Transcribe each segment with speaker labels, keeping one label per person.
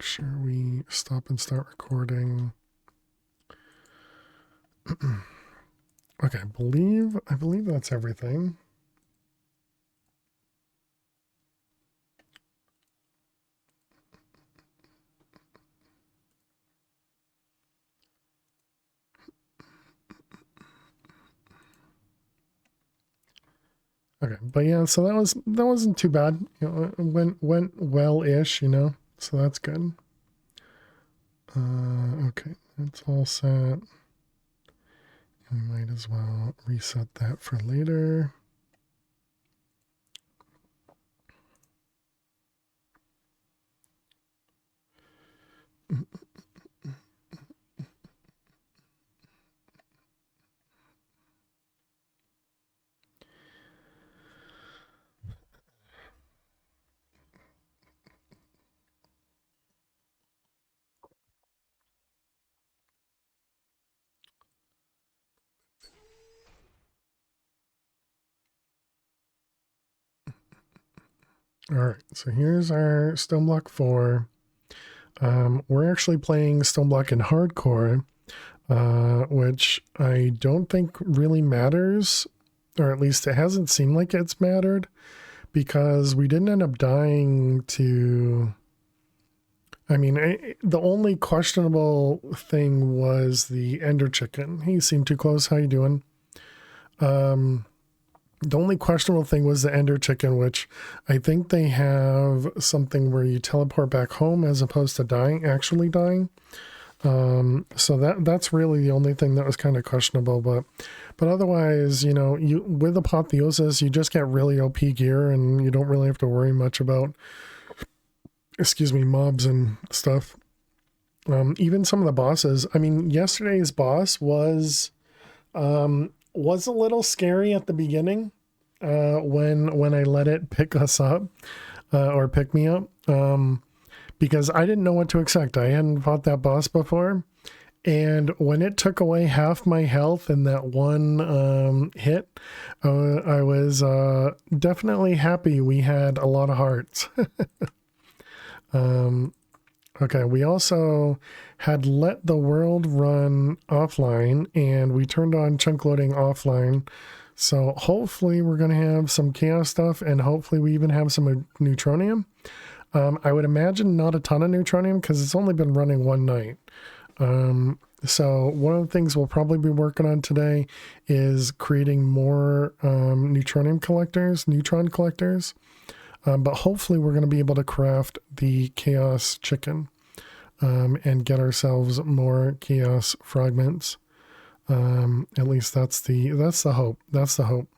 Speaker 1: sure we stop and start recording. Okay, I believe that's everything. Okay, but yeah, so that wasn't too bad. You know, it went well-ish, you know, so that's good. Okay, that's all set. We might as well reset that for later. All right, so here's our Stoneblock 4. We're actually playing Stoneblock in hardcore, which I don't think really matters, or at least it hasn't seemed like it's mattered, because we didn't end up dying to... I mean, the only questionable thing was the Ender Chicken. He seemed too close. How you doing? The only questionable thing was the Ender Chicken, which I think they have something where you teleport back home as opposed to actually dying. So that's really the only thing that was kind of questionable, but otherwise, you know, with Apotheosis, you just get really OP gear and you don't really have to worry much about, mobs and stuff. Even some of the bosses, I mean, yesterday's boss was a little scary at the beginning, when I let it pick us up, or pick me up, because I didn't know what to expect. I hadn't fought that boss before. And when it took away half my health in that one hit, I was definitely happy we had a lot of hearts. Okay, we also had let the world run offline, and we turned on chunk loading offline. So hopefully we're going to have some chaos stuff, and hopefully we even have some neutronium. I would imagine not a ton of neutronium because it's only been running one night. So one of the things we'll probably be working on today is creating more neutron collectors. But hopefully we're going to be able to craft the chaos chicken, and get ourselves more chaos fragments. At least that's the hope. That's the hope.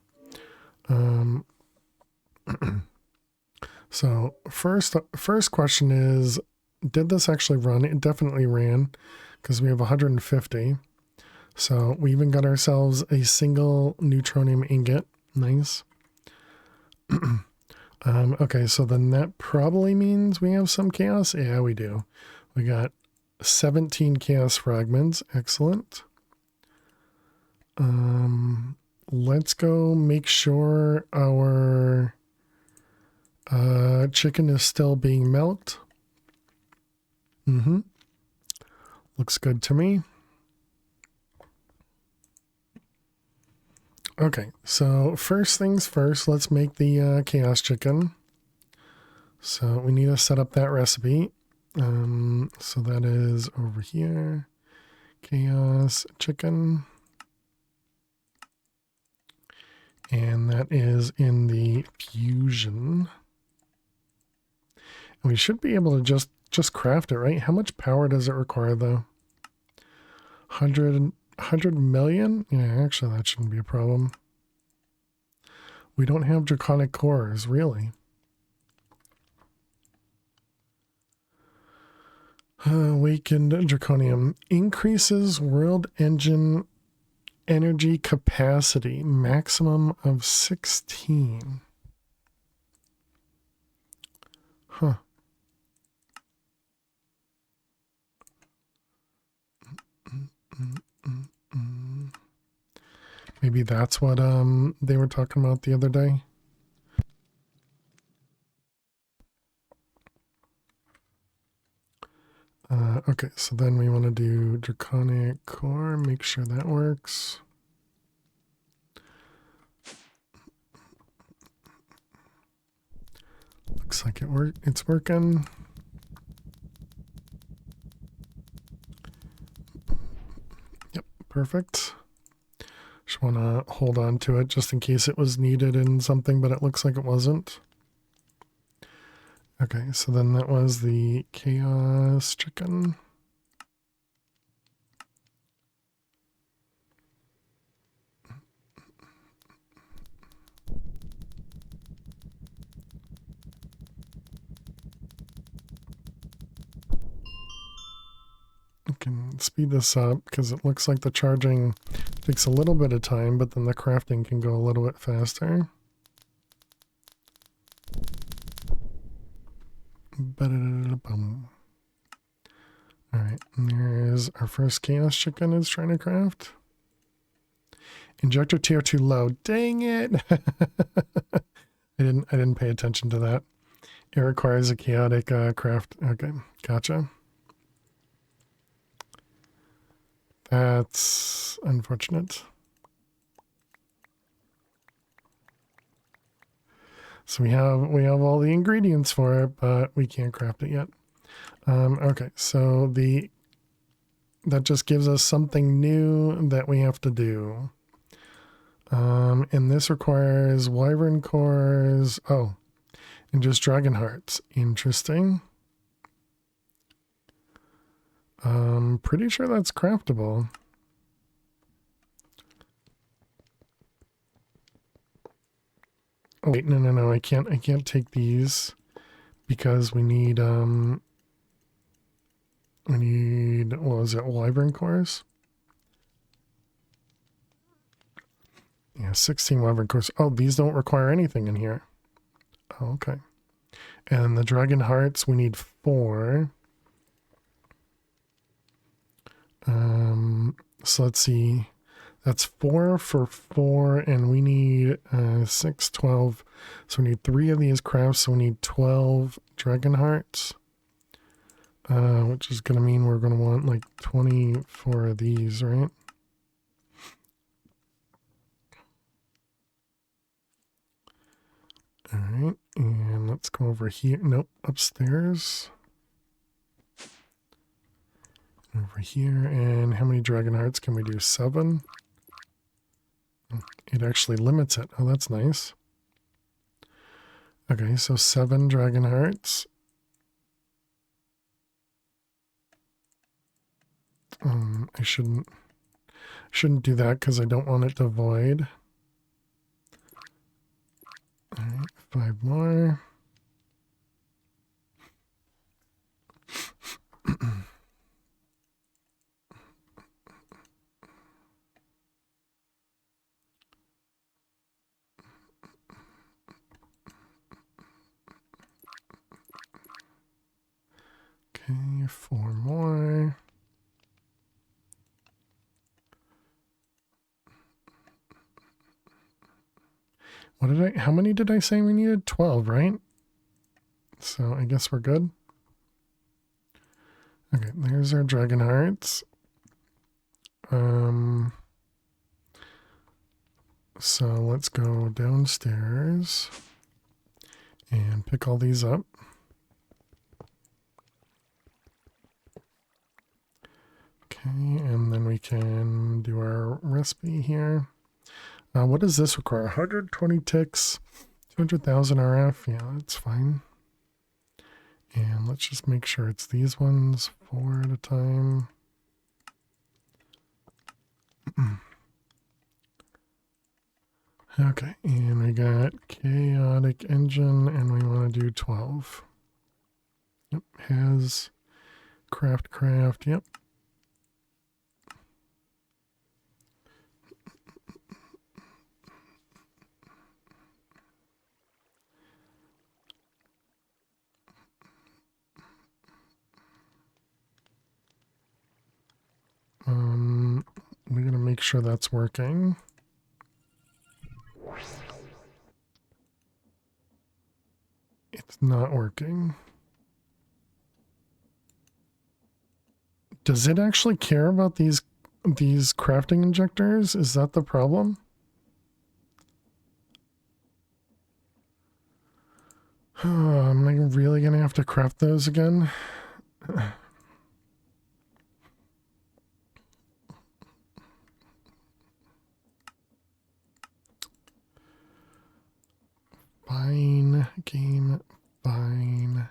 Speaker 1: So first question is, did this actually run? It definitely ran, because we have 150. So we even got ourselves a single neutronium ingot. Nice. Okay, so then that probably means we have some chaos. Yeah, we do. We got 17 chaos fragments. Excellent. Let's go make sure our chicken is still being milked. Looks good to me. Okay, so first things first, let's make the chaos chicken. So we need to set up that recipe. So that is over here. Chaos chicken. And that is in the fusion. And we should be able to just craft it, right? How much power does it require though? 100 million? Yeah, actually that shouldn't be a problem. We don't have draconic cores, really. Awakened draconium increases world engine energy capacity, maximum of 16. Huh. Maybe that's what they were talking about the other day. Okay, so then we want to do Draconic Core, make sure that works. Looks like it's working. Yep, perfect. Just want to hold on to it just in case it was needed in something, but it looks like it wasn't. Okay, so then that was the Chaos Chicken. I can speed this up because it looks like the charging takes a little bit of time, but then the crafting can go a little bit faster. Alright, and there's our first Chaos Chicken is trying to craft. Injector tier 2 low. Dang it! I didn't pay attention to that. It requires a chaotic craft. Okay, gotcha. That's unfortunate. So we have all the ingredients for it, but we can't craft it yet. Okay, so that just gives us something new that we have to do. And this requires wyvern cores. Oh, and just dragon hearts. Interesting. Pretty sure that's craftable. Oh wait, no, I can't take these because we need what was it, wyvern cores? Yeah, 16 wyvern cores. Oh, these don't require anything in here. Oh, okay. And the dragon hearts, we need 4. So let's see. That's 4 for 4, and we need 6, 12. So we need 3 of these crafts, so we need 12 dragon hearts. Which is going to mean we're going to want like 24 of these, right? Alright, and let's go over here. Nope, upstairs. Over here, and how many dragon hearts can we do? 7? It actually limits it. Oh, that's nice. Okay, so 7 dragon hearts. I shouldn't do that because I don't want it to void. All right, 5 more. Okay, 4 more. How many did I say we needed? 12, right? So I guess we're good. Okay, there's our dragon hearts. So let's go downstairs and pick all these up. Okay, and then we can do our recipe here. What does this require? 120 ticks, 200,000 RF. Yeah, that's fine. And let's just make sure it's these ones, 4 at a time. Okay, and we got chaotic engine, and we want to do 12. Yep, has craft, yep. We're gonna make sure that's working. It's not working. Does it actually care about these crafting injectors? Is that the problem? Am I really gonna have to craft those again? Fine, game, fine.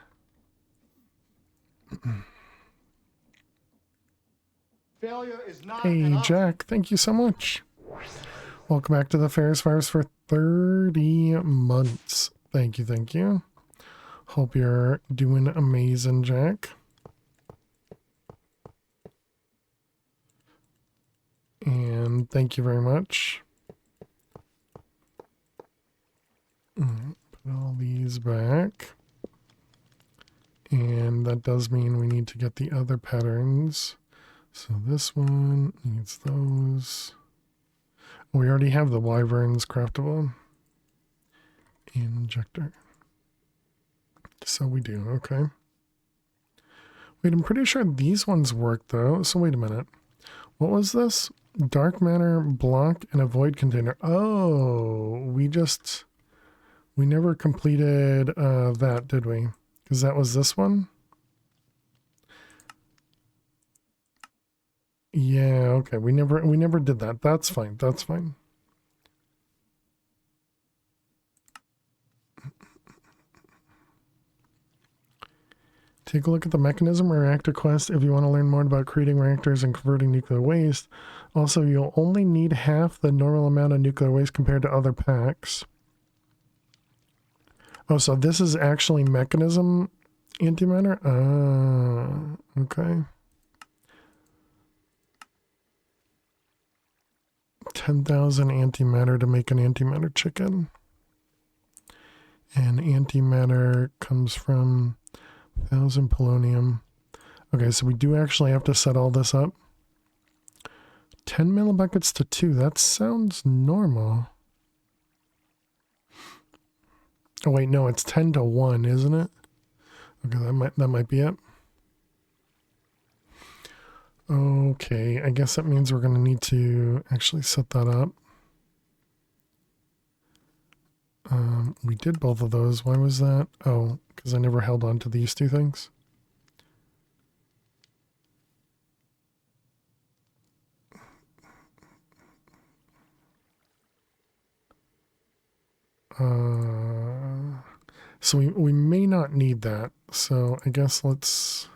Speaker 2: Failure is not
Speaker 1: Hey, Jack, thank you so much. Welcome back to the Ferris Virus for 30 months. Thank you, thank you. Hope you're doing amazing, Jack. And thank you very much. Put all these back. And that does mean we need to get the other patterns. So this one needs those. We already have the wyverns craftable. Injector. So we do, okay. Wait, I'm pretty sure these ones work though. So wait a minute. What was this? Dark matter block and a void container. Oh, we never completed that, did we? Because that was this one. Yeah, okay. We never did that. That's fine. That's fine. Take a look at the mechanism or reactor quest if you want to learn more about creating reactors and converting nuclear waste. Also, you'll only need half the normal amount of nuclear waste compared to other packs. Oh, so this is actually mechanism antimatter? Okay. 10,000 antimatter to make an antimatter chicken. And antimatter comes from 1,000 polonium. Okay, so we do actually have to set all this up. 10 millibuckets to 2. That sounds normal. Oh wait, no, it's 10 to 1, isn't it? Okay, that might be it. Okay, I guess that means we're going to need to actually set that up. We did both of those. Why was that? Oh, because I never held on to these two things. So we may not need that. So I guess let's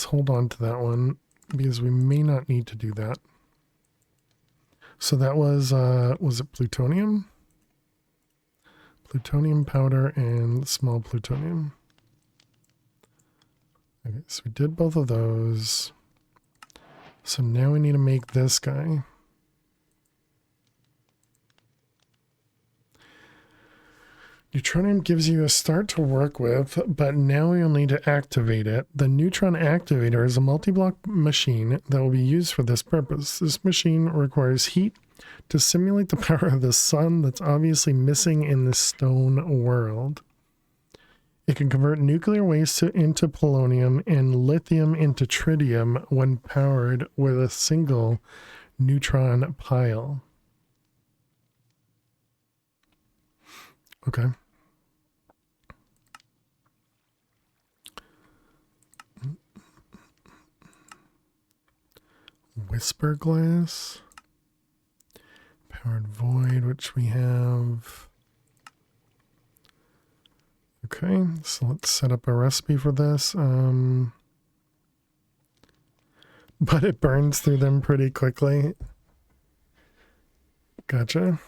Speaker 1: hold on to that one because we may not need to do that. So that was it plutonium? Plutonium powder and small plutonium. Okay, so we did both of those. So now we need to make this guy. Neutronium gives you a start to work with, but now you'll need to activate it. The neutron activator is a multi-block machine that will be used for this purpose. This machine requires heat to simulate the power of the sun that's obviously missing in the stone world. It can convert nuclear waste into polonium and lithium into tritium when powered with a single neutron pile. Okay. Whisper glass. Powered void, which we have. Okay, so let's set up a recipe for this. But it burns through them pretty quickly. Gotcha.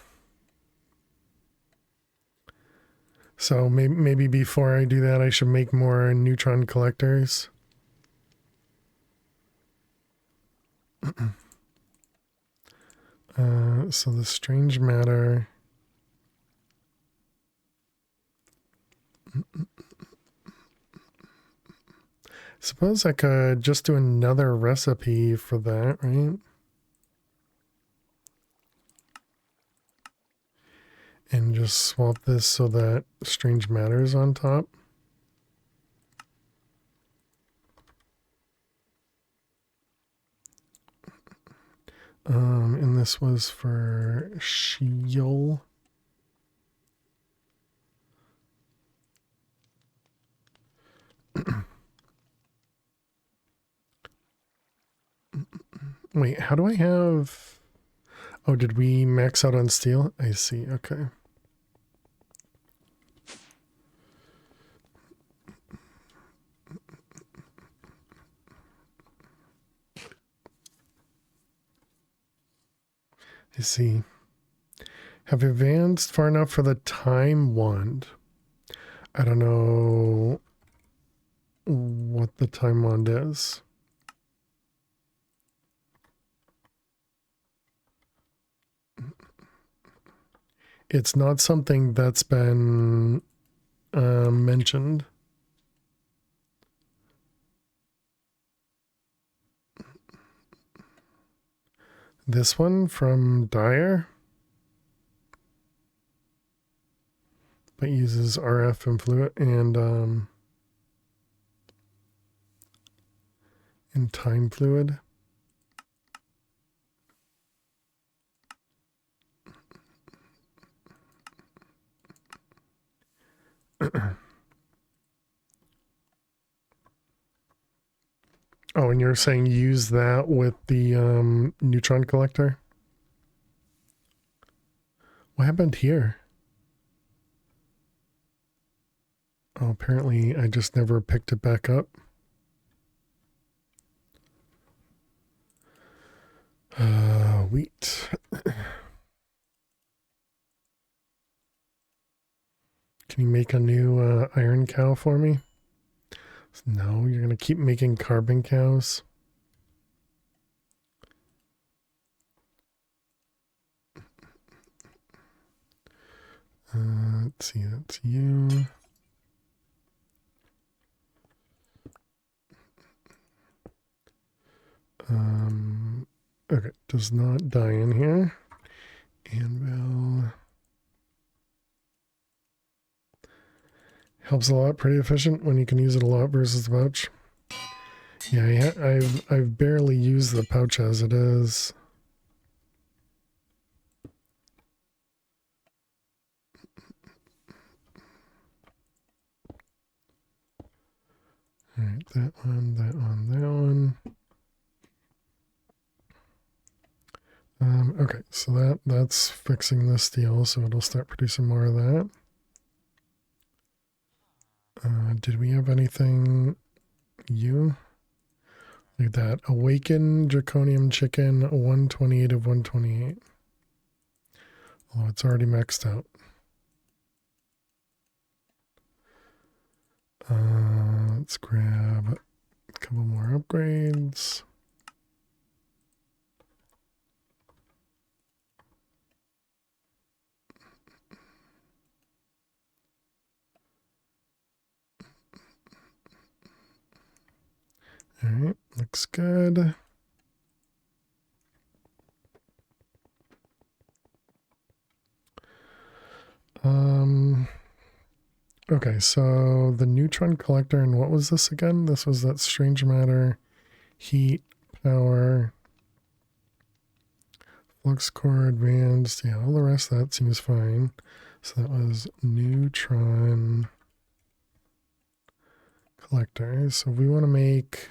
Speaker 1: So maybe before I do that, I should make more neutron collectors. So the strange matter. Suppose I could just do another recipe for that, right? And just swap this so that strange matter is on top. And this was for Sheol. Wait, how do I have... Oh, did we max out on steel? I see, okay. I see. Have advanced far enough for the time wand. I don't know what the time wand is. It's not something that's been mentioned. This one from Dyer, but uses RF and fluid and time fluid. Oh, and you're saying use that with the neutron collector? What happened here? Oh, apparently I just never picked it back up. Wheat. Can you make a new iron cow for me? No, you're going to keep making carbon cows. Let's see, that's you. Okay, does not die in here. Anvil. Helps a lot, pretty efficient when you can use it a lot versus the pouch. Yeah, I've barely used the pouch as it is. All right, that one, that one, that one. Okay, so that's fixing the steel, so it'll start producing more of that. Did we have anything? You? Like that. Awaken Draconium Chicken 128 of 128. Oh, it's already maxed out. Let's grab a couple more upgrades. All right, looks good. Okay, so the neutron collector, and what was this again? This was that strange matter, heat, power, flux core advanced. Yeah, all the rest of that seems fine. So that was neutron collector. So we want to make,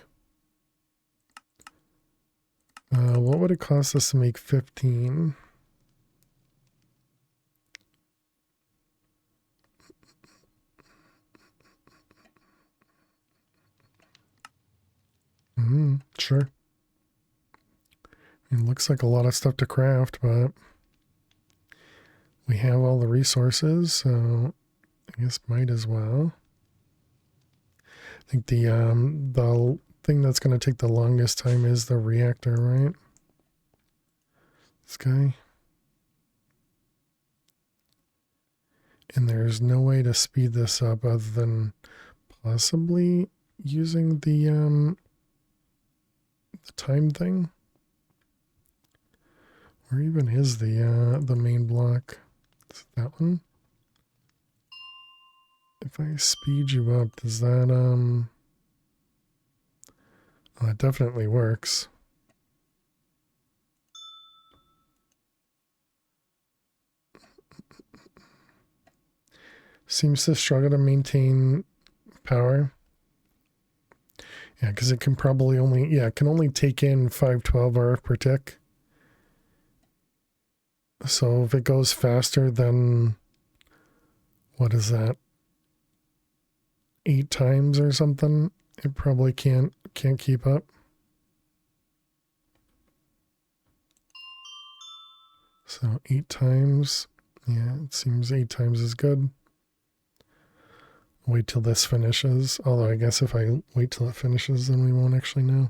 Speaker 1: what would it cost us to make 15? Sure. It looks like a lot of stuff to craft, but we have all the resources, so I guess might as well. I think the thing that's going to take the longest time is the reactor, right? This guy. And there's no way to speed this up other than possibly using the time thing. Where even is the main block? Is it that one? If I speed you up, does that oh, that definitely works. seems to struggle to maintain power. Yeah, because it can probably only, yeah, it can only take in 512 RF per tick. So if it goes faster than, what is that, 8 times or something, it probably can't keep up. So 8 times, yeah, it seems 8 times is good. Wait till this finishes. Although I guess if I wait till it finishes, then we won't actually know.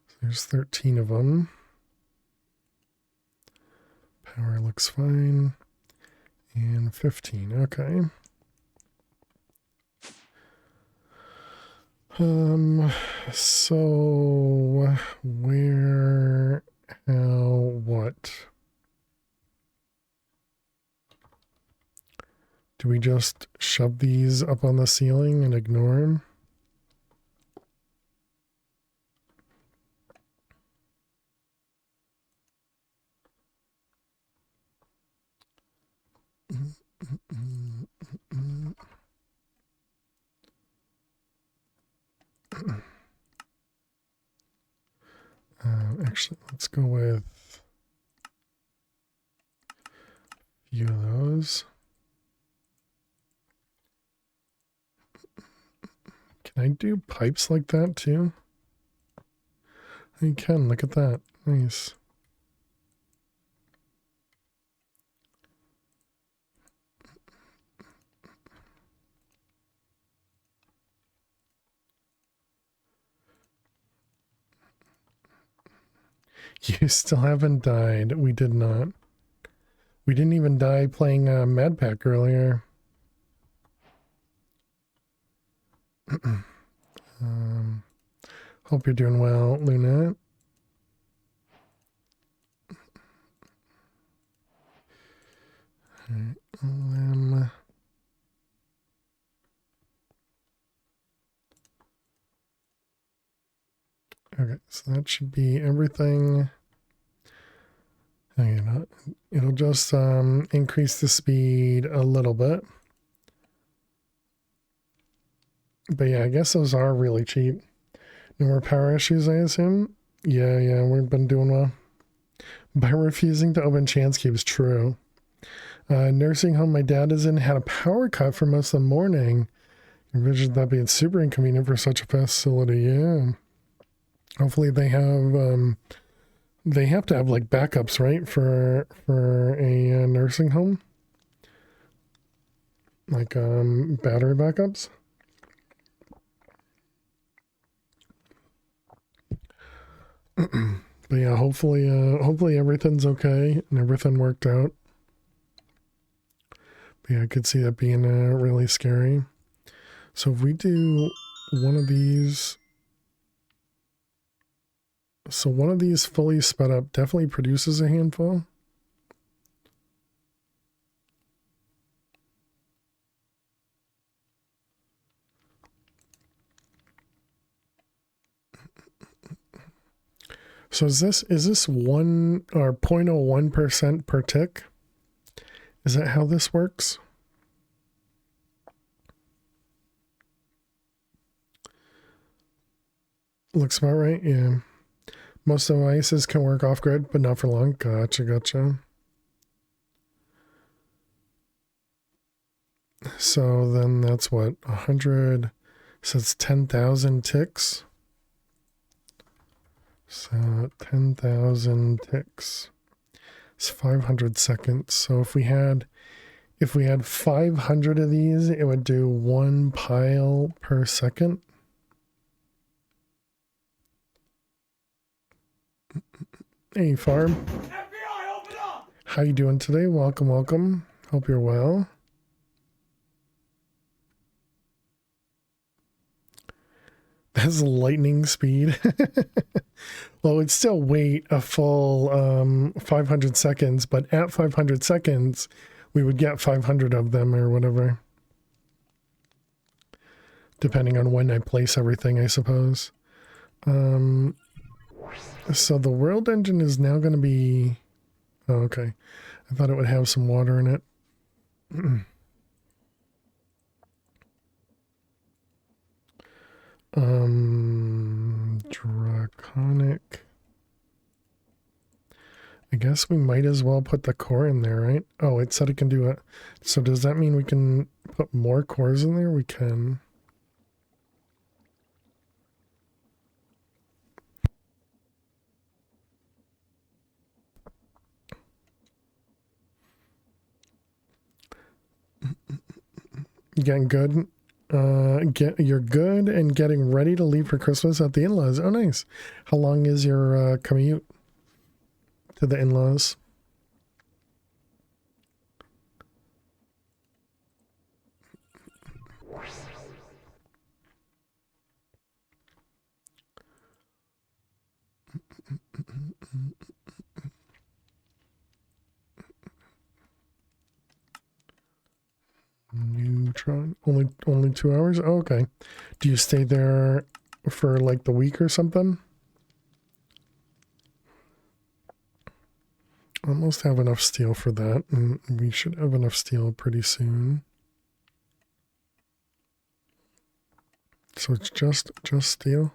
Speaker 1: So there's 13 of them. Power looks fine. And 15, okay. So where, how, what? Do we just shove these up on the ceiling and ignore them? Actually, let's go with a few of those. Can I do pipes like that too? I can, look at that. Nice. You still haven't died. We did not. We didn't even die playing Mad Pack earlier. Hope you're doing well, Luna. Alright, okay, so that should be everything. It'll just increase the speed a little bit. But yeah, I guess those are really cheap. No more power issues, I assume? Yeah, we've been doing well. By refusing to open chance cubes, true. Nursing home my dad is in had a power cut for most of the morning. Envisioned that being super inconvenient for such a facility, yeah. Hopefully they have to have like backups, right, for a nursing home, like battery backups. But yeah, hopefully everything's okay and everything worked out. But yeah, I could see that being really scary. So if we do one of these, so one of these fully sped up definitely produces a handful. So is this 1 or 0.01% per tick? Is that how this works? Looks about right, yeah. Most devices can work off grid, but not for long. Gotcha. So then that's what, 100, so it's 10,000 ticks. So 10,000 ticks. It's 500 seconds. So if we had 500 of these, it would do 1 pile per second. Hey, Farm. FBI, open up! How you doing today? Welcome. Hope you're well. That's lightning speed. Well, it'd still wait a full 500 seconds, but at 500 seconds, we would get 500 of them or whatever. Depending on when I place everything, I suppose. So the world engine is now going to be... Oh, okay. I thought it would have some water in it. Draconic. I guess we might as well put the core in there, right? Oh, it said it can do it. So does that mean we can put more cores in there? We can. Getting good. You're good and getting ready to leave for Christmas at the in-laws. Oh, nice. How long is your commute to the in-laws? Neutron. Only 2 hours? Oh, okay. Do you stay there for like the week or something? Almost have enough steel for that, and we should have enough steel pretty soon. So it's just steel.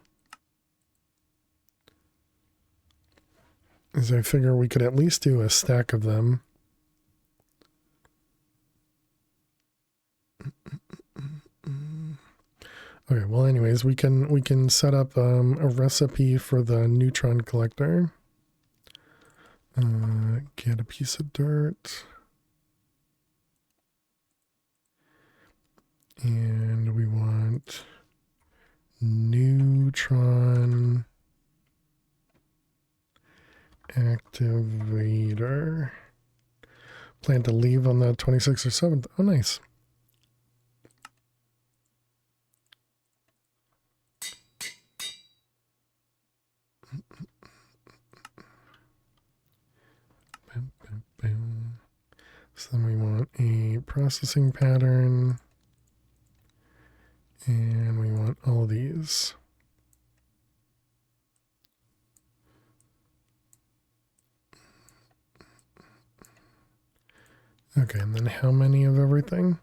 Speaker 1: As I figure we could at least do a stack of them. Okay, well anyways, we can set up a recipe for the neutron collector. Get a piece of dirt. And we want neutron activator. Plan to leave on the 26th or 7th. Oh, nice. So then we want a processing pattern. And we want all these. Okay, and then how many of everything?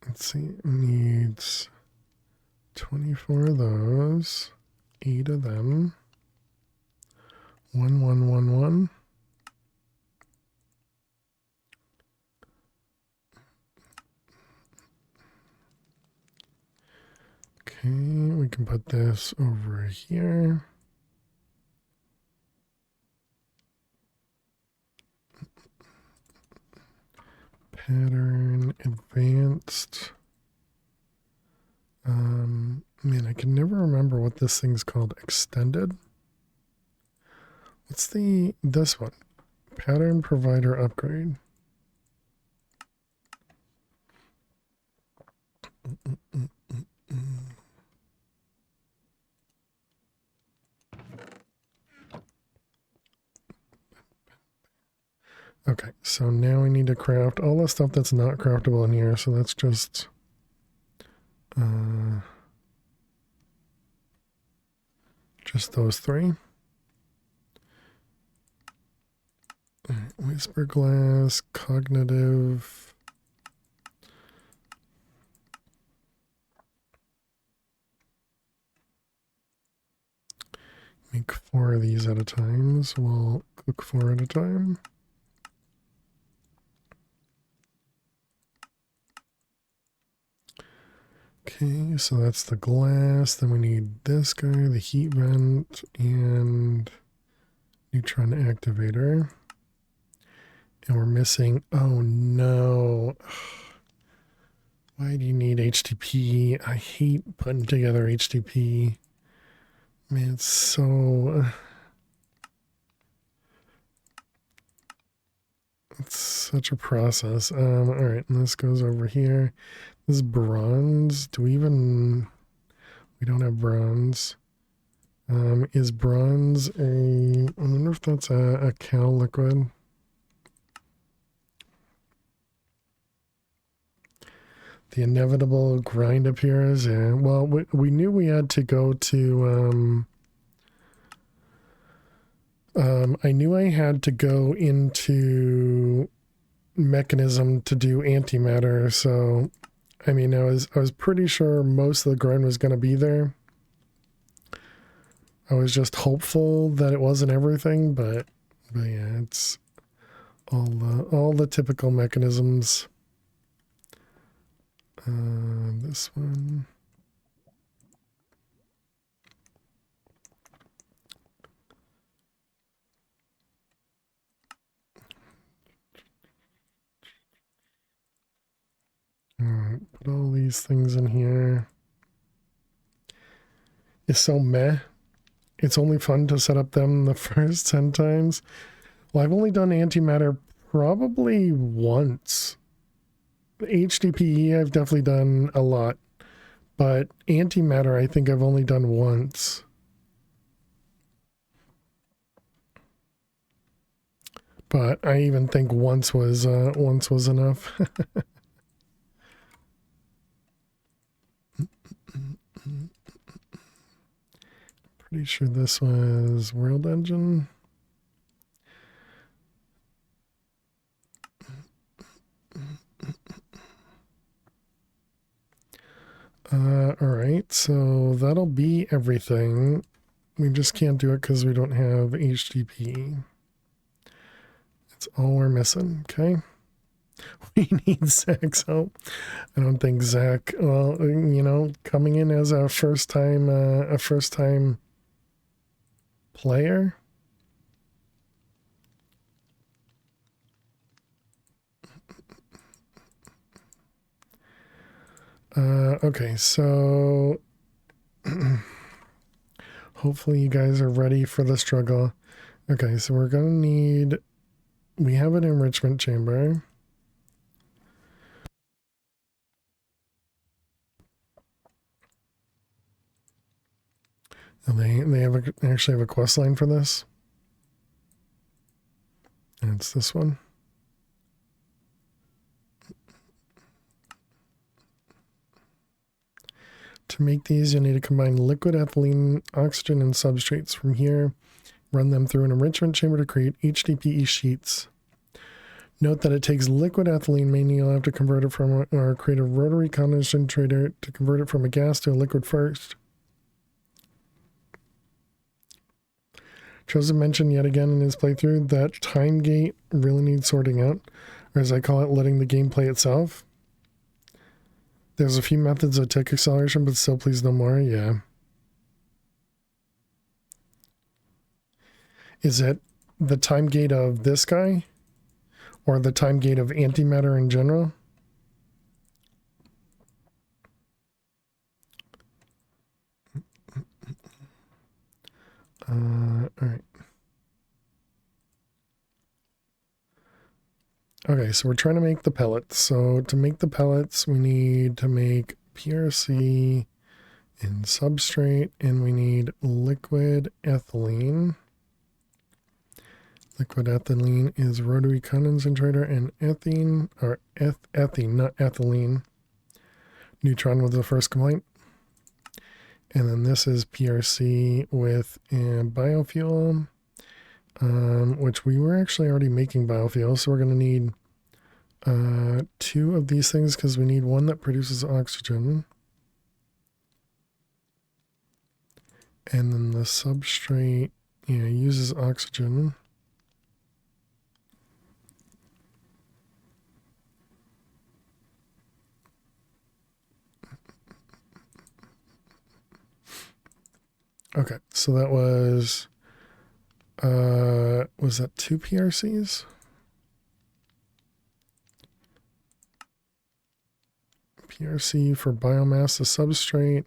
Speaker 1: Let's see, it needs 24 of those, 8 of them, 1, 1, 1, 1. Okay, we can put this over here. Pattern advanced. Man, I can never remember what this thing's called. Extended. What's this one? Pattern provider upgrade. Okay, so now we need to craft all the stuff that's not craftable in here. So that's just those 3. Right, whisper glass, cognitive. Make 4 of these at a time, so we'll cook 4 at a time. Okay, so that's the glass. Then we need this guy, the heat vent, and neutron activator. And we're missing, oh no. Why do you need HTP? I hate putting together HTP. Man, it's so... It's such a process. All right, and this goes over here. This is bronze. Do we even... We don't have bronze. Is bronze a... I wonder if that's a cal liquid. The inevitable grind appears. Yeah. Well, we knew we had to go to. I knew I had to go into mechanism to do antimatter. So, I mean, I was pretty sure most of the grind was going to be there. I was just hopeful that it wasn't everything, but yeah, it's all the typical mechanisms. This one. All right, put all these things in here. It's so meh. It's only fun to set up them the first 10 times. Well, I've only done antimatter probably once. HDPE I've definitely done a lot, but antimatter I think I've only done once. But I even think once was enough. Pretty sure this was World Engine. All right, so that'll be everything. We just can't do it because we don't have HDP. That's all we're missing, okay? We need Zach's help. I don't think Zach, well, you know, coming in as a first time player. Okay, so hopefully you guys are ready for the struggle. Okay, so we're gonna need, we have an enrichment chamber. And they actually have a quest line for this. And it's this one. To make these, you'll need to combine liquid ethylene, oxygen, and substrates. From here, run them through an enrichment chamber to create HDPE sheets. Note that it takes liquid ethylene, meaning you'll have to convert it from, or create a rotary concentrator to convert it from a gas to a liquid first. Joseph mentioned yet again in his playthrough that time gate really needs sorting out, or as I call it, letting the game play itself. There's a few methods of tick acceleration, but still please no more. Yeah. Is it the time gate of this guy? Or the time gate of antimatter in general? All right. Okay, so we're trying to make the pellets. So to make the pellets, we need to make PRC and substrate, and we need liquid ethylene. Liquid ethylene is rotary concentrator, and ethene, or ethene, not ethylene. Neutron was the first complaint. And then this is PRC with biofuel, which we were actually already making biofuel. So we're going to need 2 of these things because we need one that produces oxygen. And then the substrate, yeah, uses oxygen. Okay, so that was that 2 PRCs? PRC for biomass, the substrate,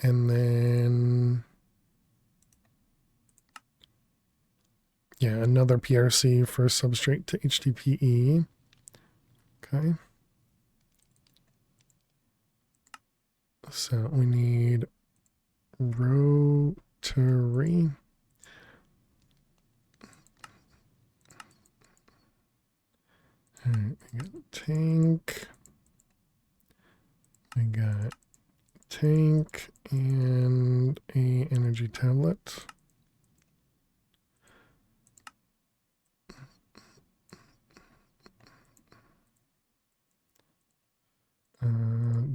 Speaker 1: and then yeah, another PRC for substrate to HDPE. Okay. So we need rotary. All right, we got tank. I got tank and a energy tablet.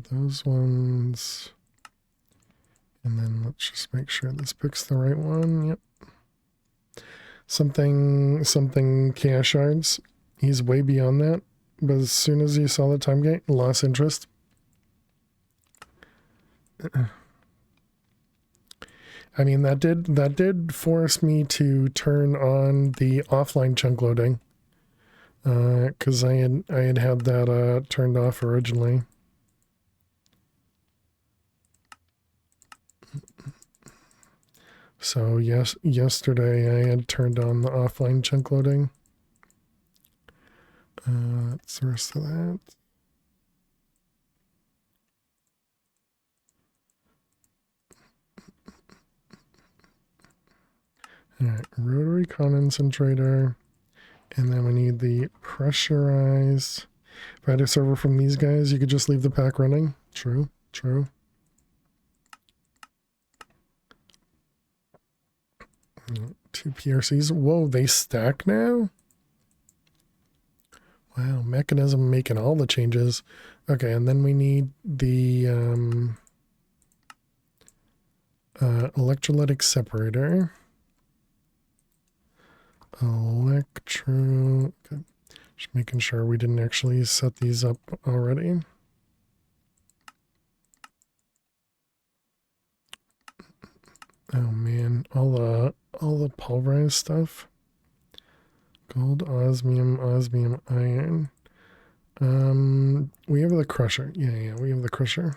Speaker 1: Those ones. And then let's just make sure this picks the right one. Yep. Something cash shards. He's way beyond that. But as soon as you saw the time gate, lost interest. I mean, that did force me to turn on the offline chunk loading. Because I had that turned off originally. So yes, yesterday I had turned on the offline chunk loading. That's the rest of that. All right, rotary condensator, and then we need the pressurized. If I had a server from these guys, you could just leave the pack running. True, true. Two PRCs. Whoa, they stack now? Wow, mechanism making all the changes. Okay, and then we need the electrolytic separator. Okay. Just making sure we didn't actually set these up already. Oh man, all the pulverized stuff. Gold, osmium, iron. We have the crusher. Yeah, we have the crusher.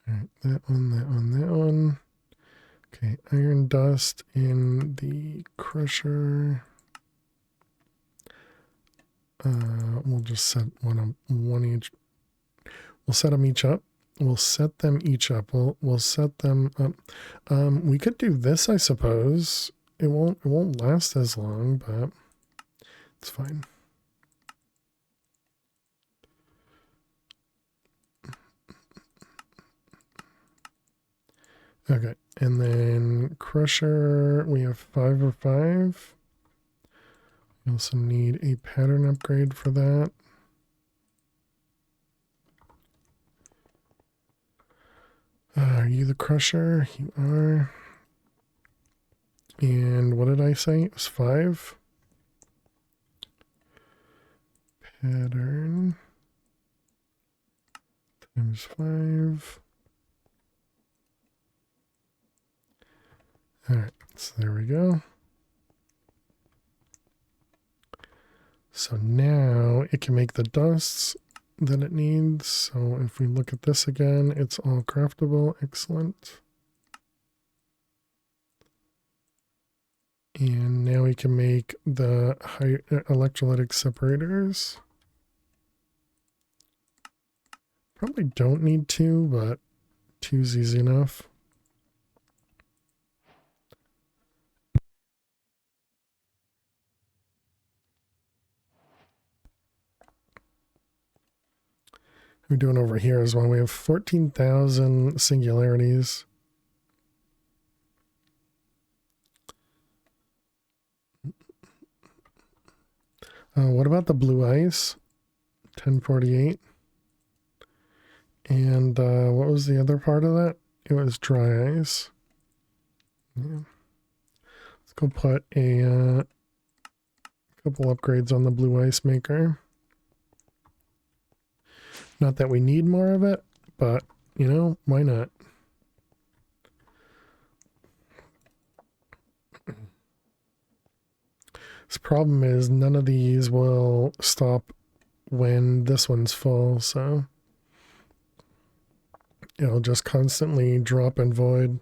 Speaker 1: Alright, that one. Okay, iron dust in the crusher. We'll just set one each. We'll set them each up. We'll set them each up. We'll set them up. We could do this, I suppose. It won't last as long, but it's fine. Okay, and then crusher, we have 5 of 5. We also need a pattern upgrade for that. Are you the crusher? You are. And what did I say? It was 5. Pattern times 5. All right, so there we go. So now it can make the dusts that it needs. So if we look at this again, it's all craftable. Excellent. And now we can make the electrolytic separators. Probably don't need 2, but 2's easy enough. We're doing over here as well. We have 14,000 singularities. What about the blue ice? 1048. And what was the other part of that? It was dry ice. Yeah. Let's go put a couple upgrades on the blue ice maker. Not that we need more of it, but, you know, why not? This problem is none of these will stop when this one's full, so it'll just constantly drop and void.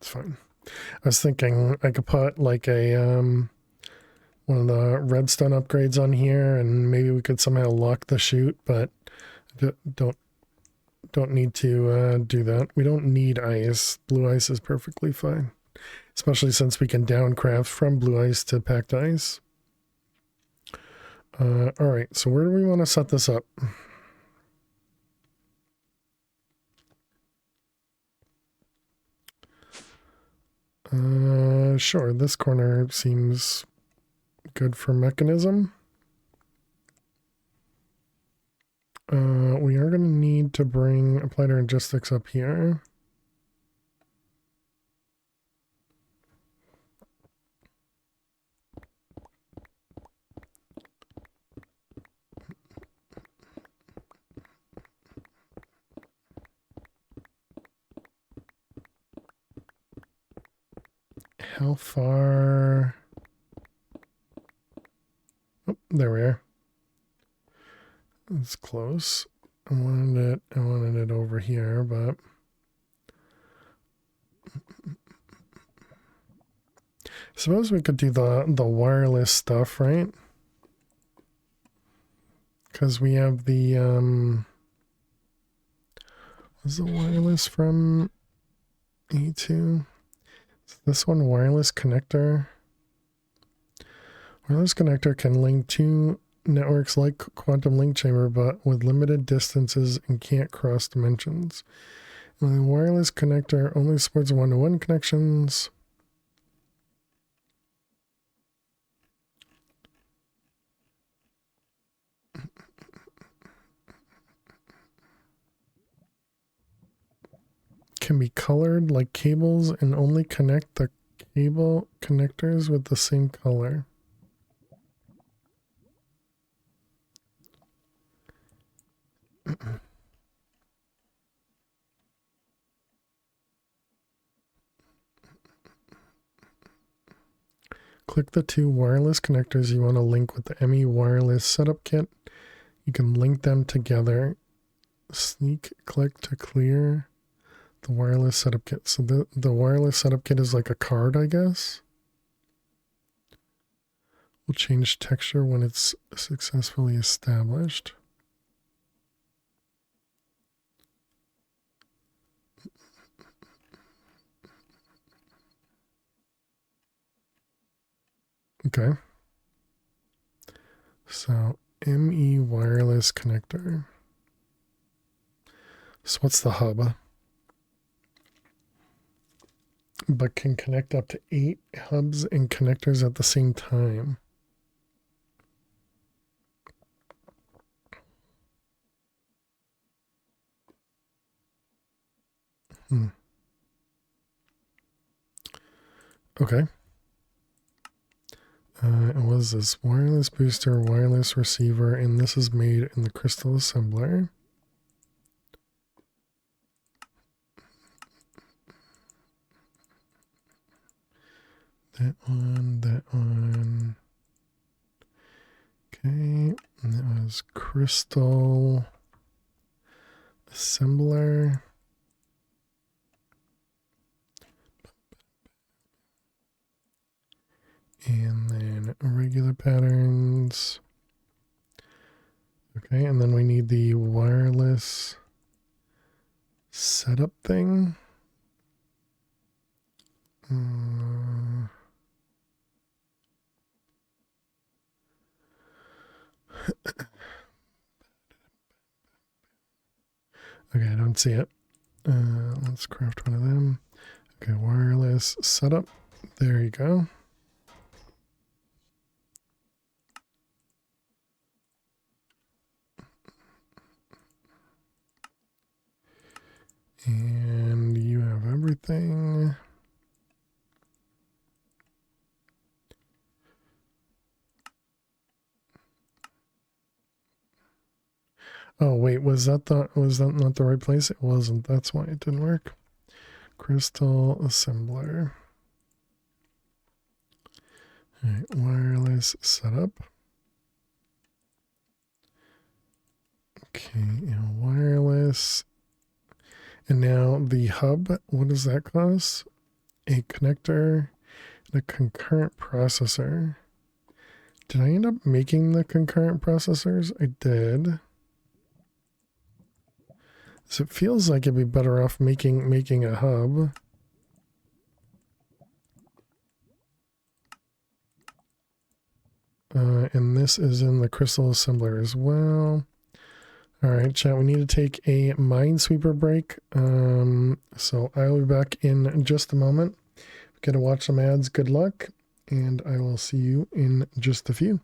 Speaker 1: It's fine. I was thinking I could put like a one of the redstone upgrades on here, and maybe we could somehow lock the chute, but don't need to do that. We don't need ice. Blue ice is perfectly fine, especially since we can downcraft from blue ice to packed ice. All right, so where do we want to set this up? Sure, this corner seems good for mechanism. We are going to need to bring applied logistics up here. How far? Oh, there we are. It's close. I wanted it over here, but I suppose we could do the wireless stuff, right? Because we have the was the wireless from E2? Is this one wireless connector? Wireless connector can link two networks like quantum link chamber, but with limited distances and can't cross dimensions. And the wireless connector only supports one-to-one connections. Can be colored like cables and only connect the cable connectors with the same color. Click the two wireless connectors you want to link with the ME wireless setup kit. You can link them together. Sneak click to clear the wireless setup kit. So the wireless setup kit is like a card, I guess. We'll change texture when it's successfully established. Okay. So ME wireless connector. So what's the hub? But can connect up to 8 hubs and connectors at the same time. Okay. It was this wireless booster, wireless receiver, and this is made in the crystal assembler. That one. Okay, and that was crystal assembler. And then regular patterns. Okay, and then we need the wireless setup thing. Okay, I don't see it. Let's craft one of them. Okay, wireless setup. There you go. And you have everything. Oh wait, was that not the right place? It wasn't. That's why it didn't work. Crystal assembler. All right, wireless setup. Okay, and wireless. And now the hub, what does that cost? a connector, and a concurrent processor. Did I end up making the concurrent processors? I did. So it feels like it'd be better off making a hub. And this is in the crystal assembler as well. All right, chat, we need to take a minesweeper break. So I'll be back in just a moment. Gonna watch some ads. Good luck. And I will see you in just a few.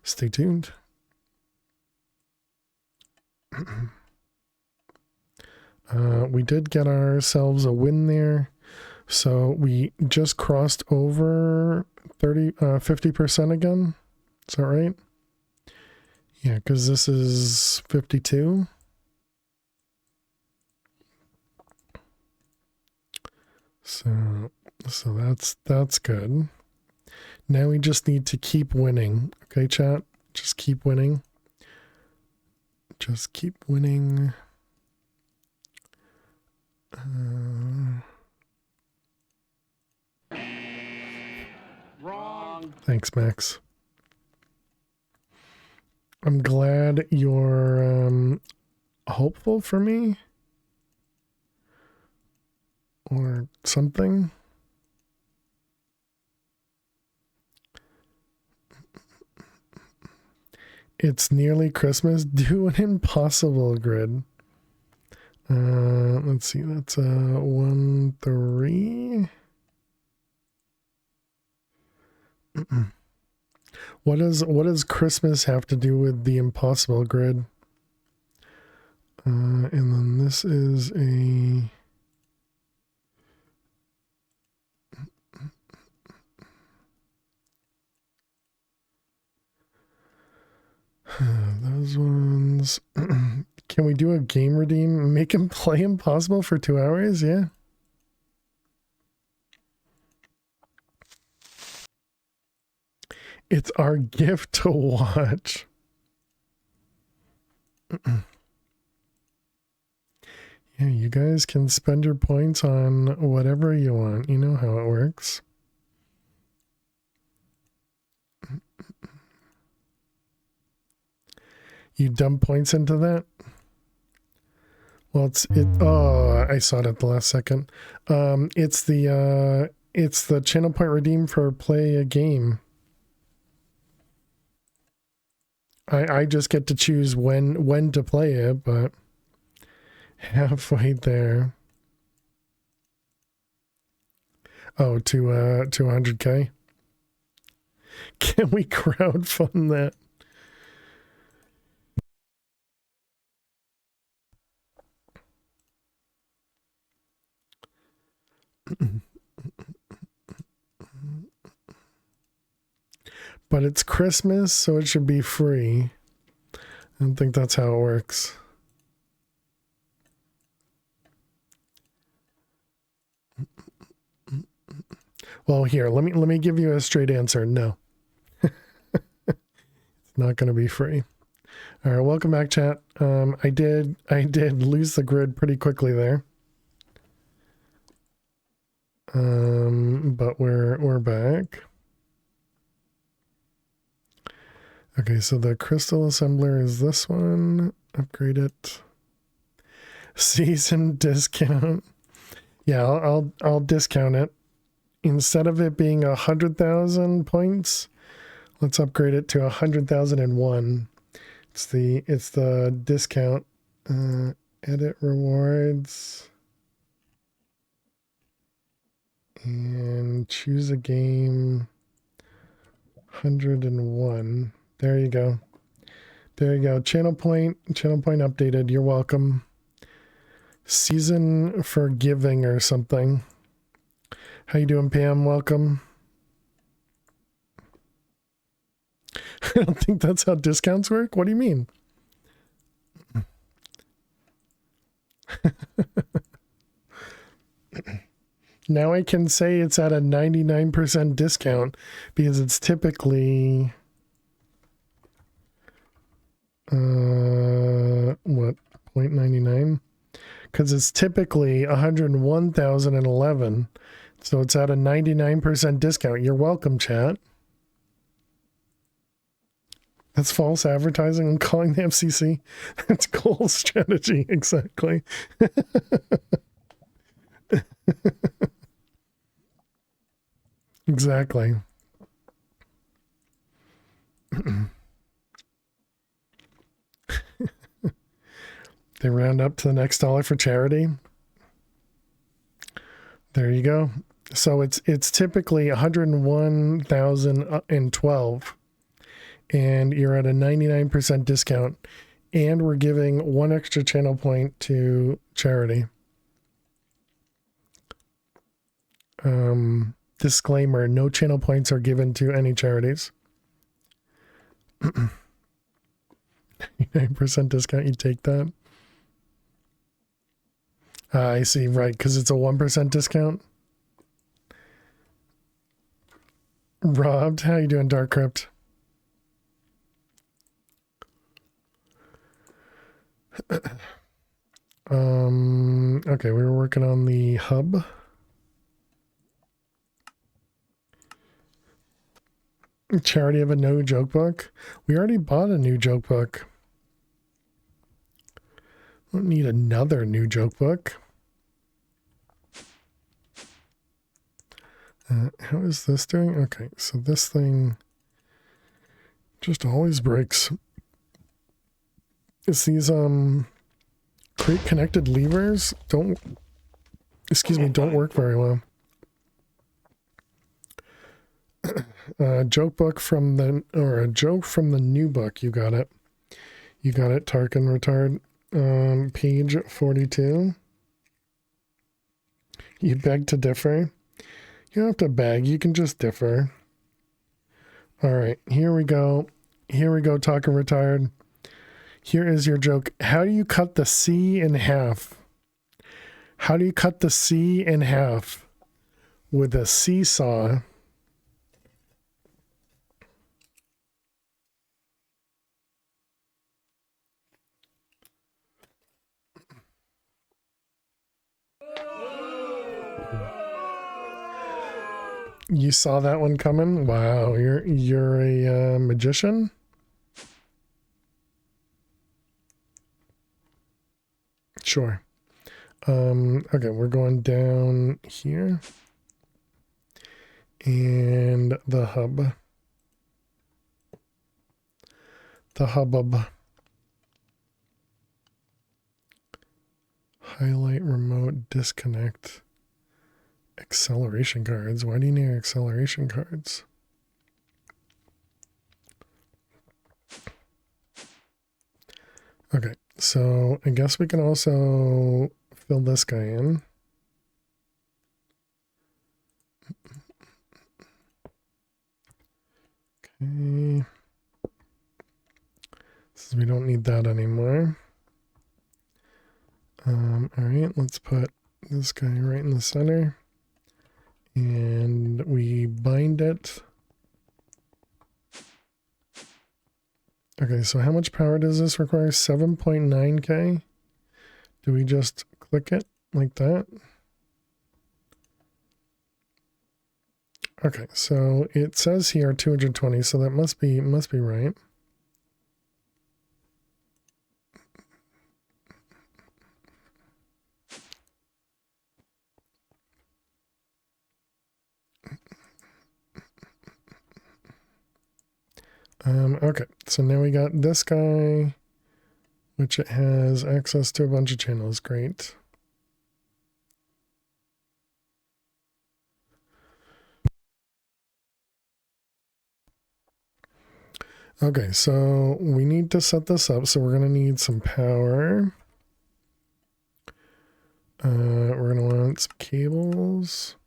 Speaker 1: Stay tuned. We did get ourselves a win there. So we just crossed over 50% again. Is that right? Yeah, because this is 52. So that's good. Now we just need to keep winning. Okay, chat? Just keep winning. Just keep winning.
Speaker 2: Wrong.
Speaker 1: Thanks, Max. I'm glad you're hopeful for me. Or something. It's nearly Christmas. Do an impossible grid. Let's see. That's 1, 3. What does Christmas have to do with the impossible grid? And then this is a. Those ones. Can we do a game redeem? Make him play impossible for 2 hours? Yeah. It's our gift to watch. Yeah, you guys can spend your points on whatever you want. You know how it works. You dump points into that? Well, oh, I saw it at the last second. It's the channel point redeem for play a game. I just get to choose when to play it, but halfway there. Oh, to 100K. Can we crowdfund that? But it's Christmas, so it should be free. I don't think that's how it works. Well, here, let me give you a straight answer. No. It's not going to be free. All right, welcome back, chat. I did lose the grid pretty quickly there. But we're back. Okay, so the crystal assembler is this one. Upgrade it. Season discount. Yeah, I'll discount it. Instead of it being 100,000 points, let's upgrade it to 100,001. It's the discount. Edit rewards. And choose a game. 101. There you go. There you go. Channel point updated. You're welcome. Season for giving or something. How you doing, Pam? Welcome. I don't think that's how discounts work. What do you mean? Now I can say it's at a 99% discount because it's typically what, 0.99? Because it's typically 101,011. So it's at a 99% discount. You're welcome, chat. That's false advertising and calling the FCC. That's goal strategy, exactly. Exactly. They round up to the next dollar for charity. There you go. So it's typically 101,012, and you're at a 99% discount, and we're giving one extra channel point to charity. Disclaimer: no channel points are given to any charities. 99% discount. You take that. I see. Right, because it's a 1% discount. Robbed, how you doing, Dark Crypt? Okay, we were working on the hub. Charity of a no joke book. We already bought a new joke book. Don't need another new joke book. How is this doing? Okay, so this thing just always breaks. It's these create connected levers don't work very well. A joke from the new book. You got it, Tarkin Retard. Page 42. You beg to differ. You don't have to beg, you can just differ. All right, here we go, Talking Retired. Here is your joke. How do you cut the C in half? How do you cut the C in half? With a seesaw. You saw that one coming? Wow, you're a magician? Sure. Okay, we're going down here. And the hub. The hubbub. Highlight remote disconnect. Acceleration cards. Why do you need acceleration cards? Okay, so I guess we can also fill this guy in. Okay. So we don't need that anymore. All right, let's put this guy right in the center. And we bind it. Okay, so how much power does this require? 7.9K. Do we just click it like that? Okay, so it says here 220, so that must be right. Okay, so now we got this guy, which it has access to a bunch of channels. Great. Okay, so we need to set this up, so we're going to need some power. We're going to want some cables.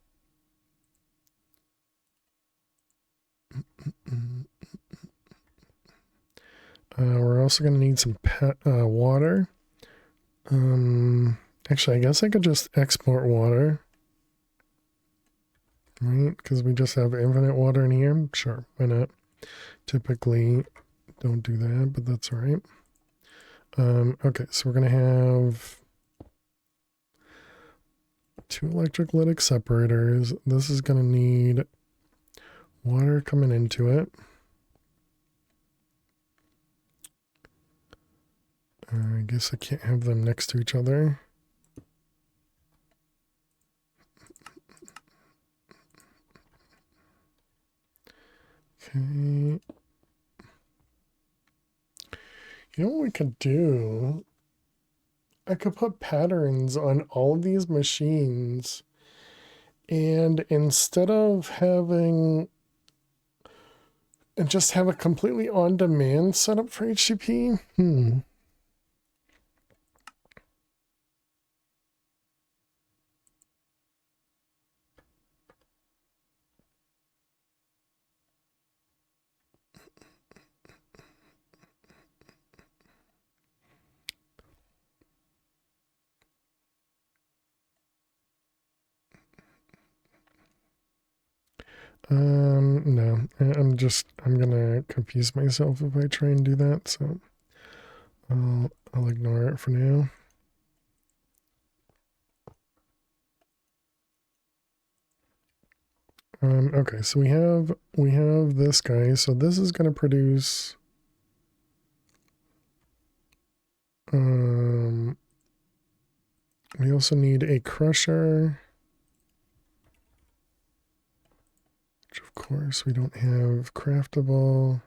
Speaker 1: We're also going to need some water. Actually, I guess I could just export water. Right? Because we just have infinite water in here. Sure, why not? Typically don't do that, but that's all right. Okay, so we're going to have 2 electrolytic separators. This is going to need water coming into it. I guess I can't have them next to each other. Okay. You know what we could do? I could put patterns on all of these machines, and instead of having and just have a completely on-demand setup for HTTP. No, I'm gonna confuse myself if I try and do that, so I'll ignore it for now. Okay, so we have this guy, so this is gonna produce we also need a crusher, which of course we don't have craftable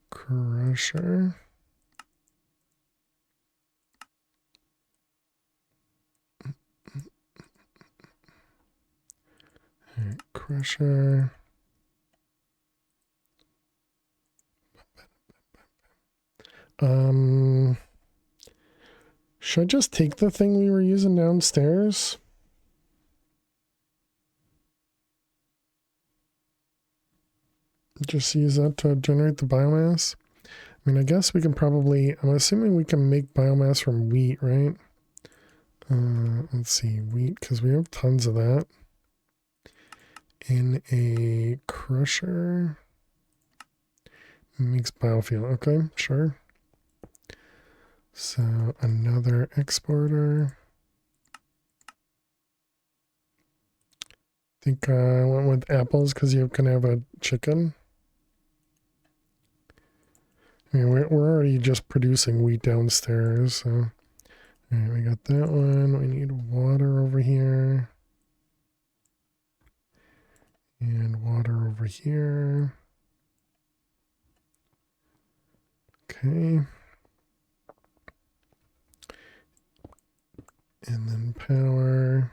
Speaker 1: crusher. All right, crusher. Should I just take the thing we were using downstairs? Just use that to generate the biomass? I mean, I guess we can probably, I'm assuming we can make biomass from wheat, right? Let's see, wheat, because we have tons of that. In a crusher. Makes biofuel. Okay, sure. So another exporter. I think I went with apples because you can have a chicken. I mean, we're already just producing wheat downstairs, so. All right, we got that one. We need water over here. And water over here. Okay. And then power.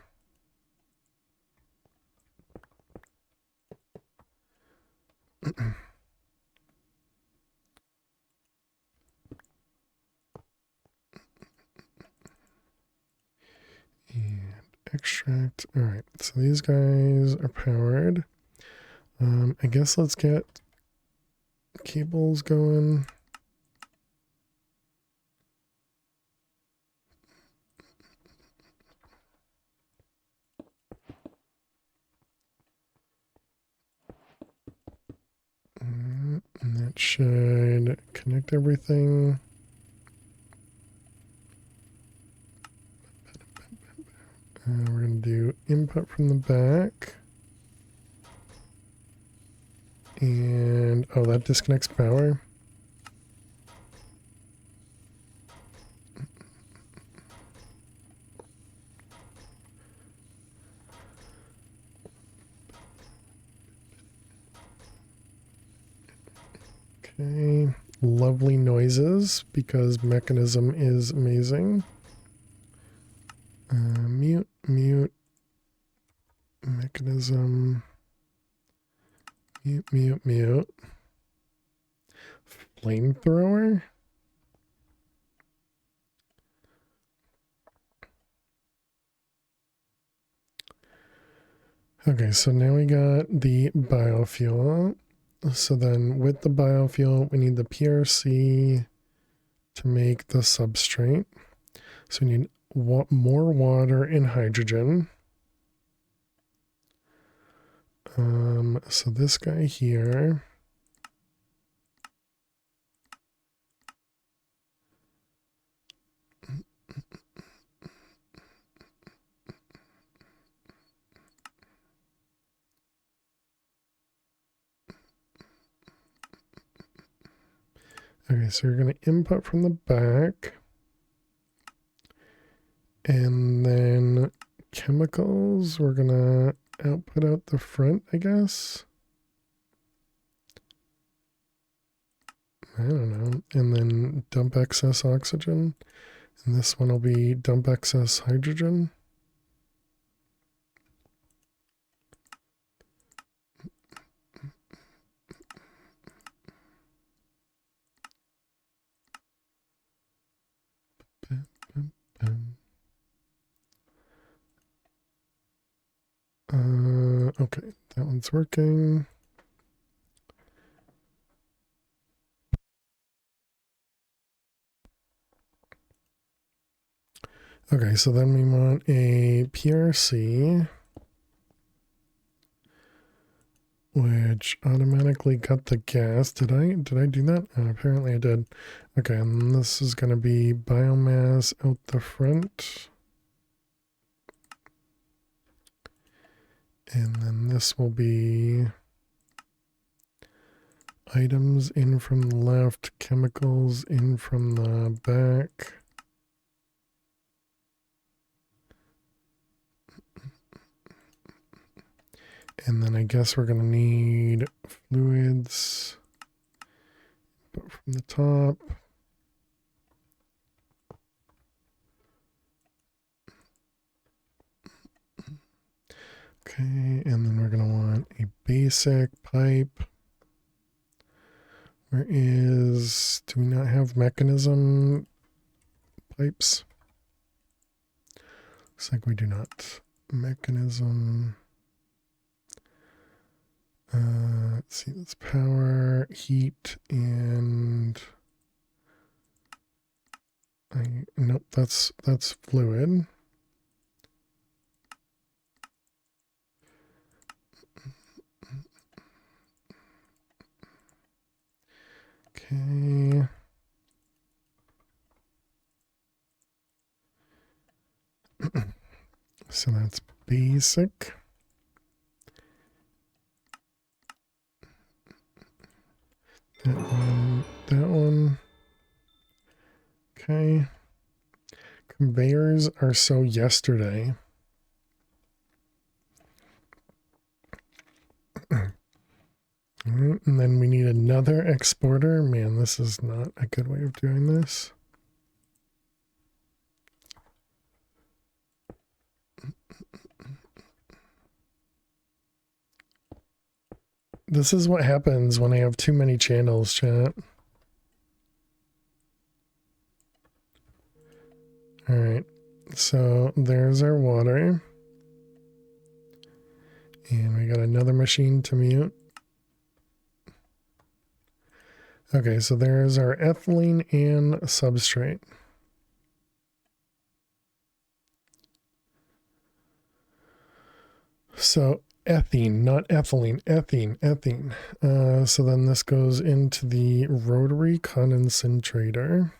Speaker 1: And extract. All right, so these guys are powered. I guess let's get cables going. And that should connect everything. We're going to do input from the back. And, oh, that disconnects power. Okay, lovely noises because mechanism is amazing. Mute, mute, mechanism, mute, mute, mute. Flamethrower? Okay, so now we got the biofuel. So then with the biofuel, we need the PRC to make the substrate. So we need more water and hydrogen. So this guy here. Okay, so you're going to input from the back. And then chemicals, we're going to output out the front, I guess. I don't know. And then dump excess oxygen. And this one will be dump excess hydrogen. Okay, that one's working. Okay, so then we want a PRC, which automatically cut the gas. Did I do that? Apparently I did. Okay, and this is going to be biomass out the front. And then this will be items in from the left, chemicals in from the back. And then I guess we're going to need fluids from the top. Okay, and then we're going to want a basic pipe. Where is, do we not have mechanism pipes? Looks like we do not. Mechanism. Let's see, that's power, heat, and nope, that's fluid. Okay. So that's basic. That one, that one. Okay. Conveyors are so yesterday. And then we need another exporter. Man, this is not a good way of doing this. This is what happens when I have too many channels, chat. All right, so there's our water. And we got another machine to mute. Okay, so there's our ethylene and substrate. So ethene, not ethylene, ethene. So then this goes into the rotary concentrator.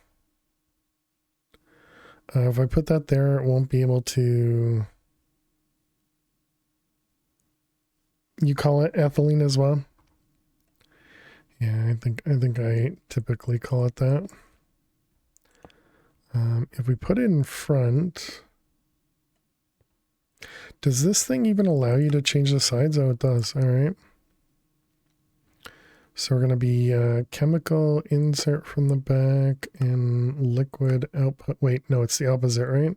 Speaker 1: If I put that there, it won't be able to. You call it ethylene as well? Yeah, I think I typically call it that. If we put it in front, does this thing even allow you to change the sides? Oh, it does. All right. So we're going to be chemical insert from the back and liquid output. Wait, no, it's the opposite, right?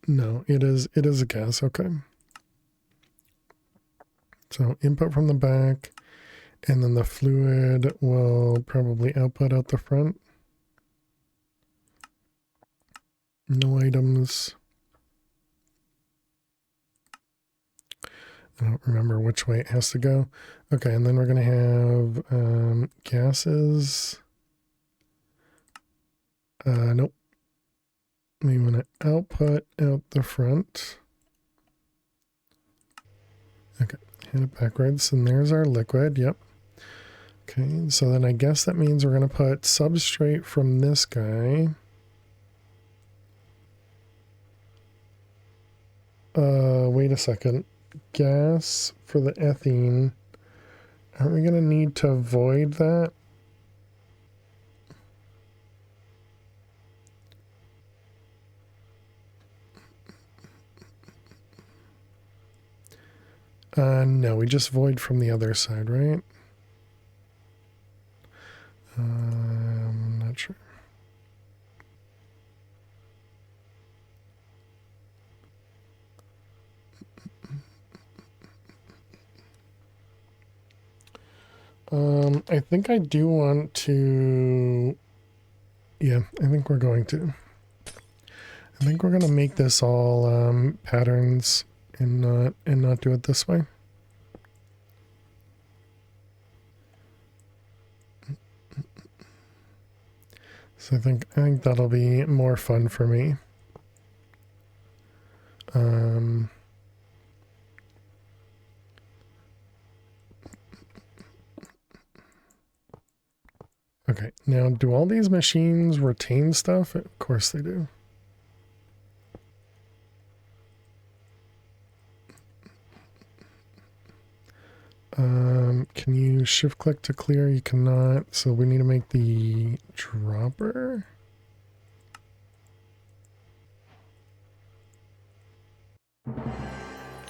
Speaker 1: No, it is a gas. Okay. So input from the back, and then the fluid will probably output out the front. No items. I don't remember which way it has to go. Okay, and then we're going to have gases. Nope. We want to output out the front. Okay, hit it backwards, and there's our liquid. Yep. Okay, so then I guess that means we're going to put substrate from this guy. Wait a second. gas for the ethene. Aren't we going to need to void that? No, we just void from the other side, right? I'm not sure. I think I do want to... Yeah, I think we're going to. I think we're going to make this all patterns and not do it this way. So I think that'll be more fun for me. Okay, now do all these machines retain stuff? Of course they do. Can you shift click to clear? You cannot, so we need to make the dropper.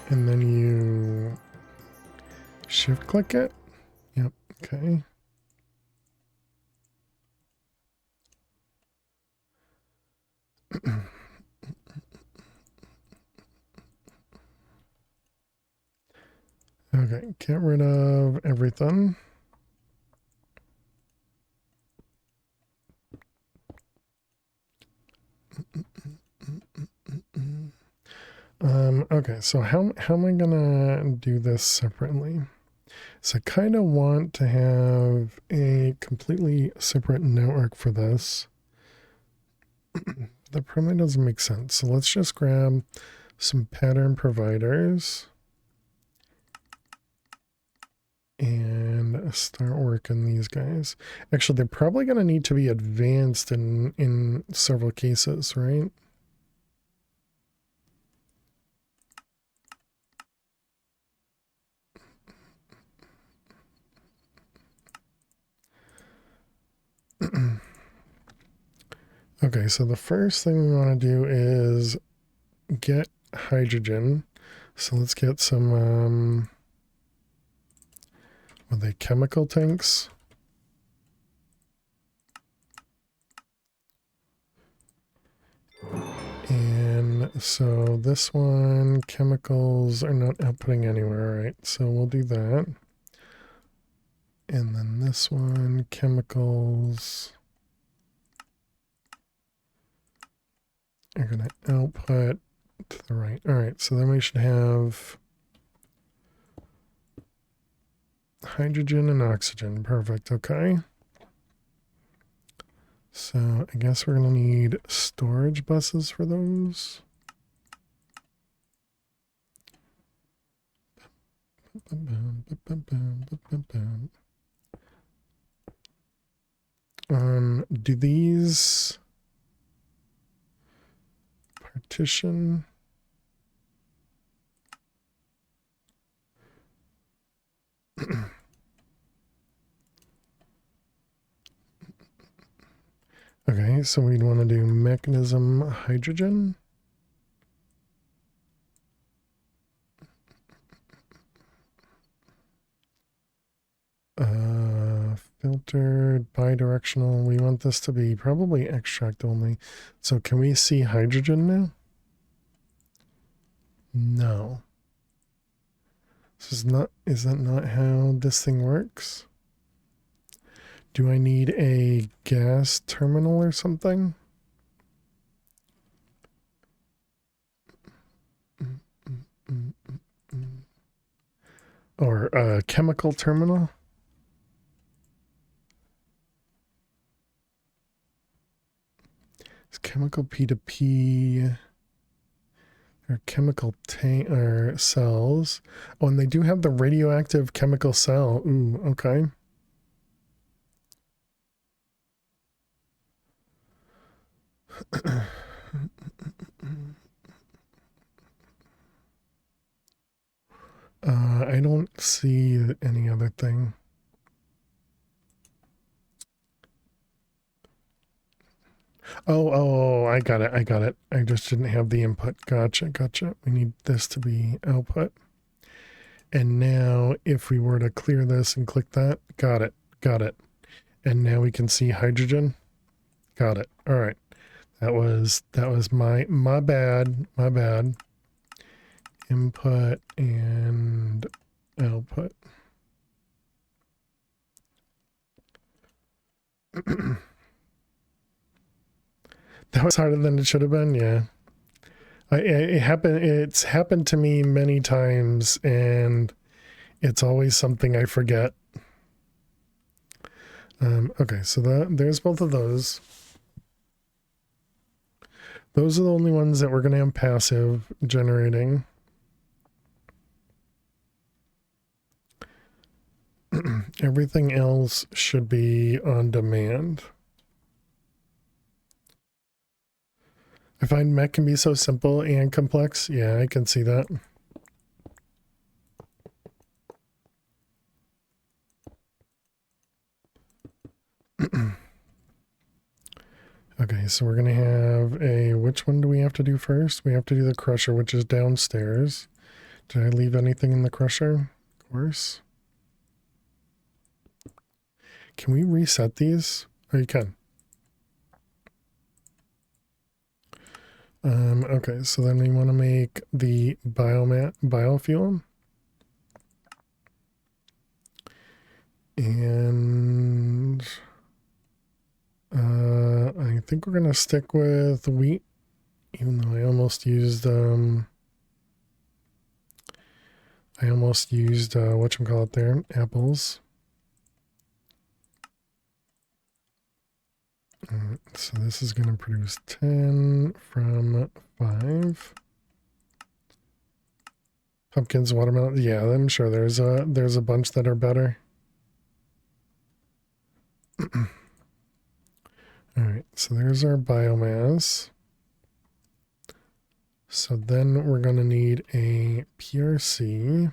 Speaker 1: And then you shift click it. Yep, okay. Okay, get rid of everything. Okay, so how am I gonna do this separately? So I kind of want to have a completely separate network for this. That probably doesn't make sense. So let's just grab some pattern providers and start working these guys. Actually, they're probably going to need to be advanced in several cases, right? Okay, so the first thing we want to do is get hydrogen. So let's get some, are they chemical tanks? And so this one, chemicals are not outputting anywhere, right? So we'll do that. And then this one, chemicals are going to output to the right. All right, so then we should have hydrogen and oxygen. Perfect, okay. So I guess we're going to need storage buses for those. Do these partition? Okay, so we'd want to do mechanism hydrogen. Filtered bidirectional. We want this to be probably extract only. So can we see hydrogen now? No. Is that not how this thing works? Do I need a gas terminal or something? Or a chemical terminal? It's chemical P2P or chemical tank or cells. Oh, and they do have the radioactive chemical cell. Ooh, okay. don't see any other thing. Oh, I got it. I got it. I just didn't have the input. Gotcha. We need this to be output. And now if we were to clear this and click that, got it. And now we can see hydrogen. Got it. All right. That was my bad. Input and output. That was harder than it should have been. Yeah. It's happened to me many times, and it's always something I forget. Okay, so there's both of those. Those are the only ones that we're going to have passive generating. Everything else should be on demand. I find mech can be so simple and complex. Yeah, I can see that. Okay, so we're going to have which one do we have to do first? We have to do the crusher, which is downstairs. Did I leave anything in the crusher? Of course. Can we reset these? Oh, you can. Okay, so then we want to make the biofuel. And I think we're going to stick with wheat, even though I almost used whatchamacallit there, apples. So this is going to produce 10 from 5. Pumpkins, watermelon. Yeah, I'm sure there's a bunch that are better. All right, so there's our biomass. So then we're going to need a PRC.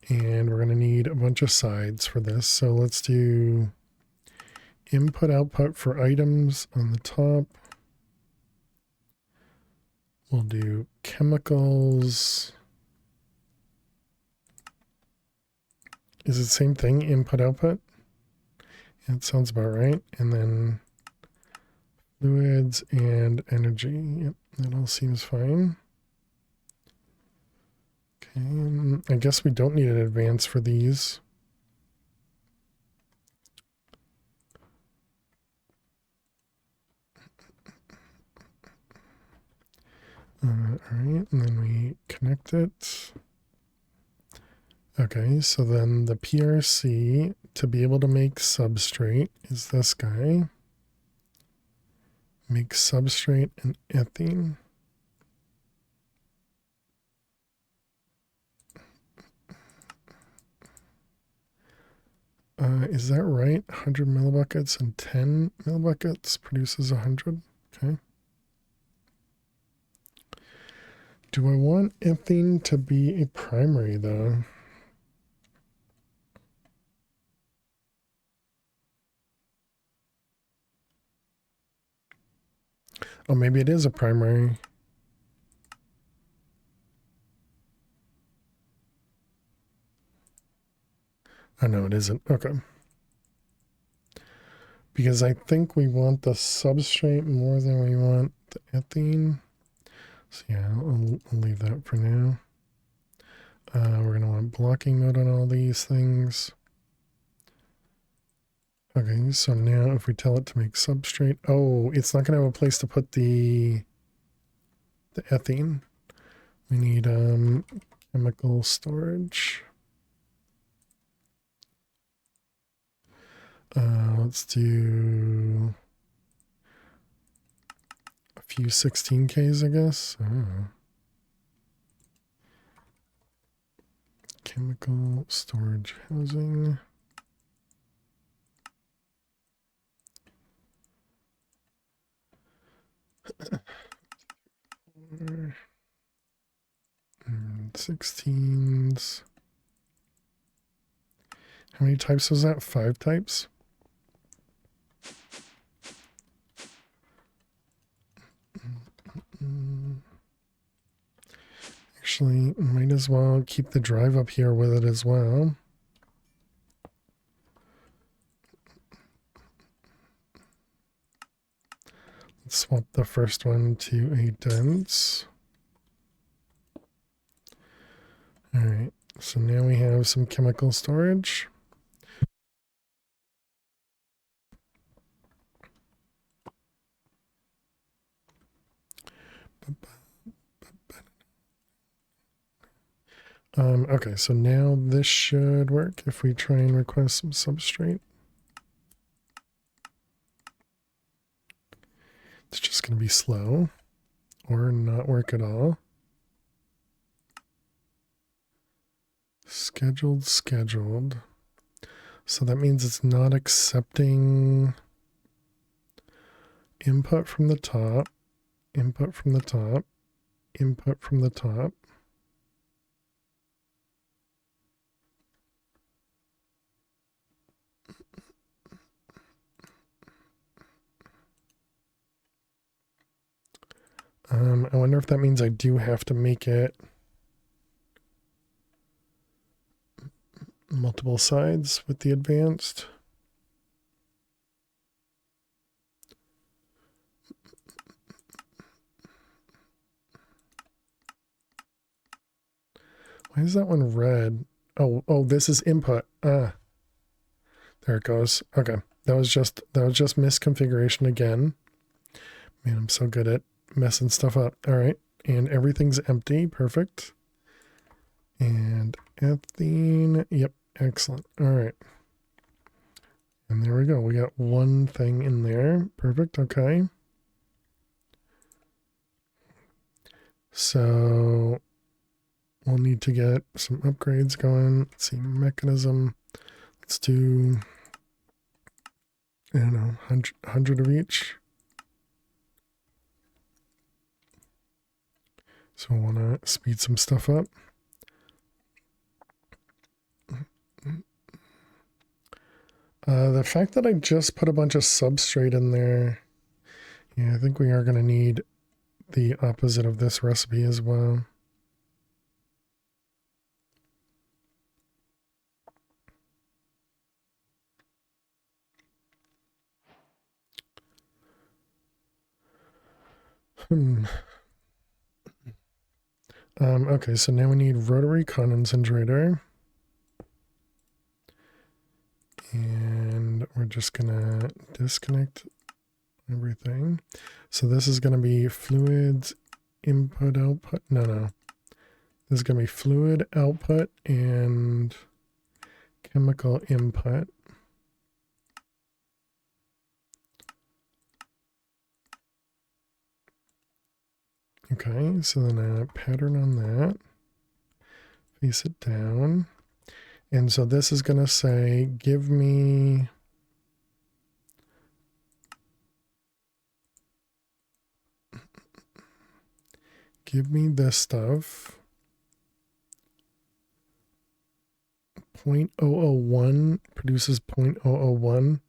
Speaker 1: And we're going to need a bunch of sides for this. So let's do input output for items on the top. We'll do chemicals. Is it the same thing, input output? Yeah, it sounds about right. And then fluids and energy. Yep, that all seems fine. Okay, I guess we don't need an advance for these. All right, and then we connect it. Okay, so then the PRC to be able to make substrate is this guy. Make substrate and ethene. Is that right? 100 millibuckets and 10 millibuckets produces 100. Okay. Do I want ethene to be a primary though? Oh, maybe it is a primary. Oh, no, it isn't. Okay. Because I think we want the substrate more than we want the ethene. So yeah, I'll leave that for now. We're going to want blocking mode on all these things. Okay, so now if we tell it to make substrate, oh, it's not going to have a place to put the ethene. We need chemical storage. Let's do a few 16Ks, I guess. Chemical storage housing. And 16s. How many types was that? 5 types? Actually, might as well keep the drive up here with it as well. Let's swap the first one to a dense. All right, so now we have some chemical storage. Okay, so now this should work if we try and request some substrate. It's just going to be slow or not work at all. Scheduled. So that means it's not accepting input from the top, input from the top, input from the top. I wonder if that means I do have to make it multiple sides with the advanced. Why is that one red? Oh, this is input. Ah, there it goes. Okay, that was just misconfiguration again. Man, I'm so good at messing stuff up. All right, and everything's empty. Perfect. And ethene. Yep, excellent. All right. And there we go. We got one thing in there. Perfect. Okay. So we'll need to get some upgrades going. Let's see, mechanism. Let's do, I don't know, 100 of each. So I want to speed some stuff up. The fact that I just put a bunch of substrate in there, yeah, I think we are going to need the opposite of this recipe as well. Okay, so now we need rotary concentrator. And we're just gonna disconnect everything. So this is gonna be fluids input output. No. This is gonna be fluid output and chemical input. Okay, so then a pattern on that. Face it down. And so this is gonna say, give me this stuff. 0.001 produces 0.001.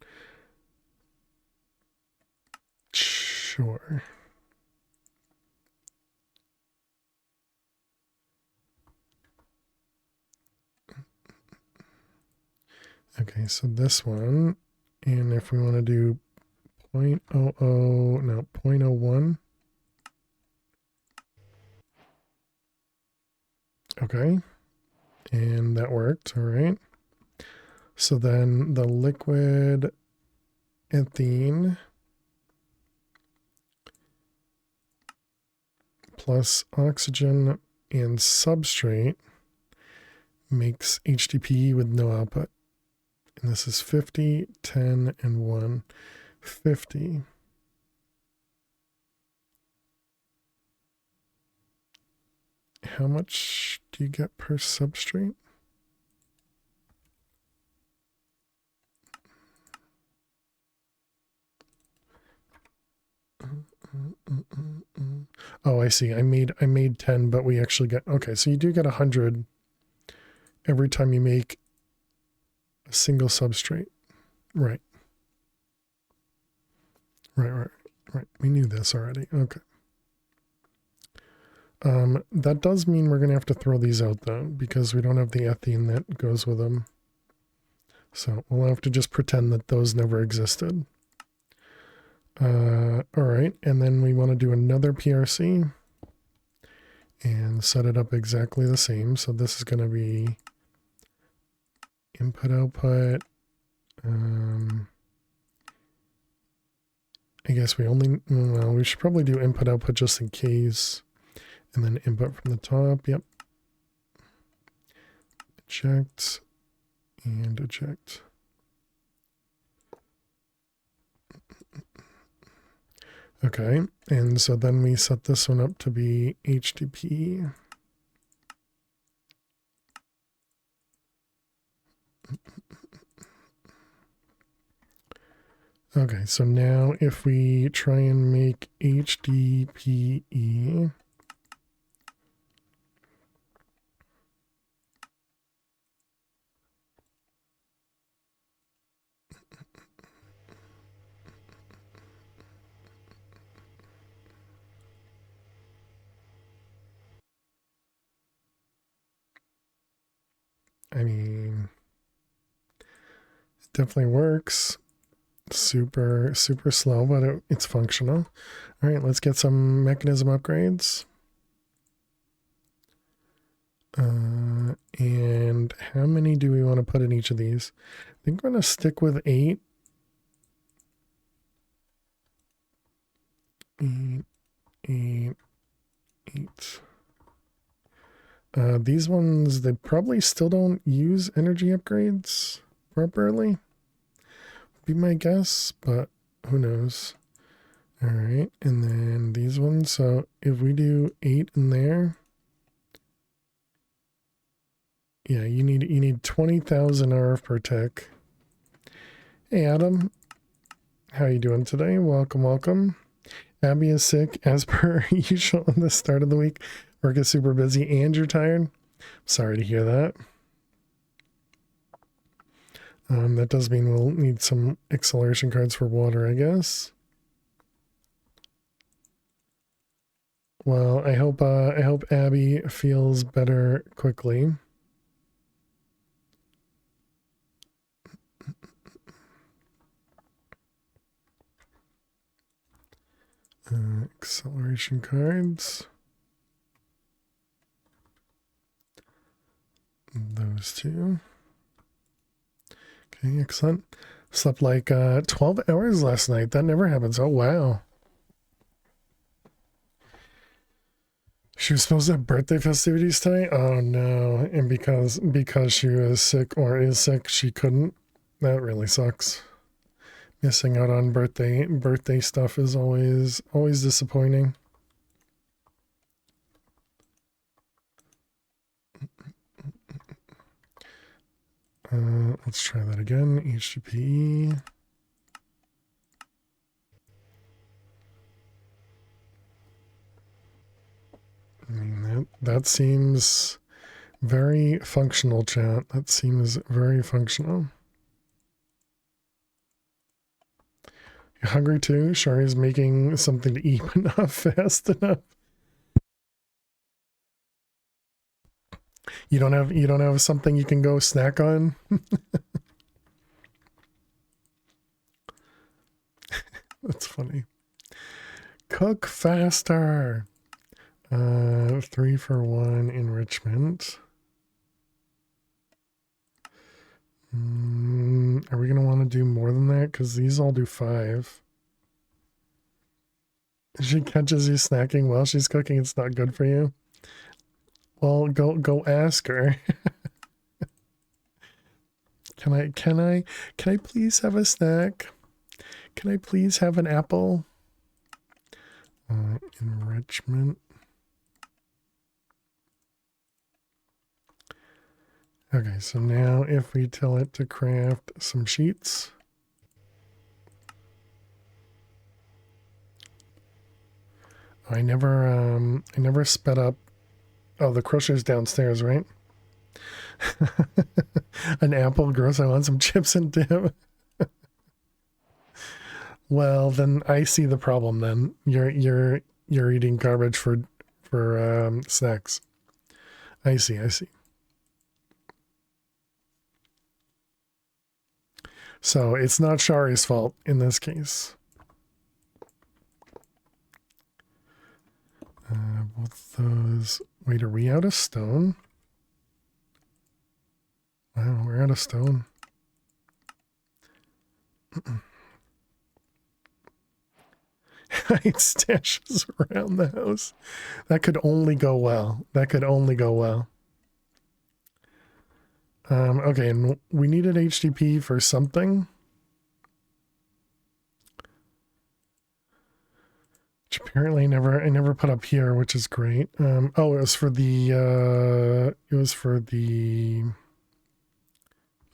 Speaker 1: Sure. Okay, so this one, and if we want to do 0.01. Okay, and that worked, all right. So then the liquid ethene plus oxygen and substrate makes HTP with no output. And this is 50, 10, and 1. 50. How much do you get per substrate? Oh, I see. I made 10, but we actually get, okay, so you do get 100 every time you make a single substrate. Right. Right. We knew this already. Okay. That does mean we're going to have to throw these out though, because we don't have the ethene that goes with them. So we'll have to just pretend that those never existed. All right. And then we want to do another PRC and set it up exactly the same. So this is going to be input output. I guess we should probably do input output just in case. And then input from the top. Yep. Eject and eject. Okay. And so then we set this one up to be HTTP. Okay, so now if we try and make HDPE, I mean, it definitely works. Super slow, but it's functional. All right, let's get some mechanism upgrades. And how many do we want to put in each of these? I think we're going to stick with 8. 8, 8, 8. These ones, they probably still don't use energy upgrades properly. Be my guess, but who knows. All right, and then these ones. So if we do 8 in there, yeah, you need 20,000 RF per tick. Hey Adam, how you doing today? Welcome. Abby is sick as per usual at the start of the week. Work is super busy and you're tired. Sorry to hear that. That does mean we'll need some acceleration cards for water, I guess. Well, I hope Abby feels better quickly. Acceleration cards. Those two. Okay, excellent. Slept like 12 hours last night. That never happens. Oh, wow. She was supposed to have birthday festivities tonight? Oh, no. And because she was sick or is sick, she couldn't. That really sucks. Missing out on birthday stuff is always disappointing. Let's try that again. HTTP. I mean, that seems very functional, chat. That seems very functional. You're hungry too? Shari's making something to eat, but not fast enough. You don't have something you can go snack on? That's funny. Cook faster. 3 for 1 enrichment. Are we gonna want to do more than that? Because these all do 5. If she catches you snacking while she's cooking, it's not good for you. Well, go ask her. Can I please have a snack? Can I please have an apple? Enrichment. Okay, so now if we tell it to craft some sheets. I never sped up. Oh, the crusher's downstairs, right? An apple, gross. I want some chips and dip. Well, then I see the problem. Then you're eating garbage for snacks. I see. I see. So it's not Shari's fault in this case. Both those. Wait, are we out of stone? Wow, we're out of stone. Hide stashes around the house. That could only go well. That could only go well. Okay, and we needed HTTP for something. Which apparently I never put up here, which is great. Oh, it was for the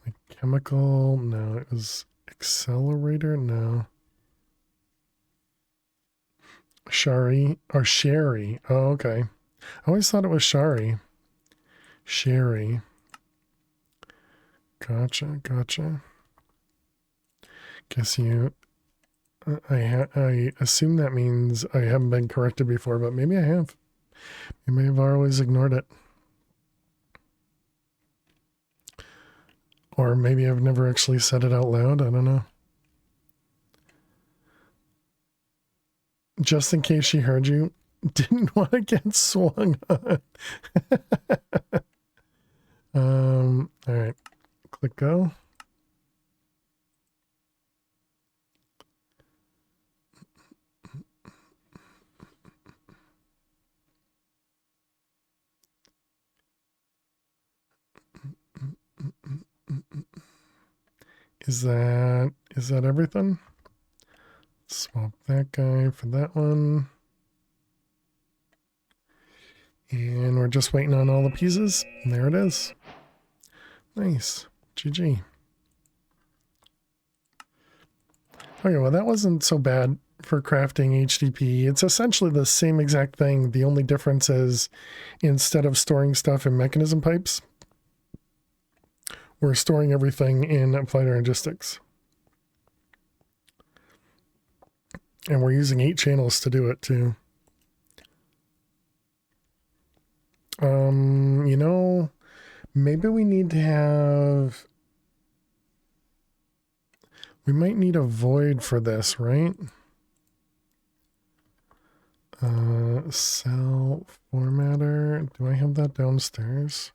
Speaker 1: like chemical. No, it was accelerator. No. Shari or Sherry. Oh, okay. I always thought it was Shari. Sherry. Gotcha, gotcha. Guess you. I assume that means I haven't been corrected before, but maybe I have. Maybe I've always ignored it. Or maybe I've never actually said it out loud. I don't know. Just in case she heard you, didn't want to get swung on. All right. Click go. Is that everything? Swap that guy for that one. And we're just waiting on all the pieces. And there it is. Nice. GG. Okay, well that wasn't so bad for crafting HTTP. It's essentially the same exact thing. The only difference is instead of storing stuff in mechanism pipes, we're storing everything in applied logistics. And we're using 8 channels to do it too. You know, maybe we need to have... We might need a void for this, right? Cell formatter. Do I have that downstairs?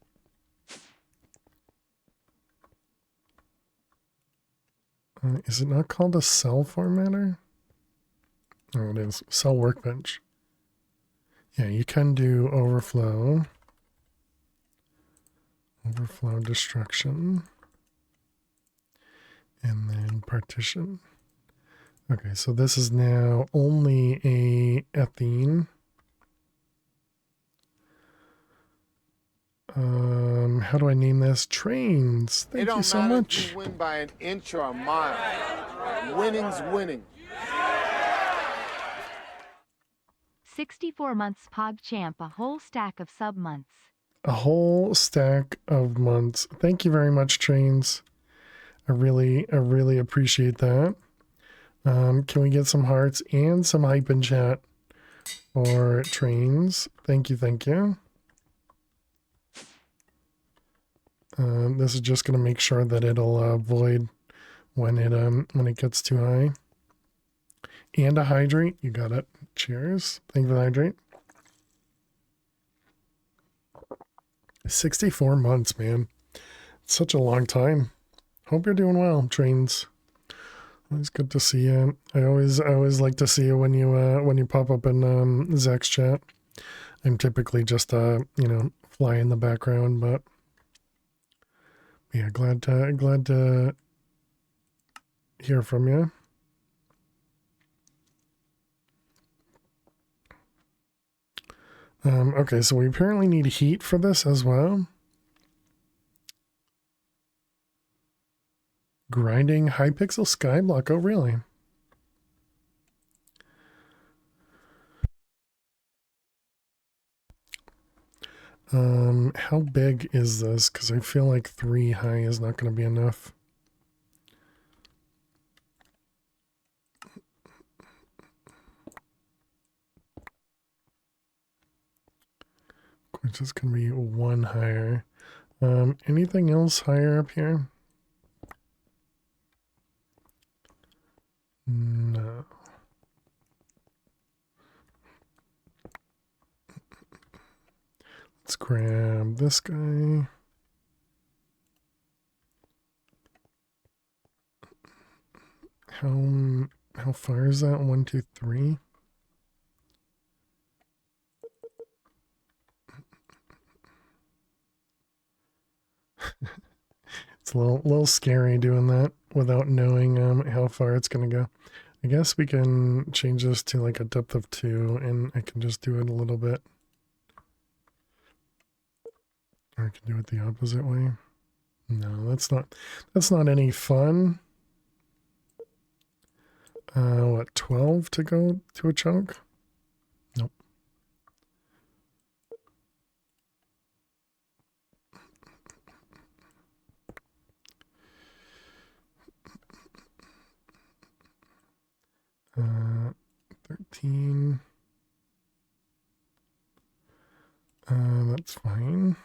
Speaker 1: Is it not called a cell formatter? Oh, it is. Cell workbench. Yeah, you can do overflow. Overflow destruction. And then partition. Okay, so this is now only a ethene. How do I name this? Trains. Thank you so much.
Speaker 3: If you win by an inch or a mile. Winning's winning.
Speaker 4: 64 months PogChamp, a whole stack of sub months.
Speaker 1: A whole stack of months. Thank you very much, Trains. I really appreciate that. Can we get some hearts and some hype in chat for Trains? Thank you, thank you. This is just going to make sure that it'll void when it gets too high. And a hydrate. You got it. Cheers. Thank you for the hydrate. 64 months, man. It's such a long time. Hope you're doing well, Trains. Always good to see you. I always like to see you when you pop up in Zach's chat. I'm typically just fly in the background, but yeah, glad to hear from you. Okay, so we apparently need heat for this as well. Grinding high-pixel skyblock. Oh, really? How big is this? Because I feel like 3 high is not going to be enough. Which is going to be 1 higher. Anything else higher up here? No. Let's grab this guy. How far is that? 1, 2, 3. It's a little scary doing that without knowing how far it's gonna go. I guess we can change this to like a depth of 2, and I can just do it a little bit. Or I can do it the opposite way. No, that's not any fun. What, 12 to go to a chunk? Nope. Uh, 13. That's fine.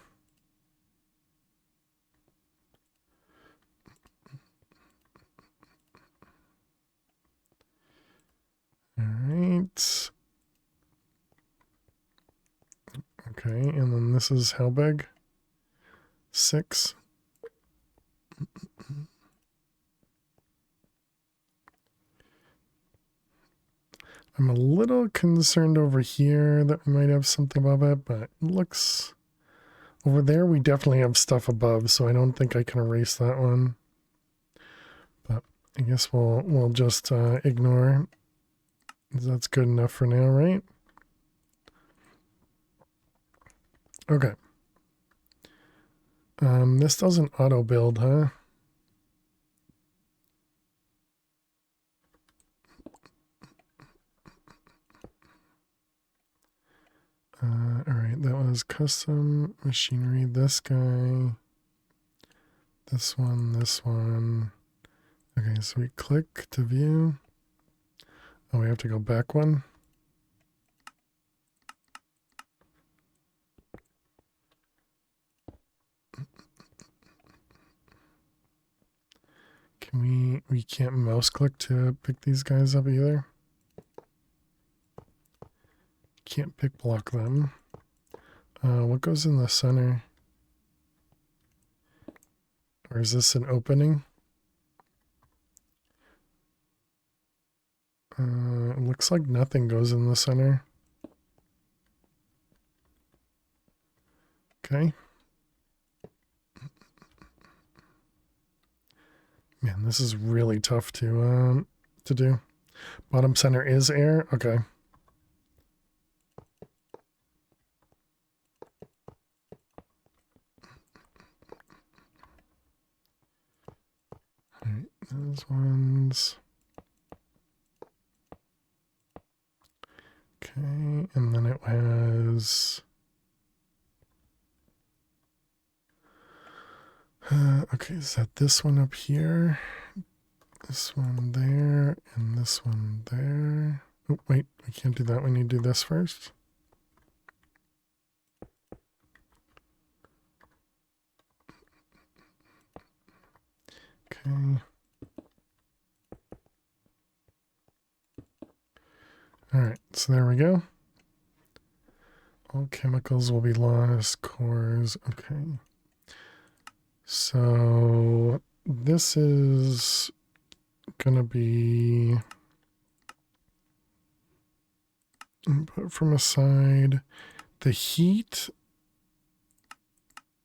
Speaker 1: All right. Okay, and then this is how big? 6. I'm a little concerned over here that we might have something above it, but it looks... Over there we definitely have stuff above, so I don't think I can erase that one. But I guess we'll just ignore. That's good enough for now, right? Okay. This doesn't auto build, huh? All right, that was custom machinery. This guy, this one, this one. Okay, so we click to view. Oh, we have to go back one. Can we can't mouse click to pick these guys up either. Can't pick block them. What goes in the center? Or is this an opening? It looks like nothing goes in the center. Okay. Man, this is really tough to do. Bottom center is air. Okay. All right, those ones. Okay, and then it has. Okay, is that this one up here? This one there, and this one there. Oh, wait, we can't do that. We need to do this first. Okay. All right, so there we go. All chemicals will be lost, cores. Okay. So this is gonna be input from a side. The heat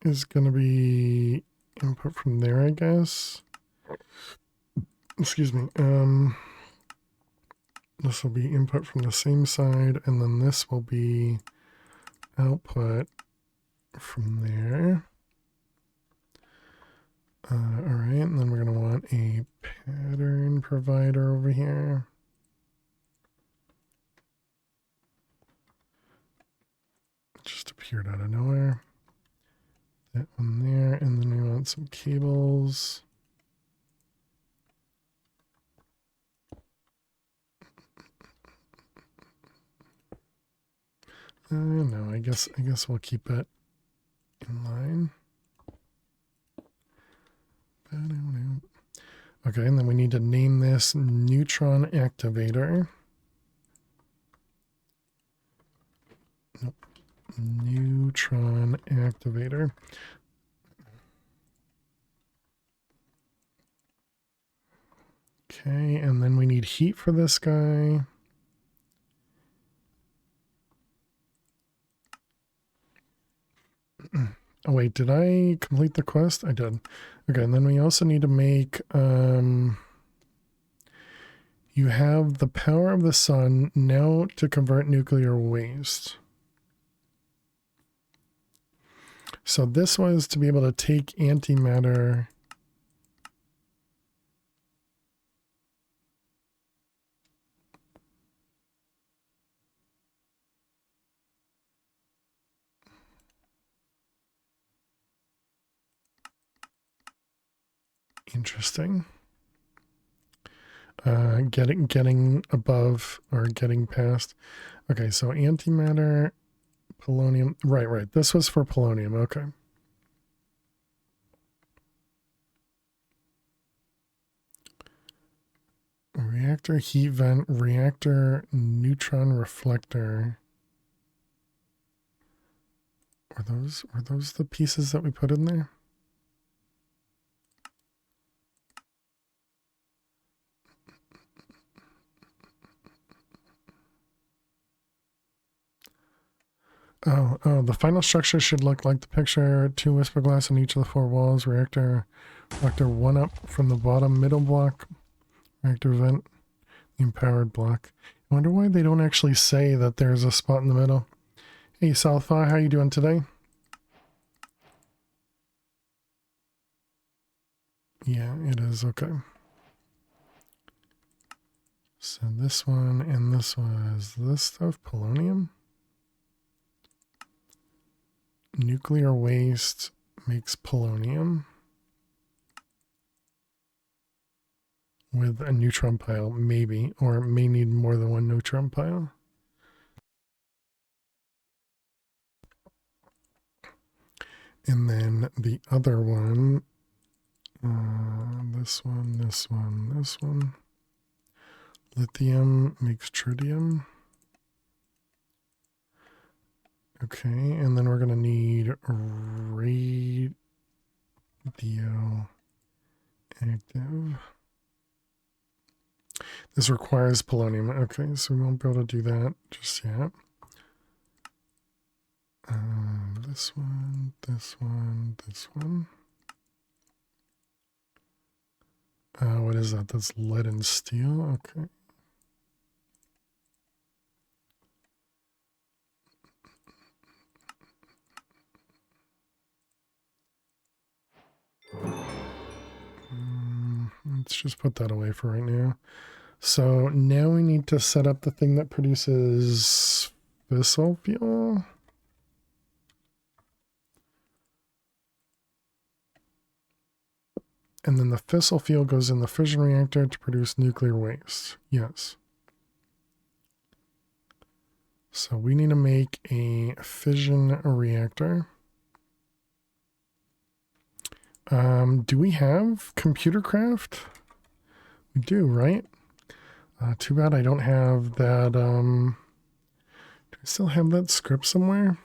Speaker 1: is gonna be input from there, I guess. Excuse me. This will be input from the same side, and then this will be output from there. All right, and then we're going to want a pattern provider over here. It just appeared out of nowhere. That one there, and then we want some cables. No, I guess we'll keep it in line. Okay, and then we need to name this neutron activator. Nope. Neutron activator. Okay, and then we need heat for this guy. Oh wait, did I complete the quest? I did. Okay, and then we also need to make you have the power of the sun now to convert nuclear waste. So this was to be able to take antimatter. Interesting. Getting above or getting past. Okay, so antimatter, polonium. Right. This was for polonium. Okay. Reactor heat vent, reactor neutron reflector. Were those the pieces that we put in there? Oh, the final structure should look like the picture. 2 whisper glass on each of the 4 walls. Reactor, reflector 1 up from the bottom. Middle block, reactor vent, the empowered block. I wonder why they don't actually say that there's a spot in the middle. Hey, Southpaw, how you doing today? Yeah, it is. Okay. So this one and this was this stuff, polonium. Nuclear waste makes polonium with a neutron pile, maybe, or may need more than 1 neutron pile. And then the other one, this one. Lithium makes tritium. Okay, and then we're going to need radioactive. This requires polonium. Okay, so we won't be able to do that just yet. This one. What is that? That's lead and steel. Okay. Let's just put that away for right now. So now we need to set up the thing that produces fissile fuel. And then the fissile fuel goes in the fission reactor to produce nuclear waste. Yes. So we need to make a fission reactor. Do we have computer craft? We do, right? Too bad I don't have that. Do I still have that script somewhere?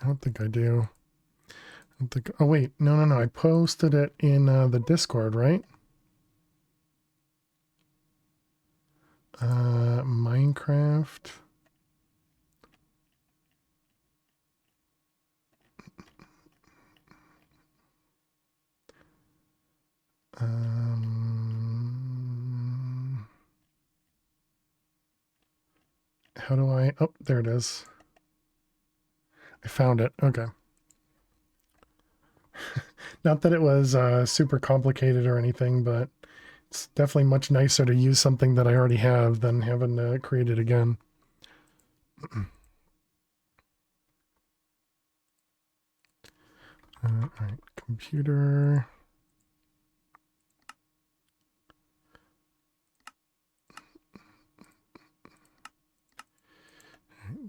Speaker 1: I don't think I do. Oh wait, no. I posted it in the Discord, right? Minecraft. How do I? Oh, there it is. I found it. Okay. Not that it was super complicated or anything, but it's definitely much nicer to use something that I already have than having to create it again. All right, computer.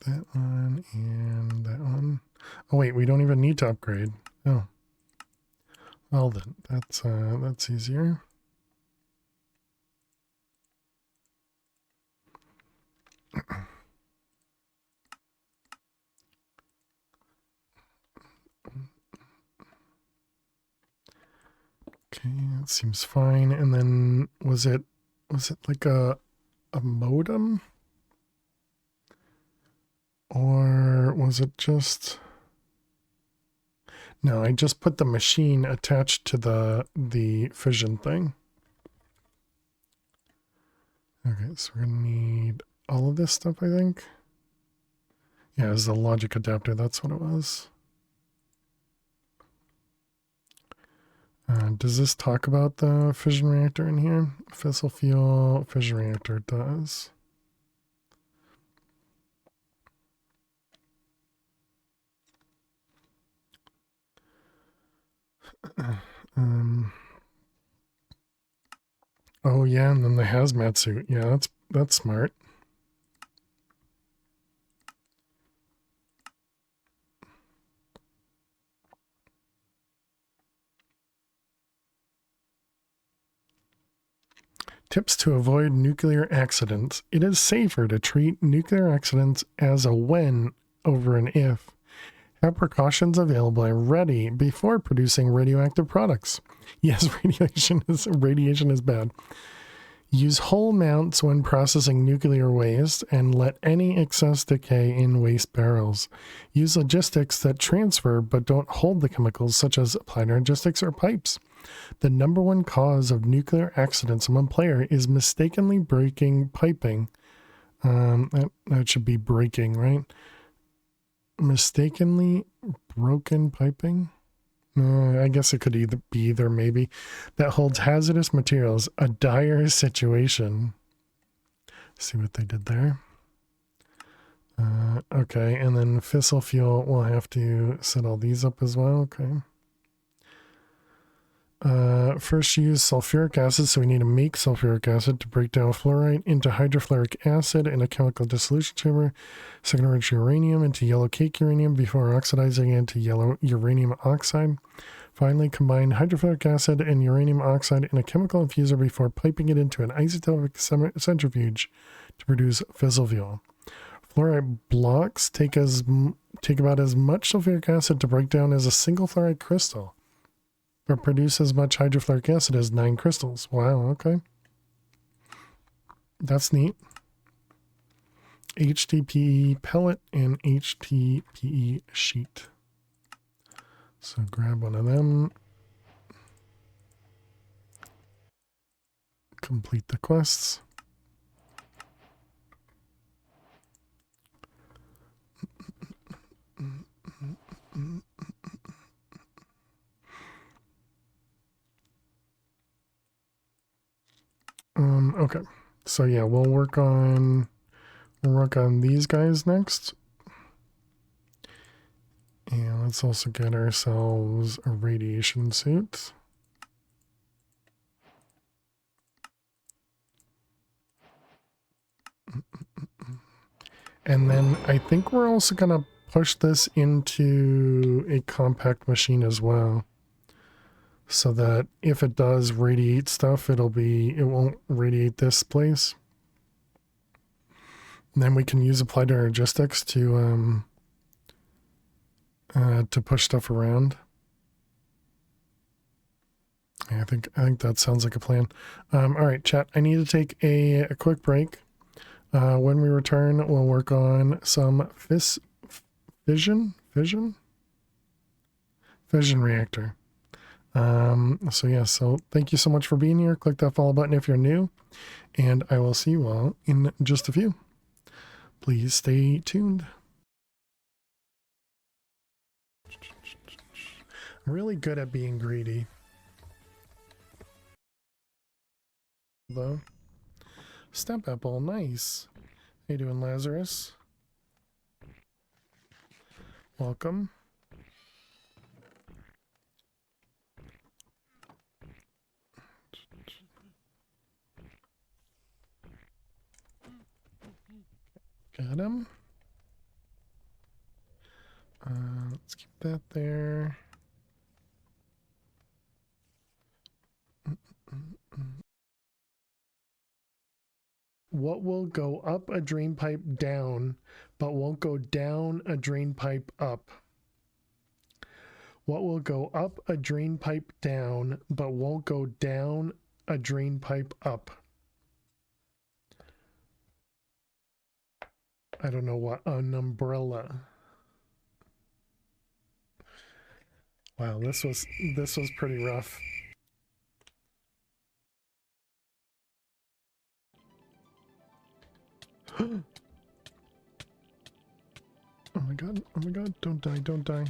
Speaker 1: That one and that one. Oh wait, we don't even need to upgrade. Oh. Well then, that's easier. Okay, that seems fine. And then was it like a modem? Or was it just... No, I just put the machine attached to the fission thing. Okay, so we're gonna need all of this stuff, I think. Yeah, it was the logic adapter, that's what it was. Does this talk about the fission reactor in here? Fissile fuel fission reactor does. Oh yeah, and then the hazmat suit. Yeah, that's smart. Tips to avoid nuclear accidents. It is safer to treat nuclear accidents as a when over an if. Have precautions available and ready before producing radioactive products. Yes, radiation is bad. Use hole mounts when processing nuclear waste and let any excess decay in waste barrels. Use logistics that transfer but don't hold the chemicals, such as applied logistics or pipes. The number one cause of nuclear accidents among players is mistakenly breaking piping. That should be breaking, right? Mistakenly broken piping? I guess it could either be either, maybe. That holds hazardous materials. A dire situation. See what they did there. Okay, and then fissile fuel, we'll have to set all these up as well. Okay. First use sulfuric acid, so we need to make sulfuric acid to break down fluorite into hydrofluoric acid in a chemical dissolution chamber. Second, enrich uranium into yellow cake uranium before oxidizing it into yellow uranium oxide. Finally, combine hydrofluoric acid and uranium oxide in a chemical infuser before piping it into an isotopic centrifuge to produce fissile fuel. Fluorite blocks take about as much sulfuric acid to break down as a single fluoride crystal, but produce as much hydrofluoric acid as 9 crystals. Wow, okay. That's neat. HDPE pellet and HDPE sheet. So grab one of them. Complete the quests. Okay. So yeah, we'll work on these guys next. And let's also get ourselves a radiation suit. And then I think we're also going to push this into a compact machine as well, so that if it does radiate stuff, it won't radiate this place. And then we can use applied logistics to push stuff around. Yeah, I think that sounds like a plan. All right, chat. I need to take a quick break. When we return, we'll work on some fission reactor. So thank you so much for being here. Click that follow button if you're new, and I will see you all in just a few. Please stay tuned. I'm really good at being greedy, though. Step apple, nice. How you doing, Lazarus? Welcome. Got him. Let's keep that there. What will go up a drain pipe down, but won't go down a drain pipe up? What will go up a drain pipe down, but won't go down a drain pipe up? I don't know what. An umbrella. Wow, this was pretty rough. Oh my god, oh my god, don't die, don't die.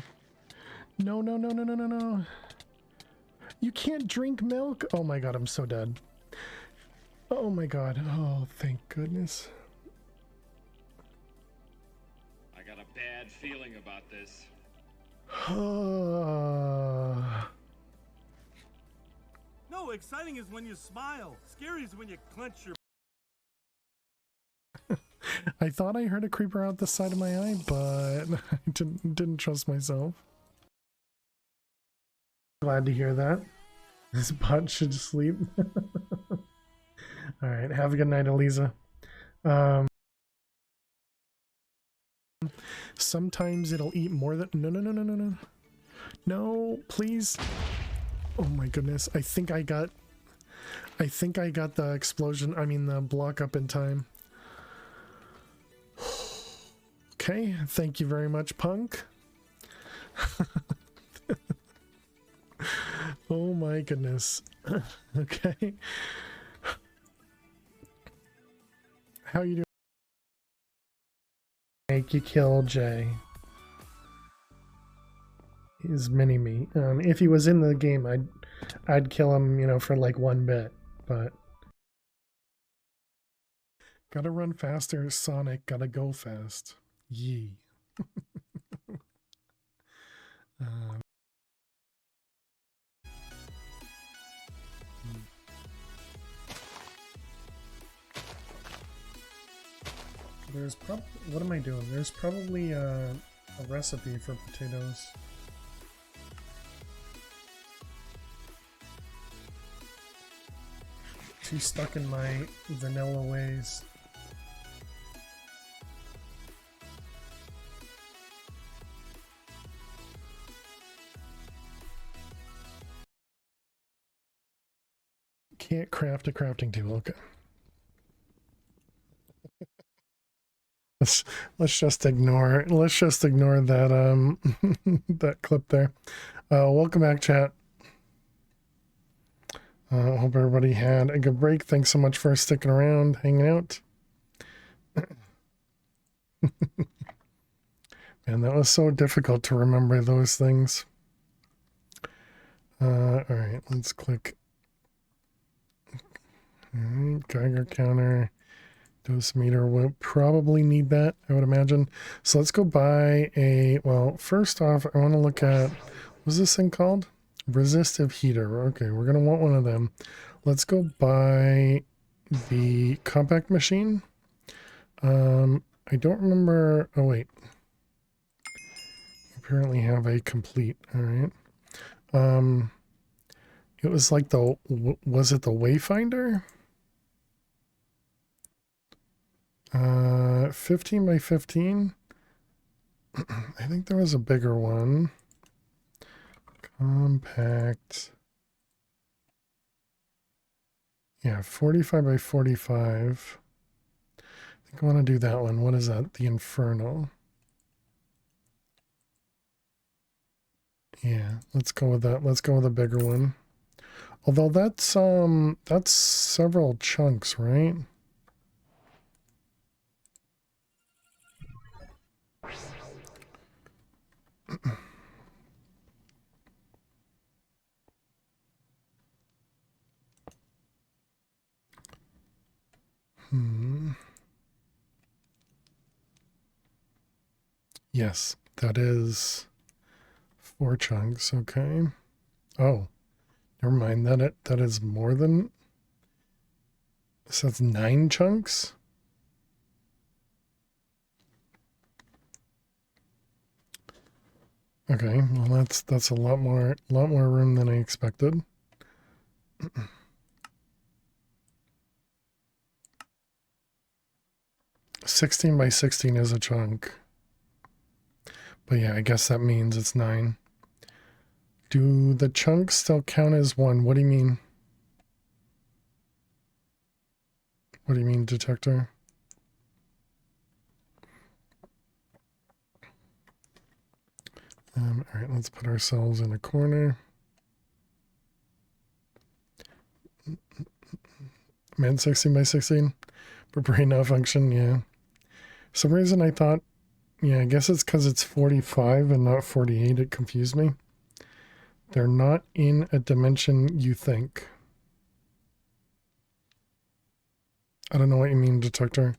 Speaker 1: No, no, no, no, no, no, no. You can't drink milk? Oh my god, I'm so dead. Oh my god, oh thank goodness.
Speaker 5: I got a bad feeling about this.
Speaker 6: No, exciting is when you smile. Scary is when you clench your...
Speaker 1: I thought I heard a creeper out the side of my eye, but I didn't trust myself. Glad to hear that. This bot should sleep. Alright, have a good night, Eliza. Sometimes it'll eat more than... No, no, no, no, no, no. No, please. Oh my goodness. I think I got the explosion, I mean the block up in time. Okay, thank you very much, Punk. Oh my goodness. Okay. How you doing? Make you kill Jay. He's mini-me. If he was in the game, I'd kill him, you know, for like 1 bit, but... Gotta run faster, Sonic, gotta go fast. Yee. There's what am I doing? There's probably a recipe for potatoes. Too stuck in my vanilla ways. Can't craft a crafting table. Okay. Let's just ignore that that clip there. Welcome back, chat. Hope everybody had a good break. Thanks so much for sticking around, hanging out. Man, that was so difficult to remember those things. All right, let's click. All right, Geiger counter, dose meter. We'll probably need that, I would imagine. So let's go buy a. Well, first off, I want to look at. What's this thing called? Resistive heater. Okay, we're gonna want one of them. Let's go buy the compact machine. I don't remember. Oh wait, apparently have a complete. All right. It was like the was it the Wayfinder? 15 by 15. I think there was a bigger one. Compact. Yeah, 45 by 45. I think I want to do that one. What is that? The Inferno. Yeah, let's go with that. Let's go with a bigger one. Although that's several chunks, right? Yes, that is 4 chunks. Okay. Oh, never mind. That is more than. So that's 9 chunks. Okay, well that's a lot more room than I expected. 16 by 16 is a chunk. But yeah, I guess that means it's 9. Do the chunks still count as 1? What do you mean? What do you mean, detector? All right, let's put ourselves in a corner. Man, 16 by 16? For brain malfunction, yeah. For some reason I thought, yeah, I guess it's because it's 45 and not 48. It confused me. They're not in a dimension you think. I don't know what you mean, detector.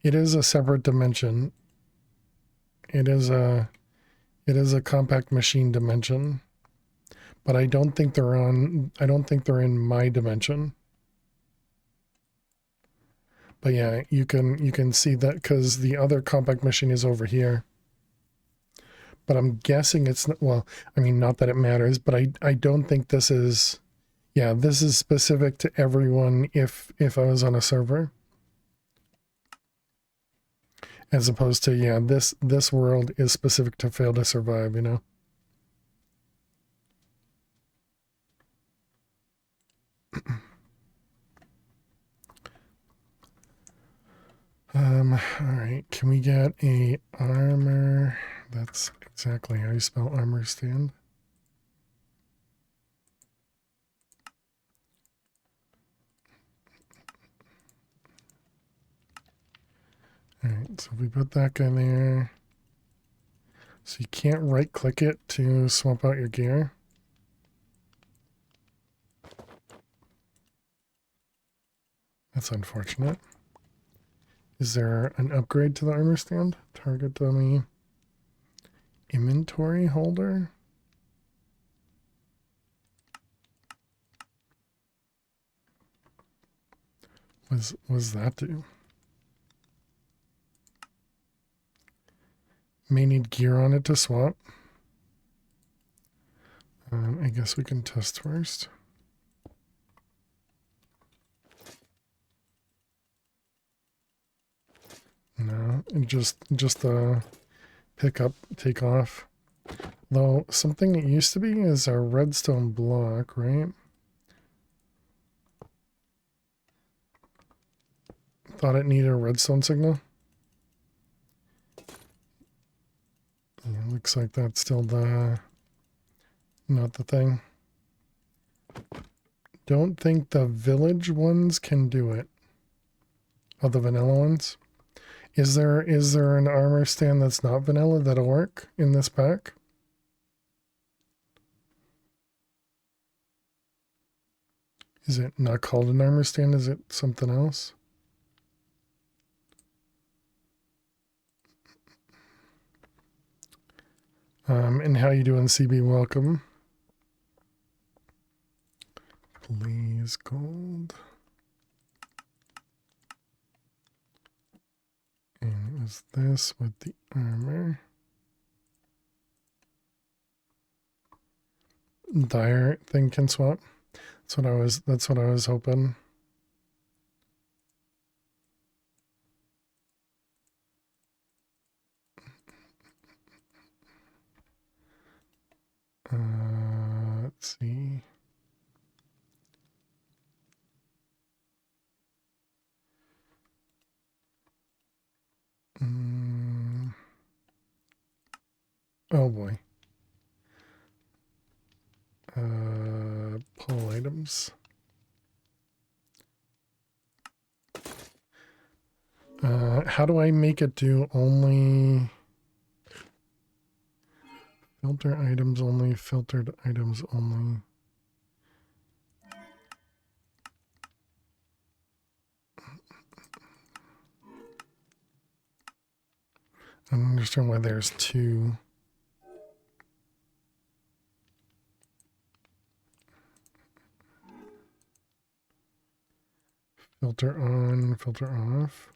Speaker 1: It is a separate dimension. It is a compact machine dimension. But I don't think they're in my dimension. But yeah, you can see that because the other compact machine is over here. But I'm guessing it's not, well, I mean, not that it matters, but I don't think this is, yeah, this is specific to everyone if I was on a server. As opposed to, yeah, this world is specific to fail to survive, you know? All right, can we get a armor? That's exactly how you spell armor stand. All right, so if we put that guy there, so you can't right click it to swap out your gear. That's unfortunate. Is there an upgrade to the armor stand? Target dummy. Inventory holder? Was that do? May need gear on it to swap. I guess we can test first. No, just pick up, take off. Though something it used to be is a redstone block, right? Thought it needed a redstone signal. Yeah, looks like that's still not the thing. Don't think the village ones can do it. Oh, the vanilla ones. Is there an armor stand that's not vanilla that'll work in this pack? Is it not called an armor stand? Is it something else? And how you doing, CB? Welcome. Please, gold. And is this with the armor? Dire thing can swap. That's what I was hoping. Let's see. Oh boy. Pull items. How do I make it do only filter items only, filtered items only? I don't understand why there's 2. Filter on, filter off.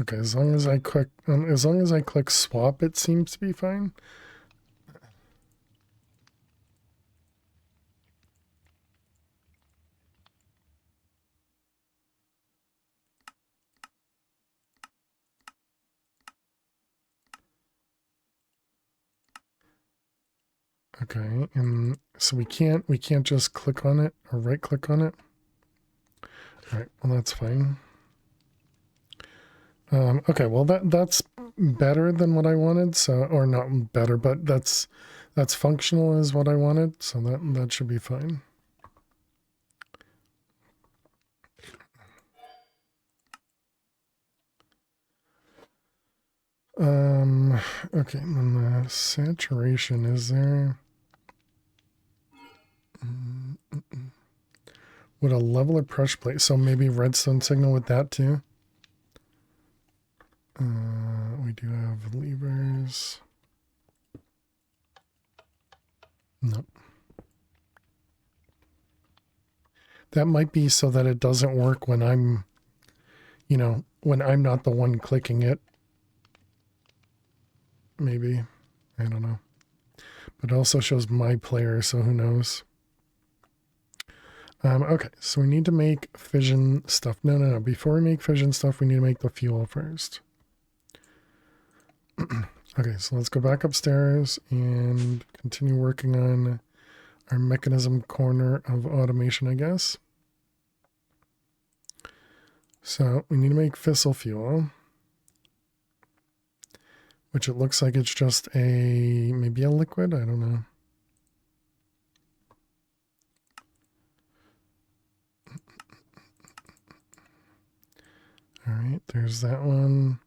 Speaker 1: okay. As long as I click swap, it seems to be fine. Okay, and so we can't just click on it or right click on it. All right, well that's fine. Okay, well that's better than what I wanted. So, or not better, but that's functional is what I wanted. So that should be fine. Okay, and then the saturation is there. Would a leveler pressure plate, so maybe redstone signal with that too. We do have levers. Nope. That might be so that it doesn't work when I'm, when I'm not the one clicking it. Maybe. I don't know. But it also shows my player, so who knows. Okay, so we need to make fission stuff. No. Before we make fission stuff, we need to make the fuel first. Okay, so let's go back upstairs and continue working on our mechanism corner of automation, I guess. So we need to make fissile fuel, which it looks like it's just maybe a liquid. I don't know. All right, there's that one.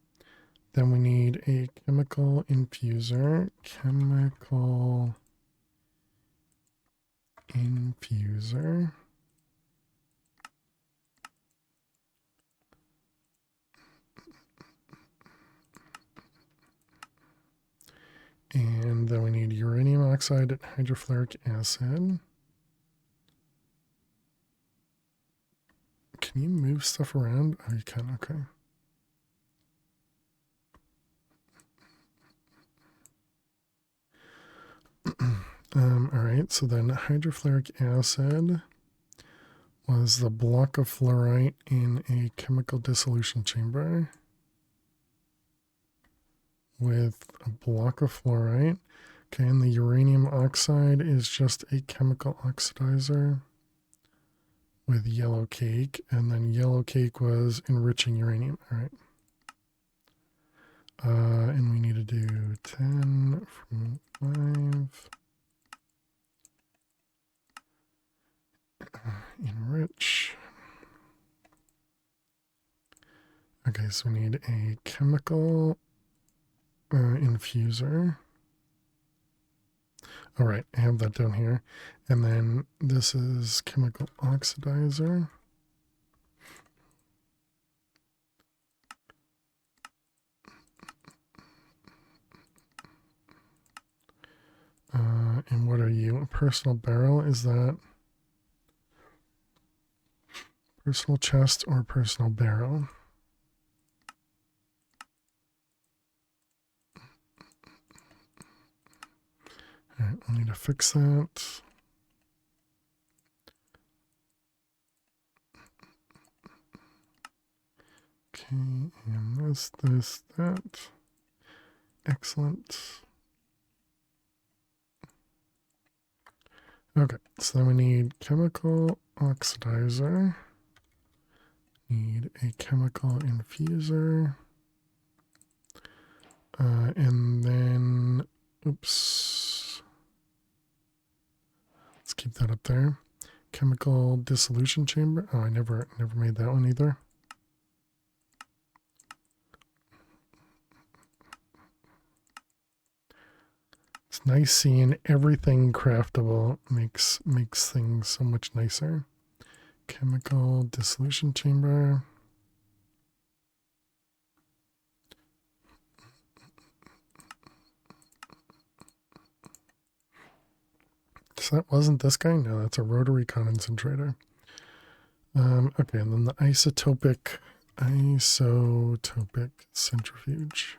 Speaker 1: Then we need a chemical infuser. Chemical infuser. And then we need uranium oxide and hydrofluoric acid. Can you move stuff around? Oh, you can, okay. All right, so then hydrofluoric acid was the block of fluorite in a chemical dissolution chamber with a block of fluorite. Okay, and the uranium oxide is just a chemical oxidizer with yellow cake, and then yellow cake was enriching uranium. All right. And we need to do 10 from 5. Enrich. Okay, so we need a chemical infuser. All right, I have that down here. And then this is chemical oxidizer. And what are you? A personal barrel? Is that personal chest or personal barrel? All right, we'll need to fix that. Okay, and this, that. Excellent. Okay, so then we need chemical oxidizer. Need a chemical infuser. And then, oops. Let's keep that up there. Chemical dissolution chamber. Oh, I never made that one either. It's nice seeing everything craftable. Makes things so much nicer. Chemical dissolution chamber. So that wasn't this guy? No, that's a rotary concentrator. Okay, and then the isotopic Isotopic centrifuge.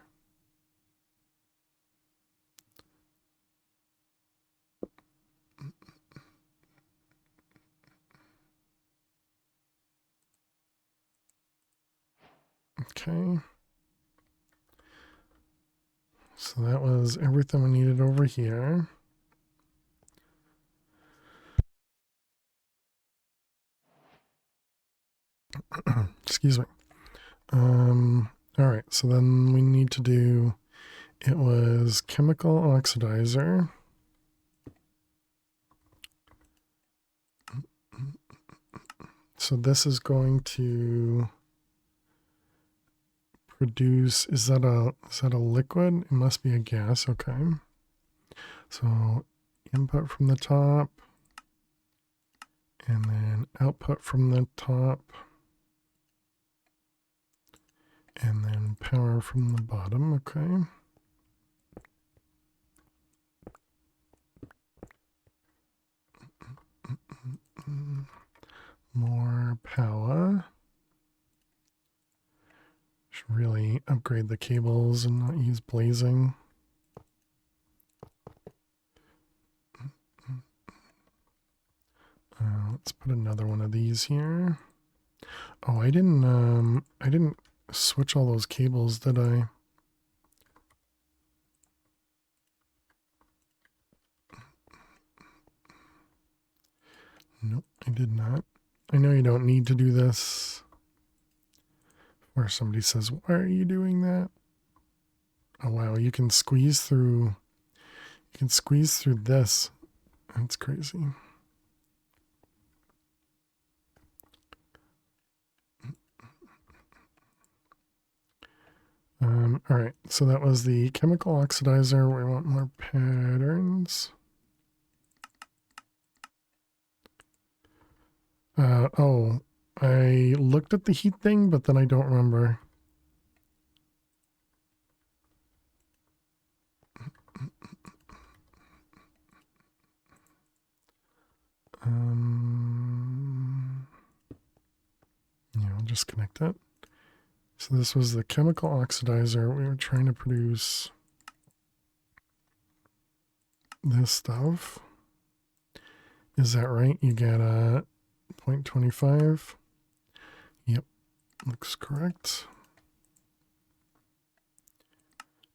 Speaker 1: Okay. So that was everything we needed over here. Excuse me. All right, so then we need to do, it was chemical oxidizer. So this is going to produce, is that a liquid? It must be a gas, okay. So input from the top, and then output from the top, and then power from the bottom, okay. More power. Should really upgrade the cables and not use blazing. Let's put another one of these here. Oh, I didn't switch all those cables, did I? Nope, I did not. I know you don't need to do this. Or somebody says, why are you doing that? Oh wow, you can squeeze through this. That's crazy. All right, so that was the chemical oxidizer. We want more patterns. Oh, I looked at the heat thing, but then I don't remember. Yeah, I'll just connect that. So this was the chemical oxidizer. We were trying to produce this stuff. Is that right? You get a 0.25. Yep, looks correct.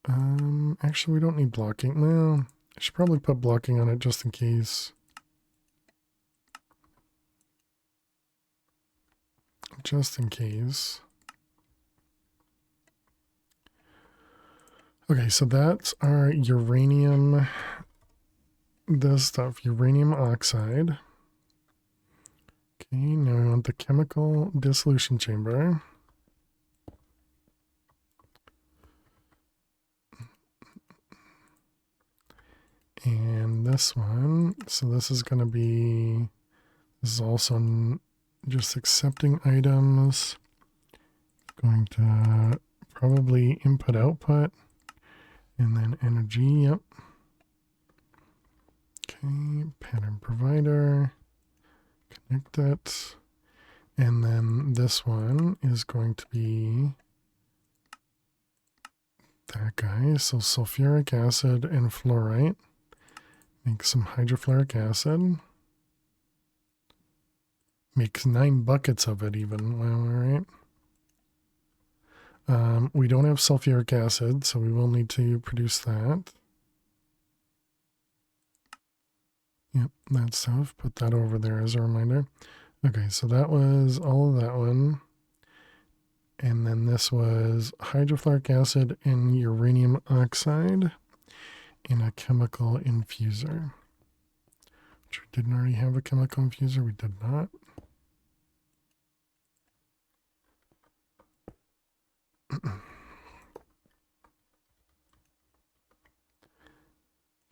Speaker 1: Actually, we don't need blocking. Well, I should probably put blocking on it just in case. Just in case. Okay, so that's our uranium, this stuff, uranium oxide. Okay, now we want the chemical dissolution chamber. And this one, so this is going to be, this is also just accepting items. Going to probably input output. And then energy, yep. Okay, pattern provider, connect it. And then this one is going to be that guy. So sulfuric acid and fluorite. Make some hydrofluoric acid. Makes 9 buckets of it even. Wow, all right. We don't have sulfuric acid, so we will need to produce that. Yep, that stuff. Put that over there as a reminder. Okay, so that was all of that one. And then this was hydrofluoric acid and uranium oxide in a chemical infuser. Which we didn't already have a chemical infuser. We did not.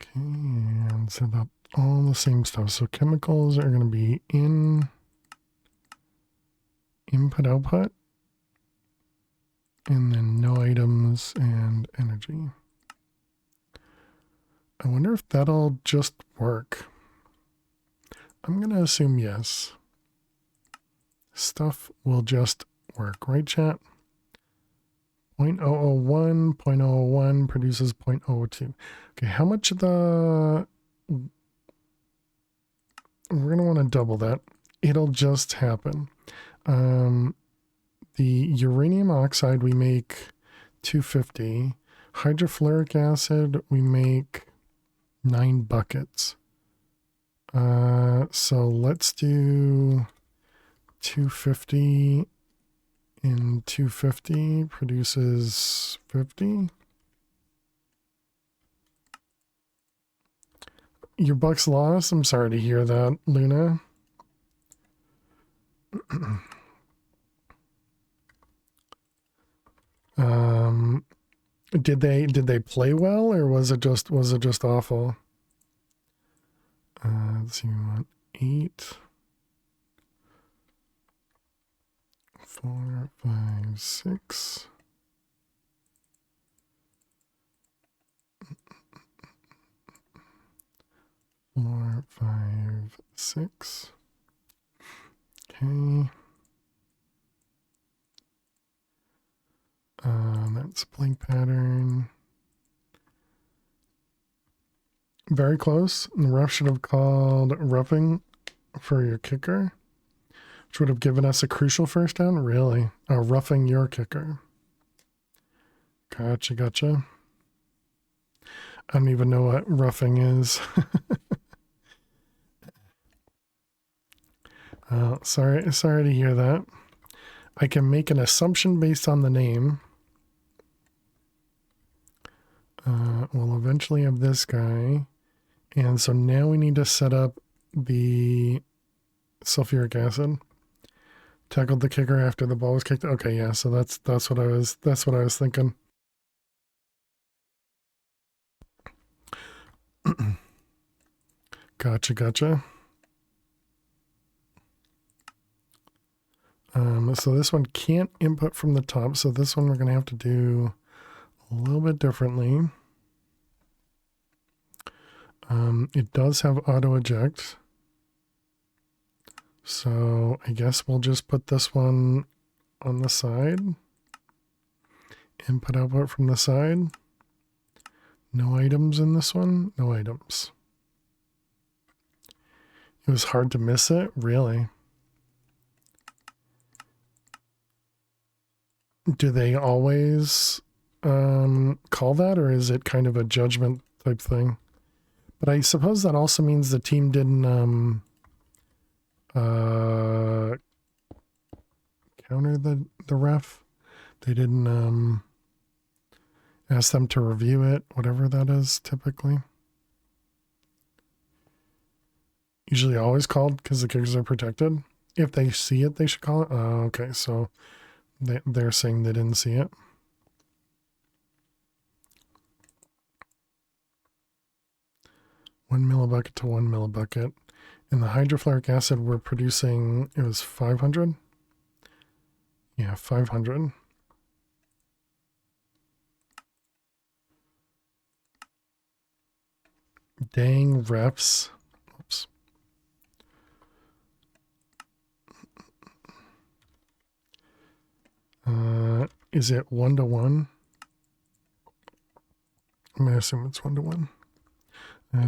Speaker 1: Okay, and set up all the same stuff. So chemicals are going to be in input output, and then no items and energy. I wonder if that'll just work. I'm going to assume yes. Stuff will just work, right, chat? 0.001, 0.001 produces 0.002. Okay, how much of the... We're going to want to double that. It'll just happen. The uranium oxide, we make 250. Hydrofluoric acid, we make 9 buckets. So let's do 250 and 250 produces 50. Your buck's lost? I'm sorry to hear that, Luna. Did they play well, or was it just awful? Let's see, we want 8, 4, 5, 6. Four, 5, 6. Okay. That's blank pattern. Very close. The ref should have called roughing for your kicker, which would have given us a crucial first down. Really? Roughing your kicker. Gotcha. I don't even know what roughing is. Sorry to hear that. I can make an assumption based on the name. We'll eventually have this guy. And so now we need to set up the sulfuric acid. Tackled the kicker after the ball was kicked. Okay, yeah, so that's what I was thinking. Gotcha. So this one can't input from the top, so this one we're going to have to do a little bit differently. It does have auto eject, so I guess we'll just put this one on the side. Input output from the side. No items in this one. No items. It was hard to miss it, really. Do they always call that, or is it kind of a judgment type thing? But I suppose that also means the team didn't counter the ref. They didn't ask them to review it, whatever that is typically. Usually always called because the kickers are protected. If they see it, they should call it. Okay, so they're saying they didn't see it. One millibucket to 1 millibucket. And the hydrofluoric acid we're producing, it was 500? Yeah, 500. Dang reps. Oops. Is it 1-to-1? I'm going to assume it's 1-to-1.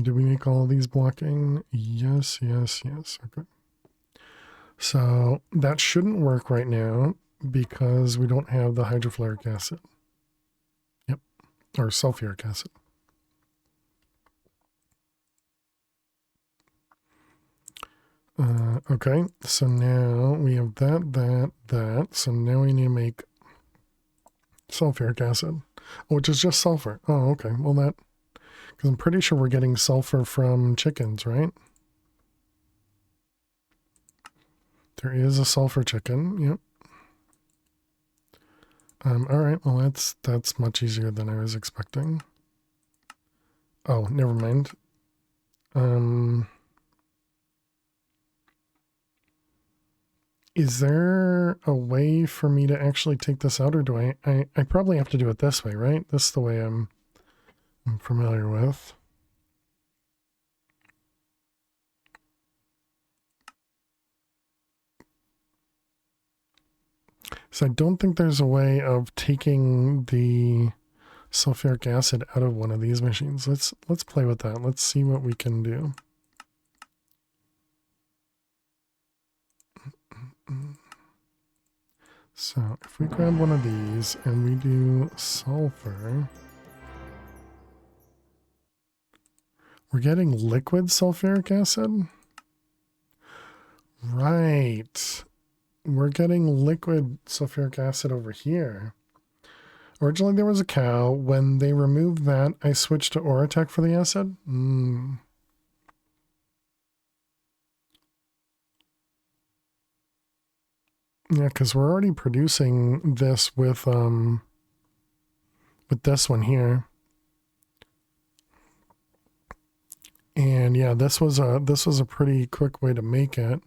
Speaker 1: Did we make all of these blocking? Yes. Okay. So that shouldn't work right now because we don't have the hydrofluoric acid. Yep. Or sulfuric acid. Okay. So now we have that. So now we need to make sulfuric acid, which is just sulfur. Oh, okay. Well, that... Because I'm pretty sure we're getting sulfur from chickens, right? There is a sulfur chicken. Yep. All right. Well, that's much easier than I was expecting. Oh, never mind. Is there a way for me to actually take this out, or do I probably have to do it this way, right? This is the way I'm familiar with. So I don't think there's a way of taking the sulfuric acid out of one of these machines. Let's play with that. Let's see what we can do. So if we grab one of these and we do sulfur, we're getting liquid sulfuric acid? Right. We're getting liquid sulfuric acid over here. Originally there was a cow. When they removed that, I switched to Oratec for the acid. Yeah, because we're already producing this with this one here. And yeah, this was a pretty quick way to make it.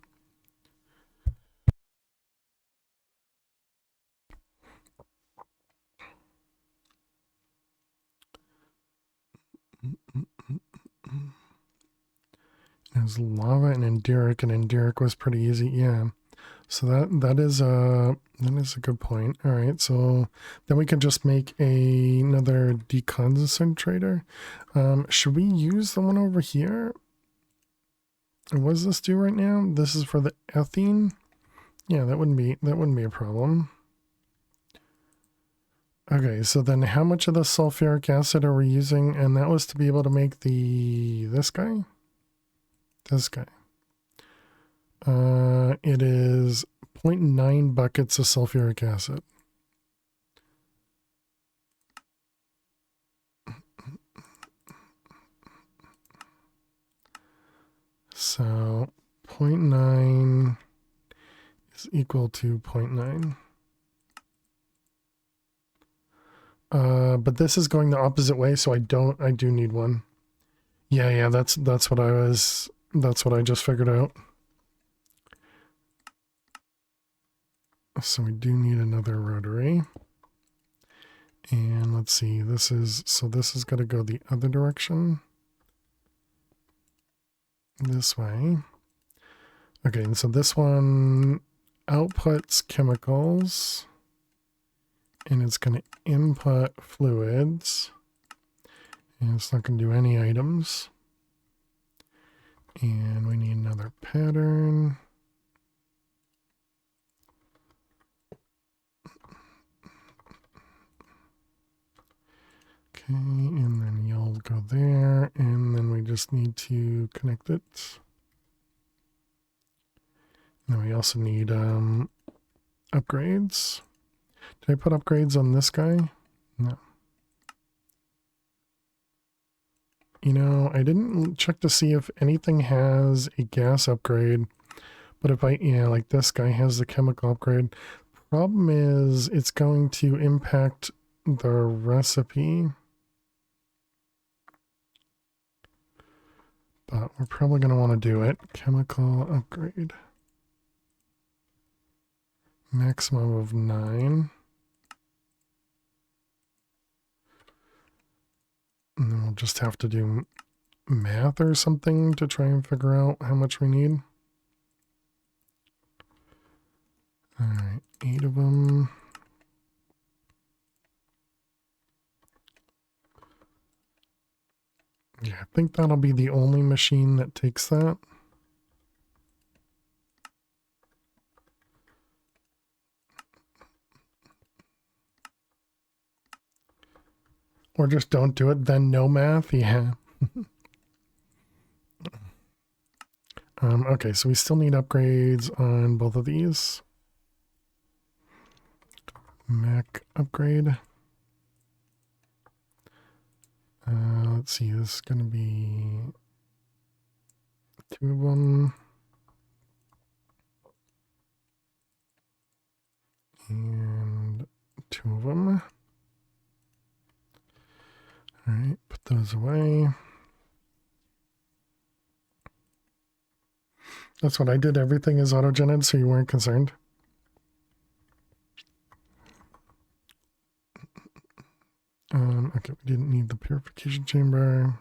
Speaker 1: There's lava and Enderic was pretty easy, yeah. So that is a good point. All right, so then we can just make another deconcentrator. Should we use the one over here? What does this do right now? This is for the ethene. Yeah, that wouldn't be a problem. Okay, so then how much of the sulfuric acid are we using? And that was to be able to make this guy. It is 0.9 buckets of sulfuric acid. So 0.9 is equal to 0.9. But this is going the opposite way, so I do need one. Yeah, that's what I just figured out. So we do need another rotary. And let's see, this is going to go the other direction. This way. Okay, and so this one outputs chemicals. And it's going to input fluids. And it's not going to do any items. And we need another pattern. Okay, and then you'll go there, and then we just need to connect it. And then we also need upgrades. Did I put upgrades on this guy? No. You know, I didn't check to see if anything has a gas upgrade, but if like this guy has the chemical upgrade. Problem is, it's going to impact the recipe. But we're probably going to want to do it. Chemical upgrade. Maximum of 9. And then we'll just have to do math or something to try and figure out how much we need. Alright, 8 of them. Yeah, I think that'll be the only machine that takes that. Or just don't do it, then no math, yeah. Okay, so we still need upgrades on both of these. Mac upgrade. Let's see, this is going to be 2 of them. And 2 of them. All right, put those away. That's what I did. Everything is auto-generated, so you weren't concerned. Okay, we didn't need the purification chamber.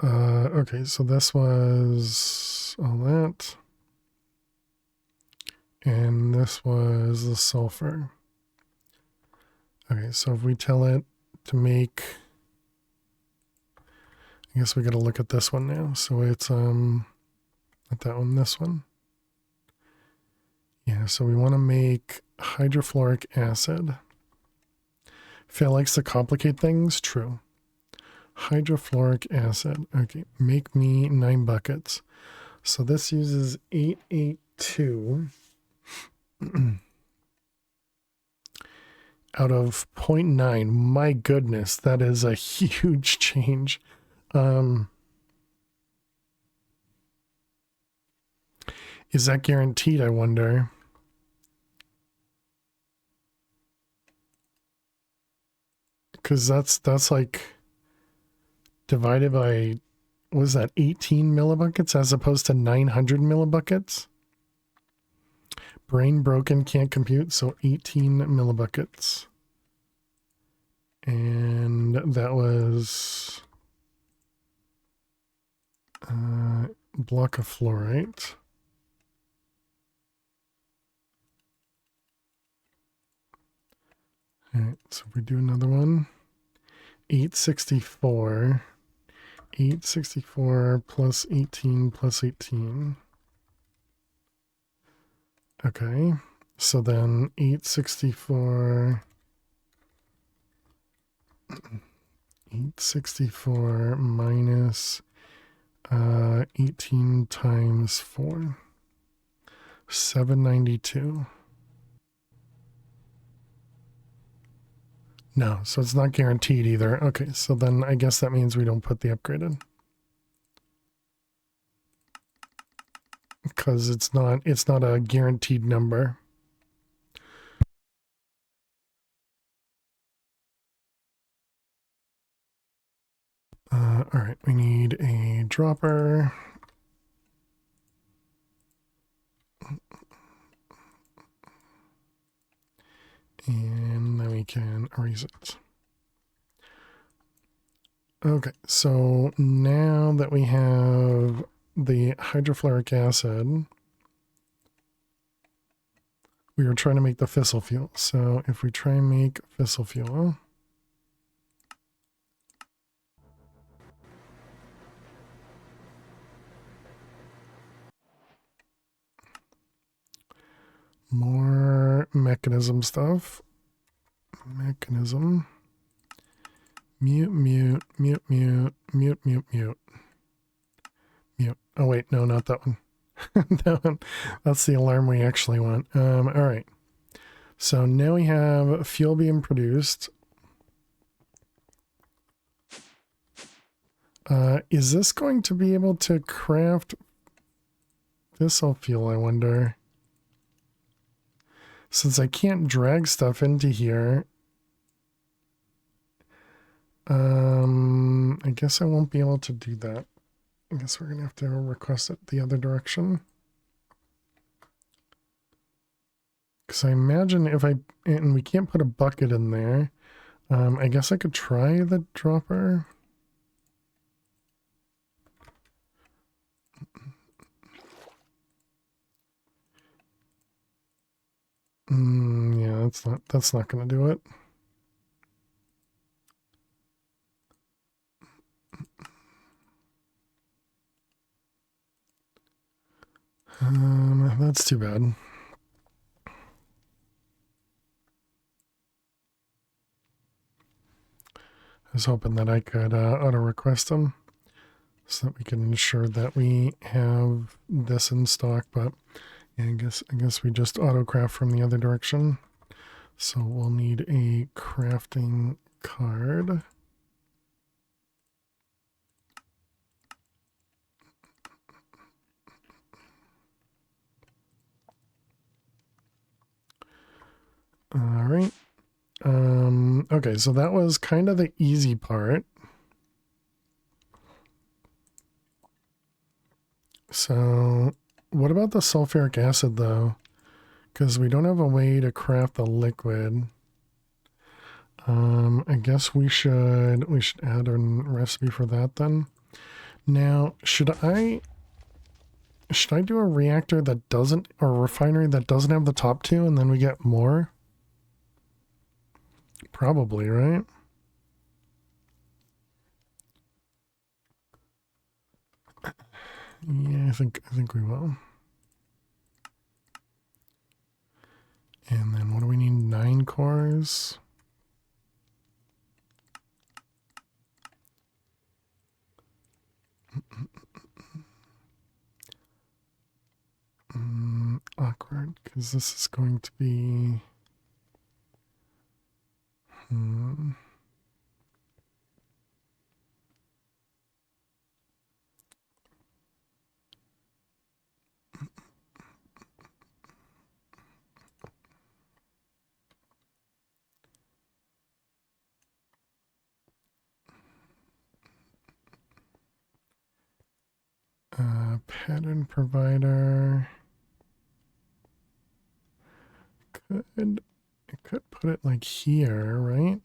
Speaker 1: Okay, so this was all that. And this was the sulfur. Okay, so if we tell it to make, I guess we got to look at this one now. So it's, not that one, this one. Yeah, so we want to make hydrofluoric acid. Phil likes to complicate things. True. Hydrofluoric acid. Okay, make me 9 buckets. So this uses 882 out of 0.9. My goodness, that is a huge change. Is that guaranteed, I wonder? Because that's like divided by, what is that, 18 millibuckets as opposed to 900 millibuckets? Brain broken, can't compute, so 18 millibuckets. And that was block of fluorite. All right, so if we do another one, 864. 864 plus 18 plus 18. Okay, so then 864 minus 18 times 4, 792. No, so it's not guaranteed either. Okay, so then I guess that means we don't put the upgraded. Because it's not a guaranteed number. All right, we need a dropper. And then we can erase it. Okay, so now that we have the hydrofluoric acid, we were trying to make the fissile fuel. So if we try and make fissile fuel, more mechanism stuff. Mechanism. Mute, mute, mute, mute, mute, mute, mute. Mute. Oh wait, no, not that one. That one. That's the alarm we actually want. All right. So now we have fuel being produced. Is this going to be able to craft fissile fuel, I wonder? Since I can't drag stuff into here, I guess I won't be able to do that. I guess we're going to have to request it the other direction. Because I imagine if and we can't put a bucket in there, I guess I could try the dropper. Yeah, that's not going to do it. That's too bad. I was hoping that I could auto request them so that we can ensure that we have this in stock, but yeah, I guess we just auto craft from the other direction. So we'll need a crafting card. All right. Okay, so that was kind of the easy part. So what about the sulfuric acid though? Because we don't have a way to craft the liquid. I guess we should add a recipe for that then. Now, should I do a reactor that doesn't, or a refinery that doesn't have the top two, and then we get more? Probably, right? Yeah, I think we will. And then what do we need? 9 cores. Awkward, because this is going to be... pattern provider. I could put it like here, right?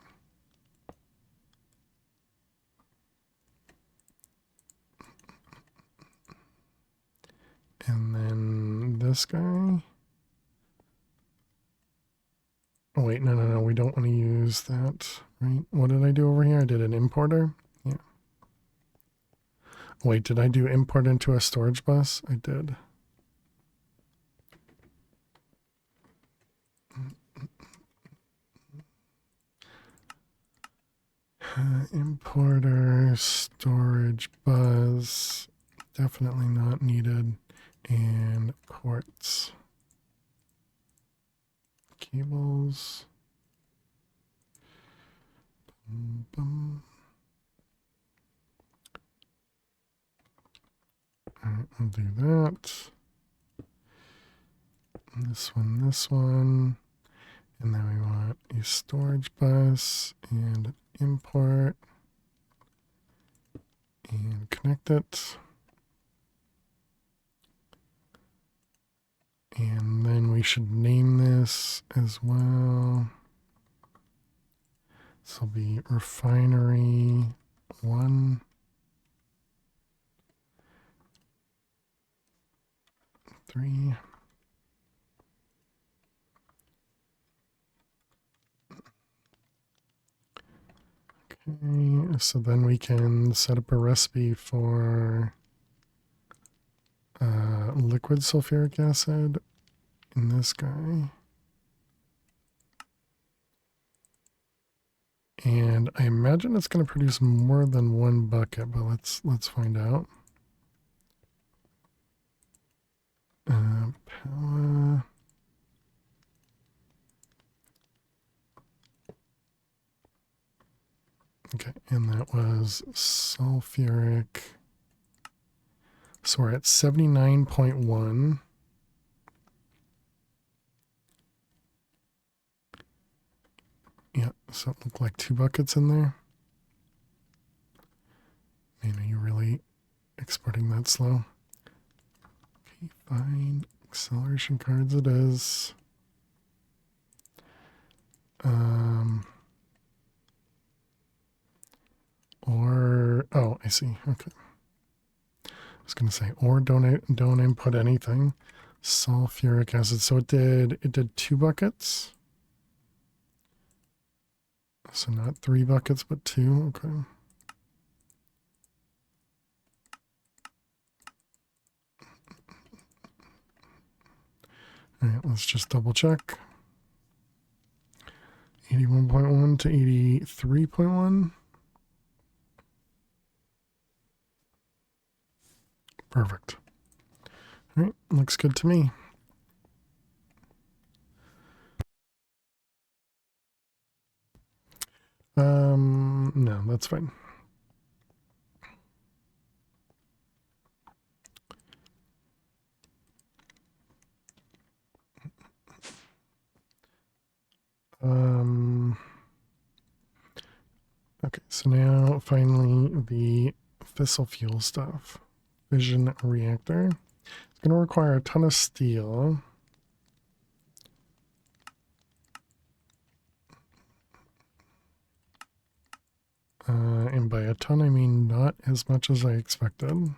Speaker 1: And then this guy. Oh wait, no, we don't want to use that, right? What did I do over here? I did an importer. Yeah. Wait, did I do import into a storage bus? I did. Importer, storage bus, definitely not needed, and quartz. Cables. Boom. Alright, I'll do that. This one. And then we want a storage bus and import and connect it. And then we should name this as well. This will be refinery 1. 3. Okay, so then we can set up a recipe for liquid sulfuric acid in this guy. And I imagine it's going to produce more than 1 bucket, but let's find out. Power. Okay, and that was sulfuric. So we're at 79.1. Yeah, so it looked like 2 buckets in there. Man, are you really exporting that slow? Okay, fine. Acceleration cards it is. Or, oh, I see. Okay. I was going to say, or don't input anything. Sulfuric acid. So it did 2 buckets. So not 3 buckets, but 2. Okay. All right, let's just double check. 81.1 to 83.1. Perfect. All right, looks good to me. No, that's fine. Okay, so now finally the fissile fuel stuff. Fission reactor. It's going to require a ton of steel. And by a ton, I mean not as much as I expected.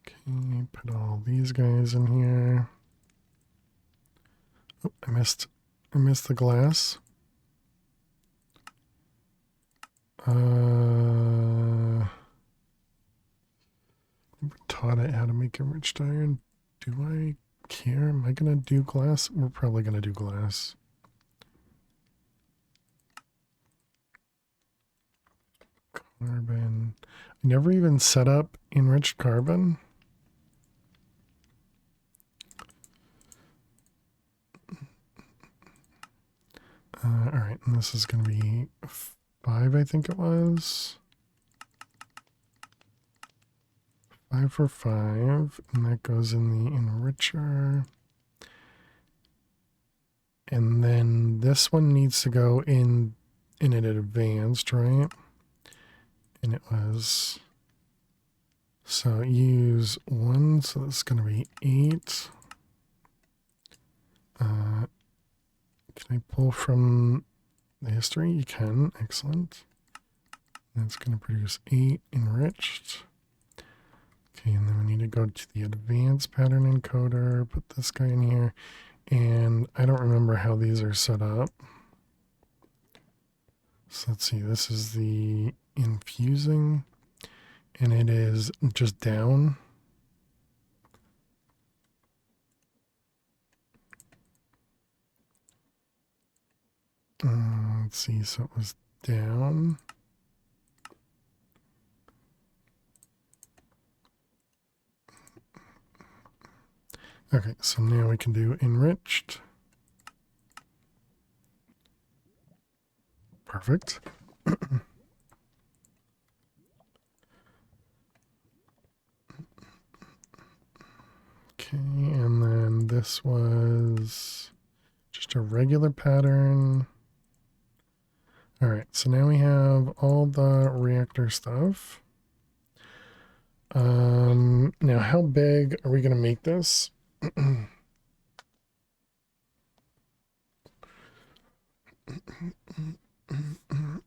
Speaker 1: Okay, put all these guys in here. Oh, I missed the glass. Never taught it how to make enriched iron. Do I care? Am I gonna do glass? We're probably gonna do glass. Carbon. I never even set up enriched carbon. All right, and this is going to be 5, I think it was. 5 for 5, and that goes in the enricher. And then this one needs to go in an advanced, right? And it was, so use 1, so that's going to be 8. Can I pull from the history? You can. Excellent. That's going to produce 8 enriched. Okay, and then we need to go to the advanced pattern encoder, put this guy in here, and I don't remember how these are set up. So let's see, this is the infusing, and it is just down. Let's see, so it was down. Okay, so now we can do enriched. Perfect. Okay, and then this was just a regular pattern. All right, so now we have all the reactor stuff. Now how big are we going to make this?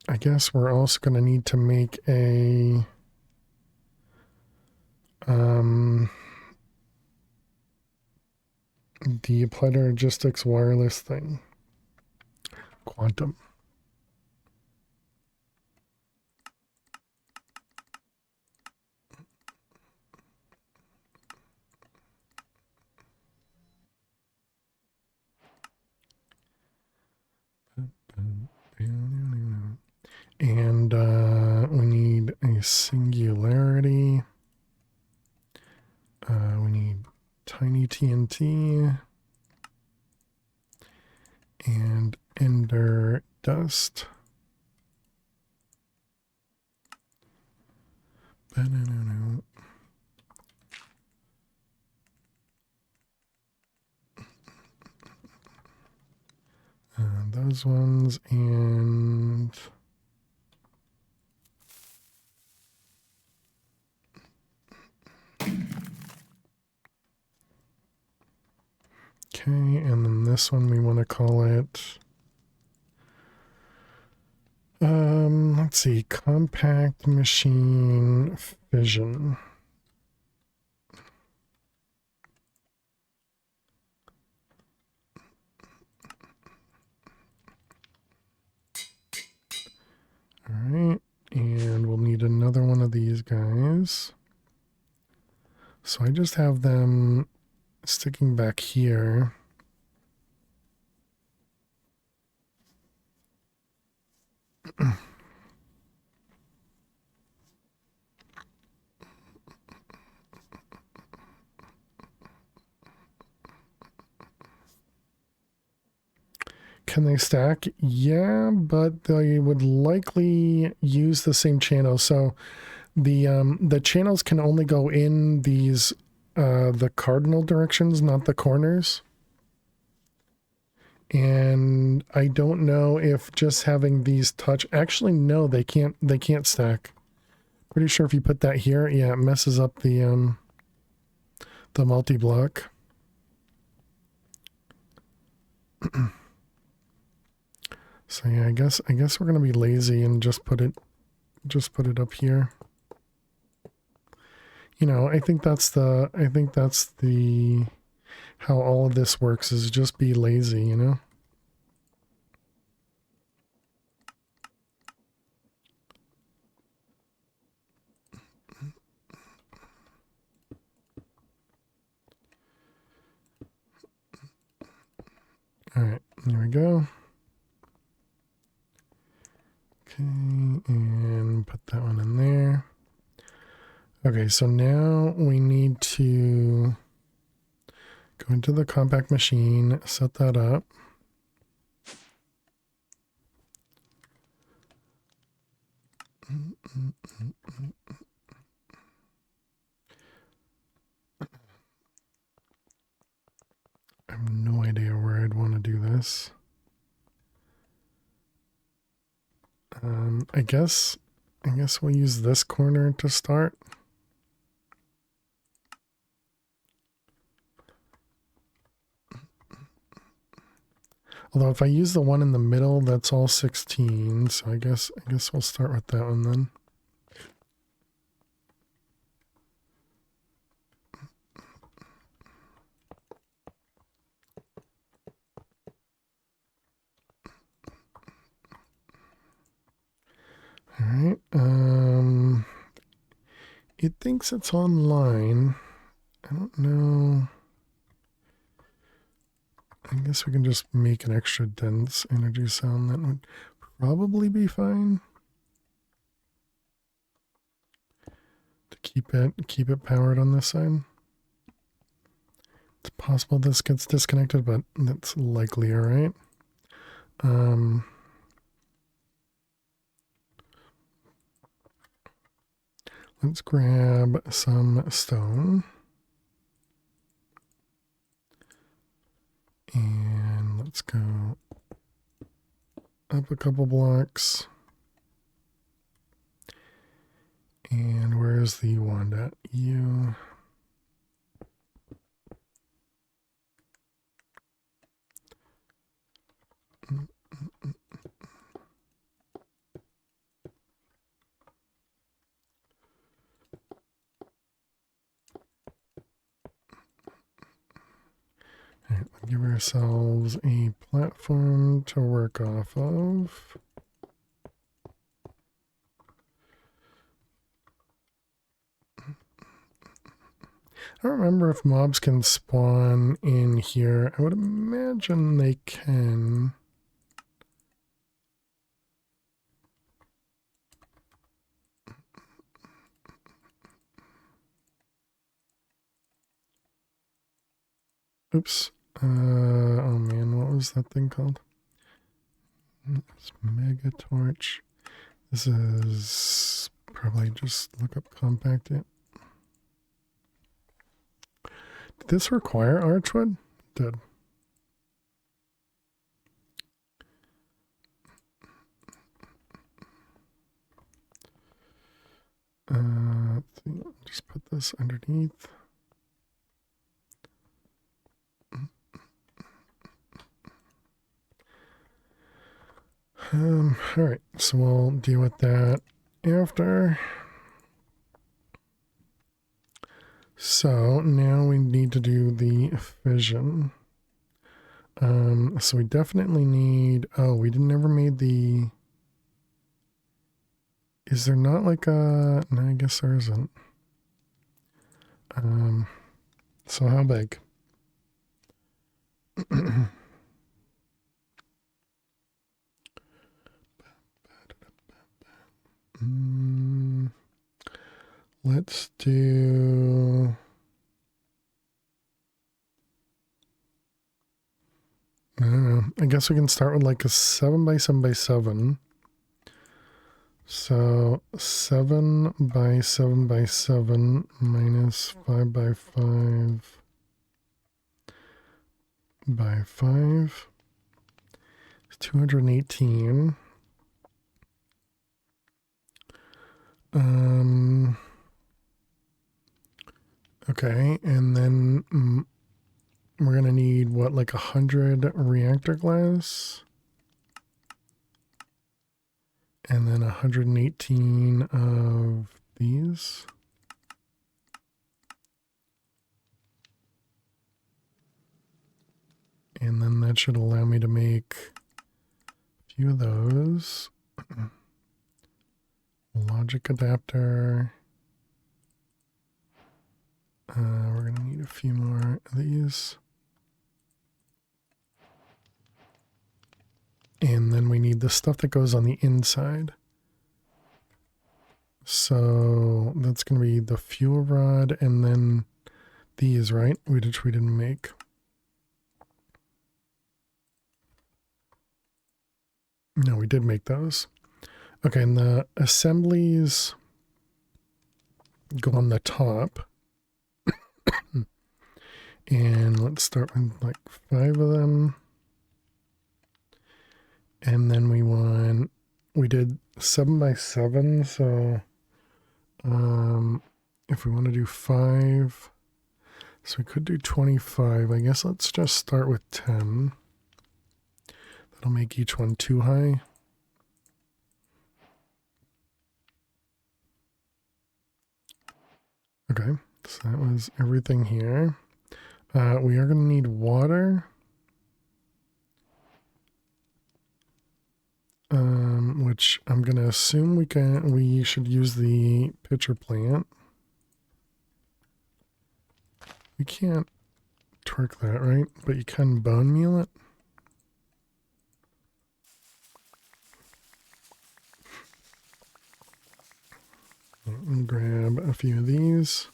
Speaker 1: I guess we're also going to need to make a the applied logistics wireless thing. Quantum. And we need a singularity. We need tiny TNT and ender dust. Those ones, and okay, and then this one we want to call it let's see, compact machine fission. All right, and we'll need another one of these guys. So I just have them sticking back here. Can they stack? Yeah, but they would likely use the same channel. So the channels can only go in these the cardinal directions, not the corners. And I don't know if just having these touch, actually no, they can't stack. Pretty sure if you put that here, yeah, it messes up the the multi-block. So yeah, I guess we're gonna be lazy and just put it up here. You know, I think that's the how all of this works, is just be lazy, you know? All right, here we go. Okay, and put that one in there. Okay, so now we need to go into the compact machine, set that up. I have no idea where I'd want to do this. I guess we'll use this corner to start. Although if I use the one in the middle, that's all 16. So I guess we'll start with that one then. All right. It thinks it's online. I don't know. I guess we can just make an extra dense energy sound. That would probably be fine. To keep it powered on this side. It's possible this gets disconnected, but that's likely all right. Let's grab some stone. And let's go up a couple blocks. And where's the wand at? You. All right, we'll give ourselves a platform to work off of. I don't remember if mobs can spawn in here. I would imagine they can. Oops. Oh man, what was that thing called? It's Mega Torch. This is probably just look up compact it. Did this require archwood? It did. Let's see, just put this underneath. All right, so we'll deal with that after. So now we need to do the fission. So we definitely need, oh, we never made the, is there not like a, no, I guess there isn't. So how big? Let's do, I don't know. I guess we can start with like a 7 by 7 by 7. So 7 by 7 by 7 minus 5 by 5 by 5 is 218. Okay, and then we're gonna need what, like 100 reactor glass, and then 118 of these. And then that should allow me to make a few of those. Logic adapter. We're going to need a few more of these. And then we need the stuff that goes on the inside. So that's going to be the fuel rod and then these, right? Which we didn't make. No, we did make those. Okay, and the assemblies go on the top. And let's start with like 5 of them. And then we did 7 by 7, so if we want to do 5, so we could do 25. I guess let's just start with 10. That'll make each one 2 high. Okay, so that was everything here. We are going to need water. Which I'm going to assume we should use the pitcher plant. We can't torque that, right? But you can bone meal it. And grab a few of these.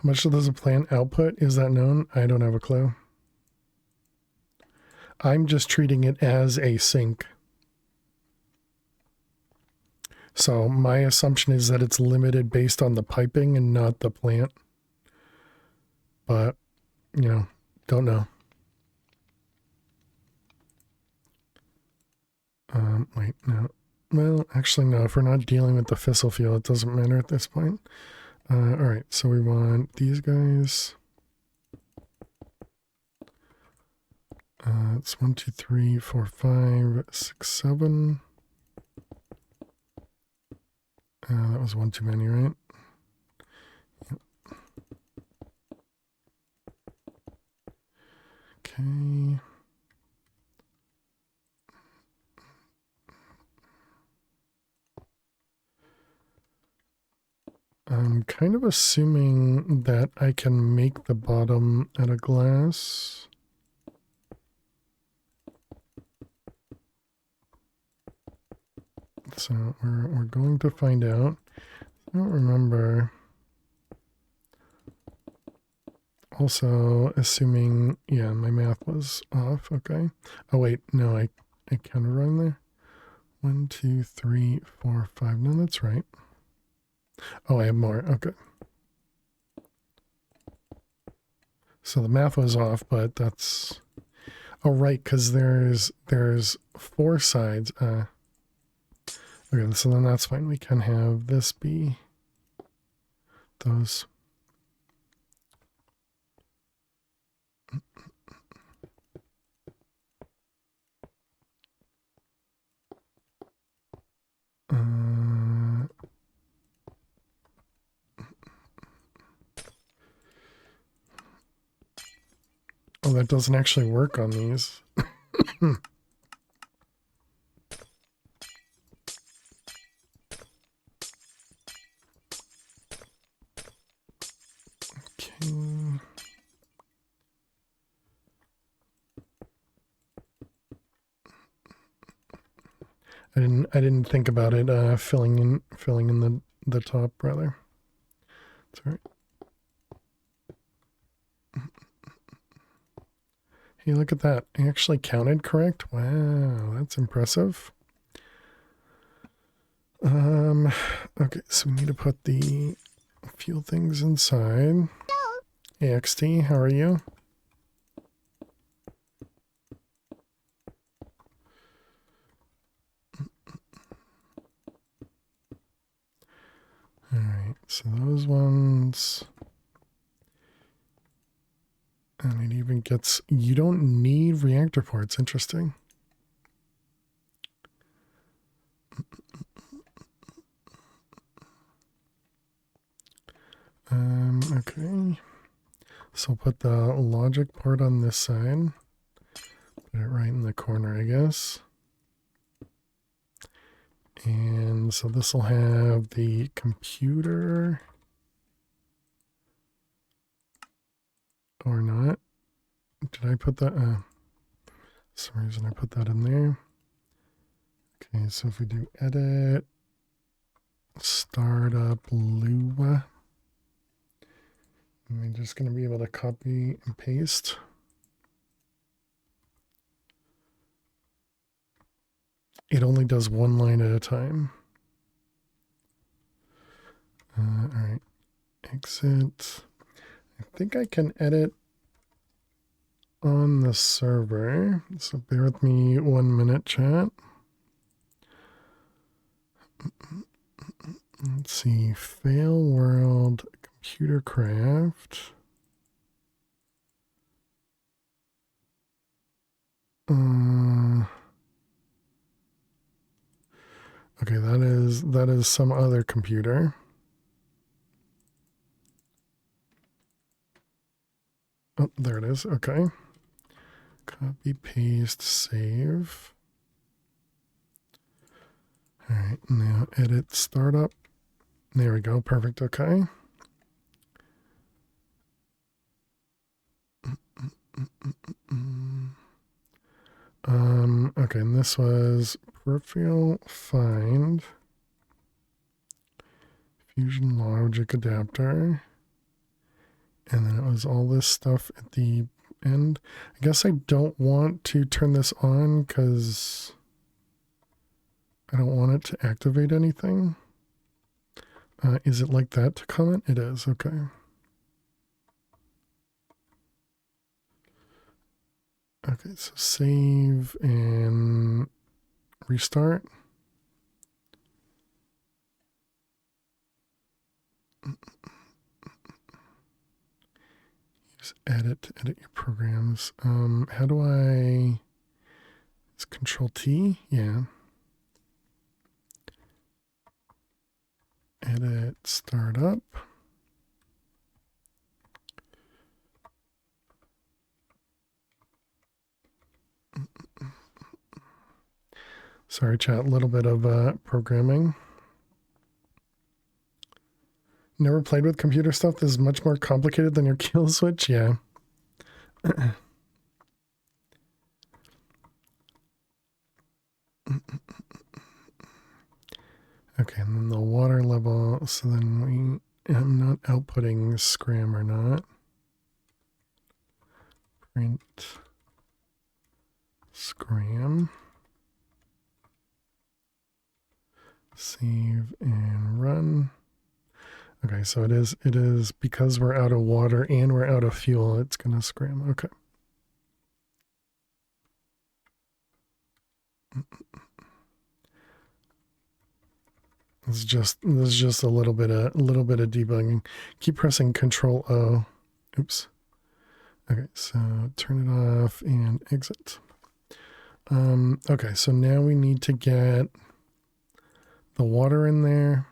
Speaker 1: How much does a plant output? Is that known? I don't have a clue. I'm just treating it as a sink. So my assumption is that it's limited based on the piping and not the plant. But, you know, don't know. Wait, no. Well, actually, no. If we're not dealing with the fissile fuel, it doesn't matter at this point. All right, so we want these guys. It's 1, 2, 3, 4, 5, 6, 7. That was one too many, right? Yep. Okay. I'm kind of assuming that I can make the bottom out of glass. So we're going to find out. I don't remember. Also, assuming, yeah, my math was off. Okay. Oh wait, no, I counted wrong there. 1, 2, 3, 4, 5. No, that's right. Oh, I have more. Okay. So the math was off, but that's... Oh, right, because there's 4 sides. Okay, so then that's fine. We can have this be those. Oh, that doesn't actually work on these. Okay. I didn't think about it filling in the top rather. That's all right. Hey, look at that. I actually counted correct. Wow, that's impressive. Okay, so we need to put the fuel things inside. Hey, XT, how are you? so those ones. And it even gets, you don't need reactor ports. Interesting. Okay. So put the logic port on this side. Put it right in the corner, I guess. And so this will have the computer. Or not. Did I put that? For some reason I put that in there. Okay, so if we do edit, startup Lua, I'm just going to be able to copy and paste. It only does one line at a time. All right, exit. I think I can edit on the server. So bear with me 1 minute, chat. Let's see, fail world, computer craft. Okay, that is some other computer. Oh, there it is. Okay. Copy, paste, save. All right, now edit startup. There we go. Perfect. Okay. Okay, and this was peripheral find fusion logic adapter. And then it was all this stuff at the end. I guess I don't want to turn this on because I don't want it to activate anything. Is it like that to comment? It is. Okay. Okay, so save and restart. Use edit to edit your programs. How do I... It's Control T? Yeah. Edit startup. Sorry, chat, a little bit of programming. Never played with computer stuff. This is much more complicated than your kill switch. Yeah. Okay, and then the water level. So then I'm not outputting scram or not. Print scram. Save and run. Okay, so it is because we're out of water and we're out of fuel, it's gonna scram. Okay. This is just a little bit of debugging. Keep pressing Control O. Oops. Okay, so turn it off and exit. Okay, so now we need to get the water in there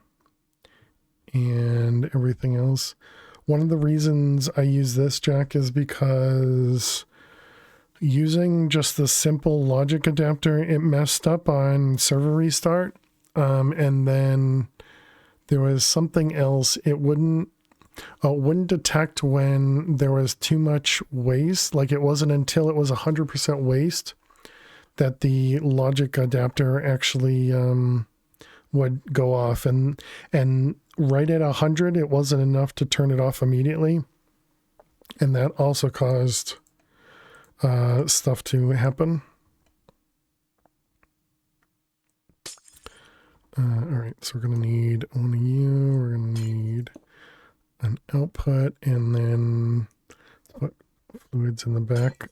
Speaker 1: and everything else. One of the reasons I use this, Jack, is because using just the simple logic adapter, it messed up on server restart. And then there was something else. It wouldn't detect when there was too much waste. Like it wasn't until it was 100% waste that the logic adapter actually would go off. And right at 100, it wasn't enough to turn it off immediately. And that also caused stuff to happen. All right, so we're going to need one of you. We're going to need an output and then put fluids in the back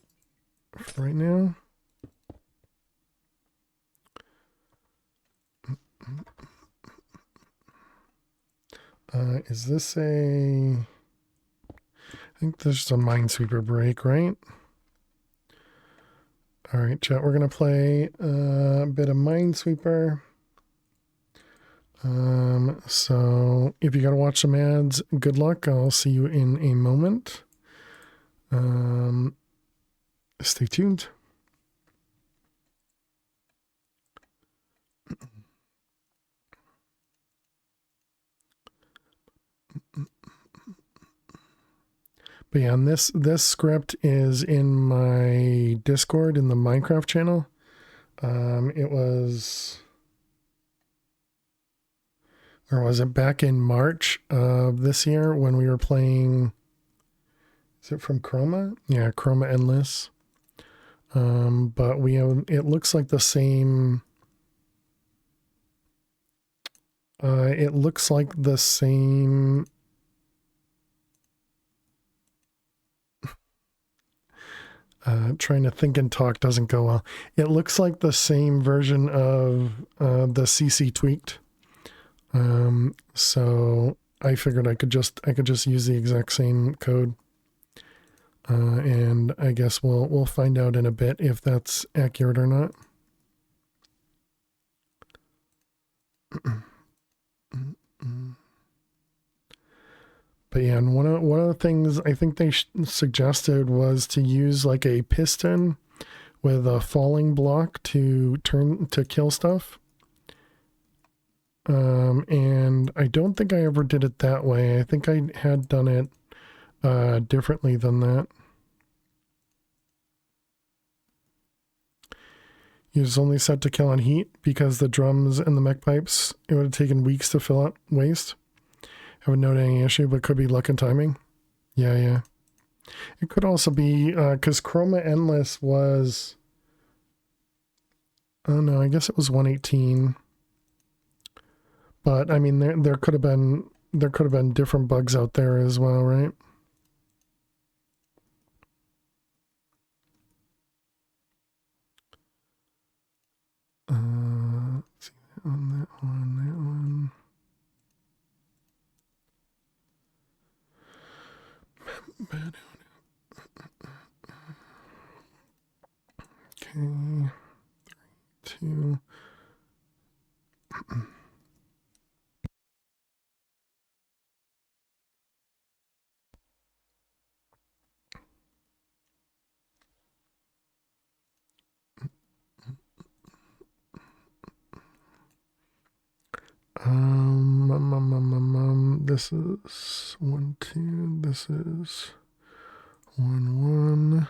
Speaker 1: for right now. Is this a... I think there's just a Minesweeper break, right? All right, chat, we're going to play a bit of Minesweeper. So if you got to watch some ads, good luck. I'll see you in a moment. Stay tuned. But yeah, and this script is in my Discord in the Minecraft channel. It was, or was it back in March of this year when we were playing, is it from Chroma? Yeah, Chroma Endless. But we have, it looks like the same, it looks like the same, trying to think and talk doesn't go well. It looks like the same version of the CC tweaked. So I figured I could just use the exact same code. And I guess we'll find out in a bit if that's accurate or not. But yeah, and one of the things I think they suggested was to use like a piston with a falling block to kill stuff. And I don't think I ever did it that way. I think I had done it differently than that. He was only set to kill on heat because the drums and the mech pipes, it would have taken weeks to fill up waste. I would note any issue, but could be luck and timing. Yeah. It could also be because Chroma Endless was, oh no, I guess it was 118. But I mean, there could have been different bugs out there as well, right? Let's see on that one. Okay, 3, 2. This is 1, 2. This is 1, 1.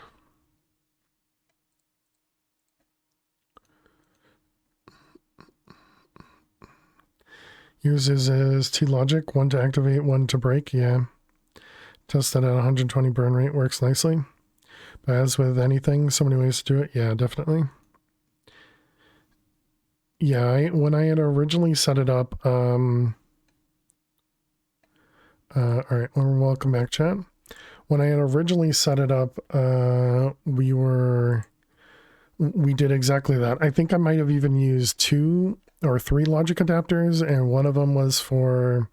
Speaker 1: Uses is 2 logic, 1 to activate, 1 to break. Yeah. Tested at 120 burn rate, works nicely. But as with anything, so many ways to do it. Yeah, definitely. Yeah, when I had originally set it up, all right, well, welcome back, chat. When I had originally set it up, we did exactly that. I think I might have even used 2 or 3 logic adapters, and one of them was for,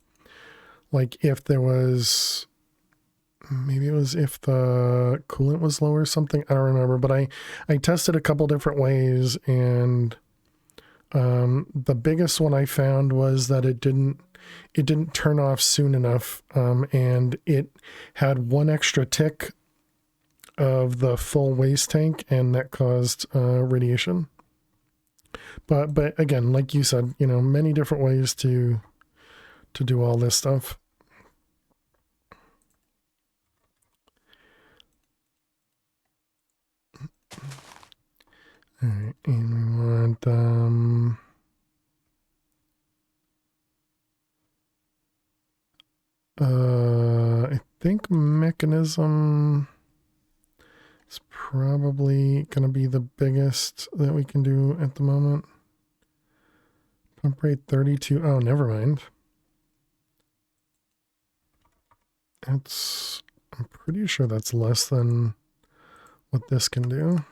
Speaker 1: like, if there was, maybe it was if the coolant was low or something. I don't remember, but I tested a couple different ways, and the biggest one I found was that it didn't turn off soon enough, and it had 1 extra tick of the full waste tank, and that caused radiation. But again, like you said, you know, many different ways to do all this stuff. All right, and we want I think mechanism is probably going to be the biggest that we can do at the moment. Pump rate 32. Oh, never mind. I'm pretty sure that's less than what this can do.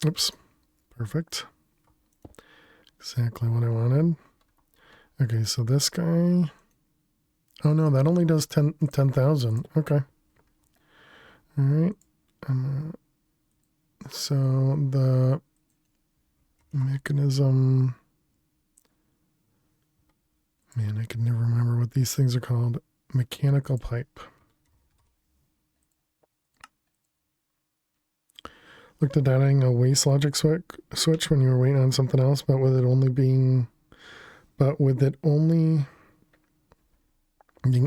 Speaker 1: Oops. Perfect. Exactly what I wanted. Okay, so this guy... Oh no, that only does 10,000. Okay. Alright. So the mechanism... Man, I can never remember what these things are called. Mechanical pipe. Looked at adding a waste logic switch when you were waiting on something else, but with it only being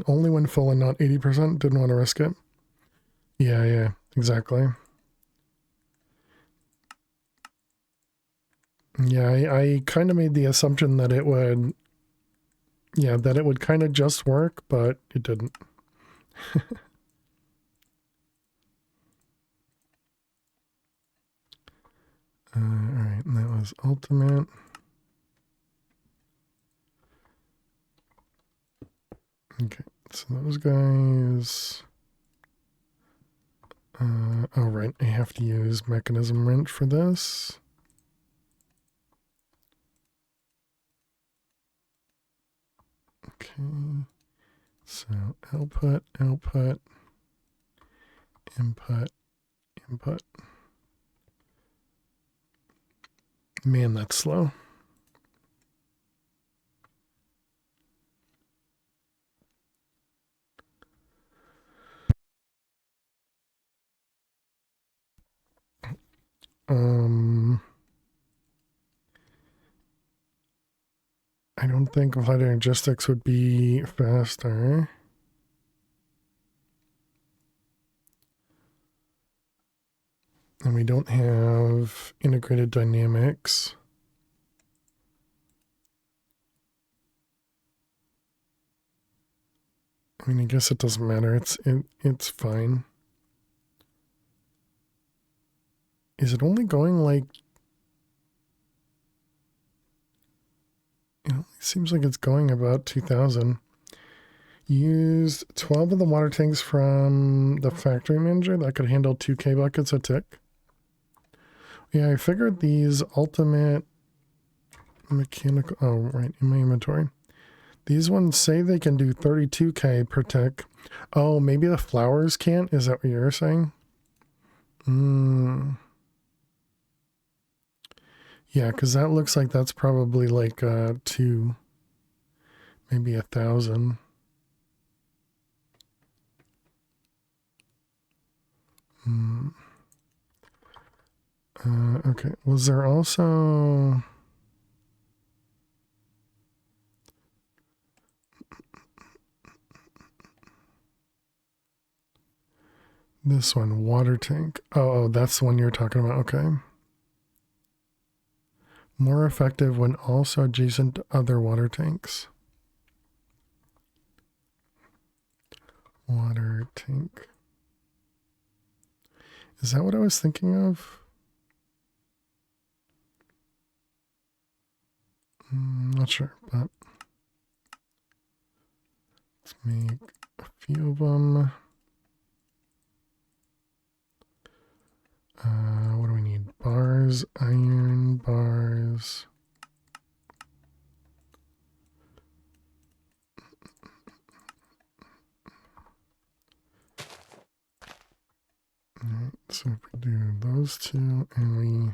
Speaker 1: only when full and not 80%, didn't want to risk it. Yeah, exactly. Yeah, I kind of made the assumption that it would, that it would kind of just work, but it didn't. Alright, and that was ultimate. Okay, so those guys... oh, right, I have to use mechanism wrench for this. Okay, so output, input. Man, that's slow. I don't think flight logistics would be faster. And we don't have integrated dynamics. I mean, I guess it doesn't matter. It's fine. Is it only going like... It seems like it's going about 2,000. Used 12 of the water tanks from the factory manager that could handle 2K buckets a tick. Yeah, I figured these ultimate mechanical... Oh, right, in my inventory. These ones say they can do 32K per tick. Oh, maybe the flowers can't? Is that what you're saying? Yeah, because that looks like that's probably like 2, maybe 1,000. Okay, was there also... This one, water tank. Oh, that's the one you're talking about. Okay. More effective when also adjacent to other water tanks. Water tank. Is that what I was thinking of? Not sure, but let's make a few of them. What do we need? Bars, iron bars. Alright, so if we do those two and we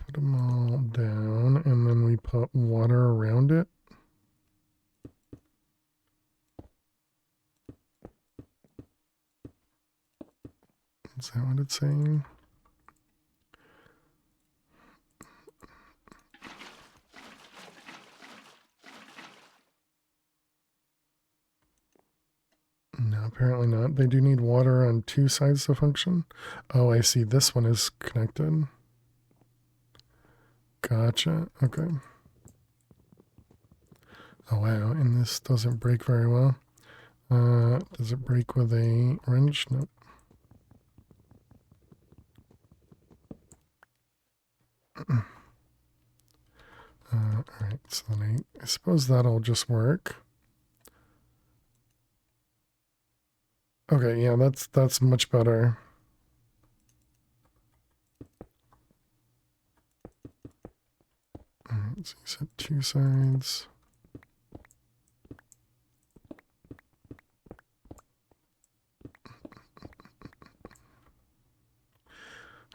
Speaker 1: put them all down and then we put water around it. Is that what it's saying? No, apparently not. They do need water on 2 sides to function. Oh, I see. This one is connected. Gotcha. Okay. Oh, wow. And this doesn't break very well. Does it break with a wrench? Nope. Alright, so then I suppose that'll just work. Okay, yeah, that's much better. Set two sides.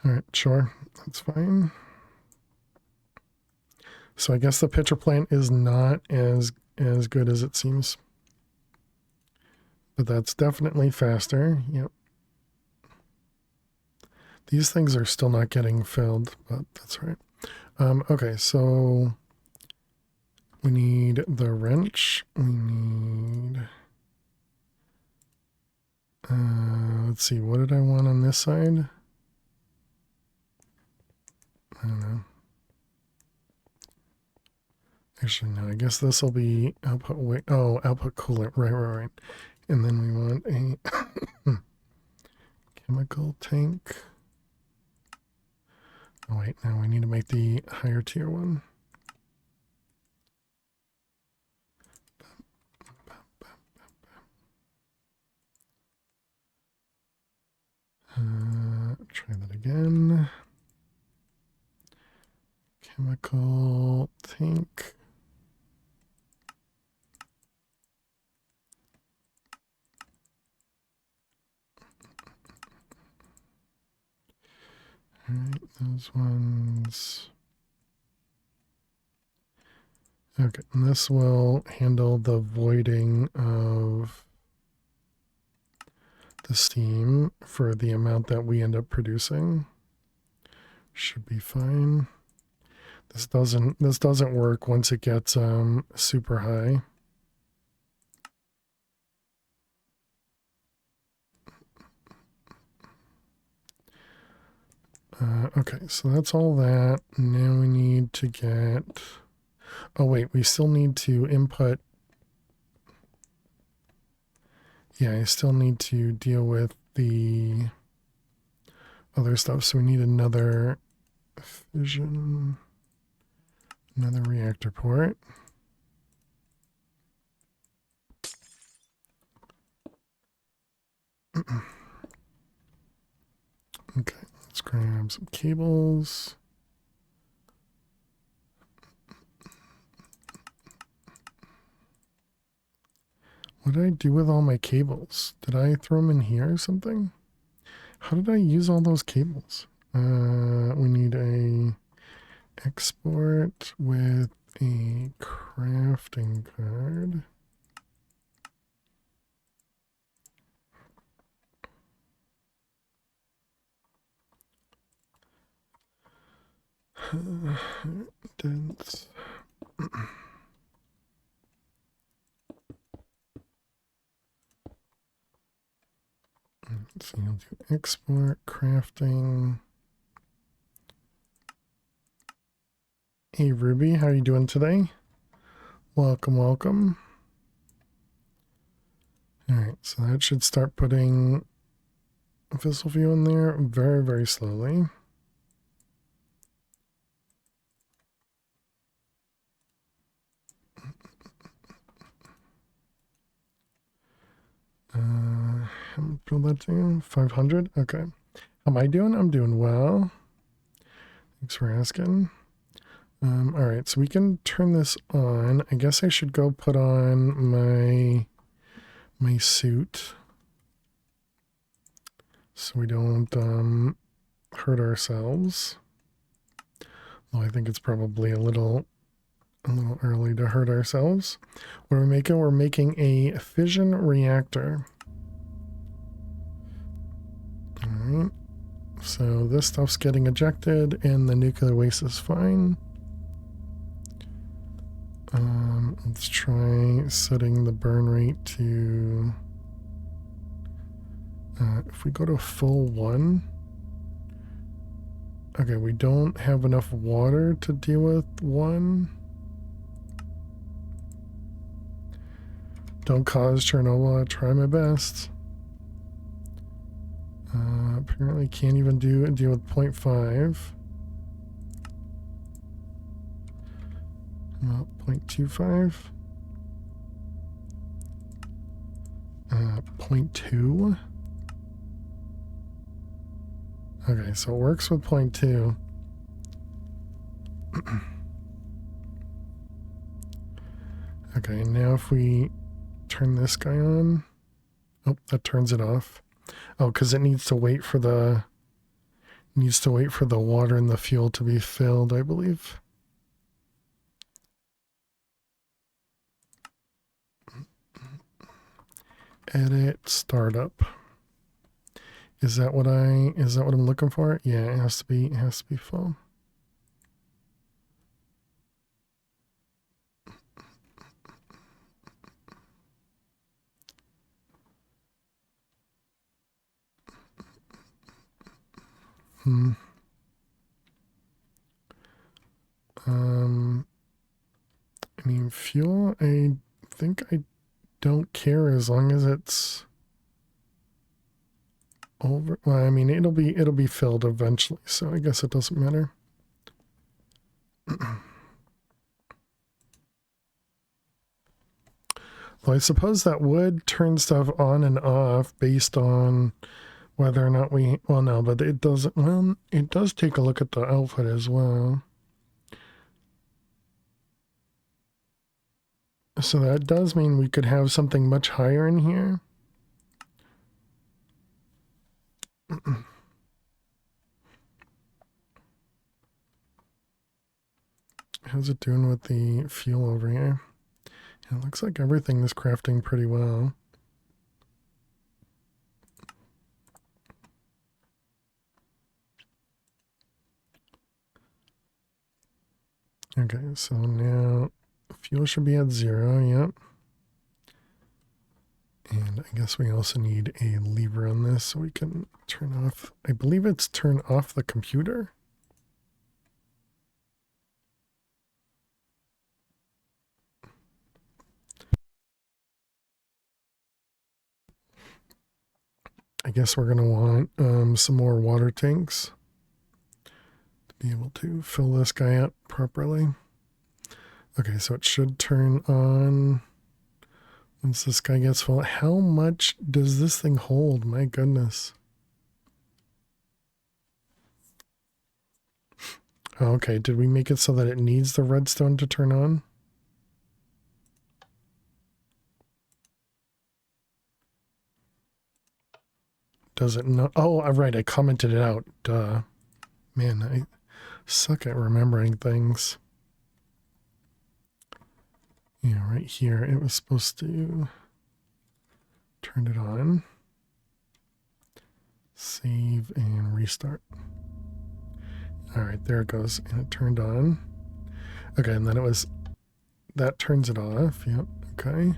Speaker 1: All right, sure, that's fine. So I guess the pitcher plant is not as good as it seems. But that's definitely faster. Yep. These things are still not getting filled, but that's right. Okay, so we need the wrench. We need... let's see, what did I want on this side? I don't know. Actually, no, I guess this will be output weight. Oh, output coolant. Right. And then we want a chemical tank. Oh, wait, now we need to make the higher tier one. Try that again. Chemical tank. All right, those ones. Okay, and this will handle the voiding of the steam for the amount that we end up producing. Should be fine. This doesn't work once it gets super high. Okay, so that's all that. Now we need to get... Oh wait, we still need to input... Yeah, I still need to deal with the other stuff. So we need another fission, another reactor port. Okay, let's grab some cables. What did I do with all my cables? Did I throw them in here or something? How did I use all those cables? We need a export with a crafting card. Dense. So you'll do export, crafting. Hey Ruby, how are you doing today? Welcome. All right, so that should start putting Vessel View in there very, very slowly. How much will that do? 500? Okay. How am I doing? I'm doing well. Thanks for asking. All right, so we can turn this on. I guess I should go put on my suit so we don't hurt ourselves. Well, I think it's probably a little early to hurt ourselves. What are we making? We're making a fission reactor. All right. So this stuff's getting ejected and the nuclear waste is fine. Let's try setting the burn rate to... if we go to full 1... Okay, we don't have enough water to deal with 1. Don't cause Chernobyl, I'll try my best. Apparently can't even deal with 0.5. Well, 0.25. 0.2. Okay, so it works with 0.2. Okay, now if we turn this guy on, oh, that turns it off. Oh, because it needs to wait for the water and the fuel to be filled, I believe. Edit startup. Is that what I'm looking for? Yeah, it has to be full. I mean, fuel, I think I don't care as long as it's over. Well, I mean, it'll be filled eventually, so I guess it doesn't matter. Well, I suppose that would turn stuff on and off based on whether or not we, well, no, but it doesn't, well, it does take a look at the output as well. So that does mean we could have something much higher in here. How's it doing with the fuel over here? It looks like everything is crafting pretty well. Okay, so now fuel should be at 0, yep. And I guess we also need a lever on this so we can turn off, I believe it's turn off the computer. I guess we're going to want some more water tanks to be able to fill this guy up properly. Okay, so it should turn on once this guy gets full. How much does this thing hold? My goodness. Okay, did we make it so that it needs the redstone to turn on? Does it not? Oh, right, I commented it out. Duh. Man, I suck at remembering things. Yeah, right here, it was supposed to turn it on. Save and restart. All right, there it goes. And it turned on. Okay, and then it was, that turns it off. Yep, okay.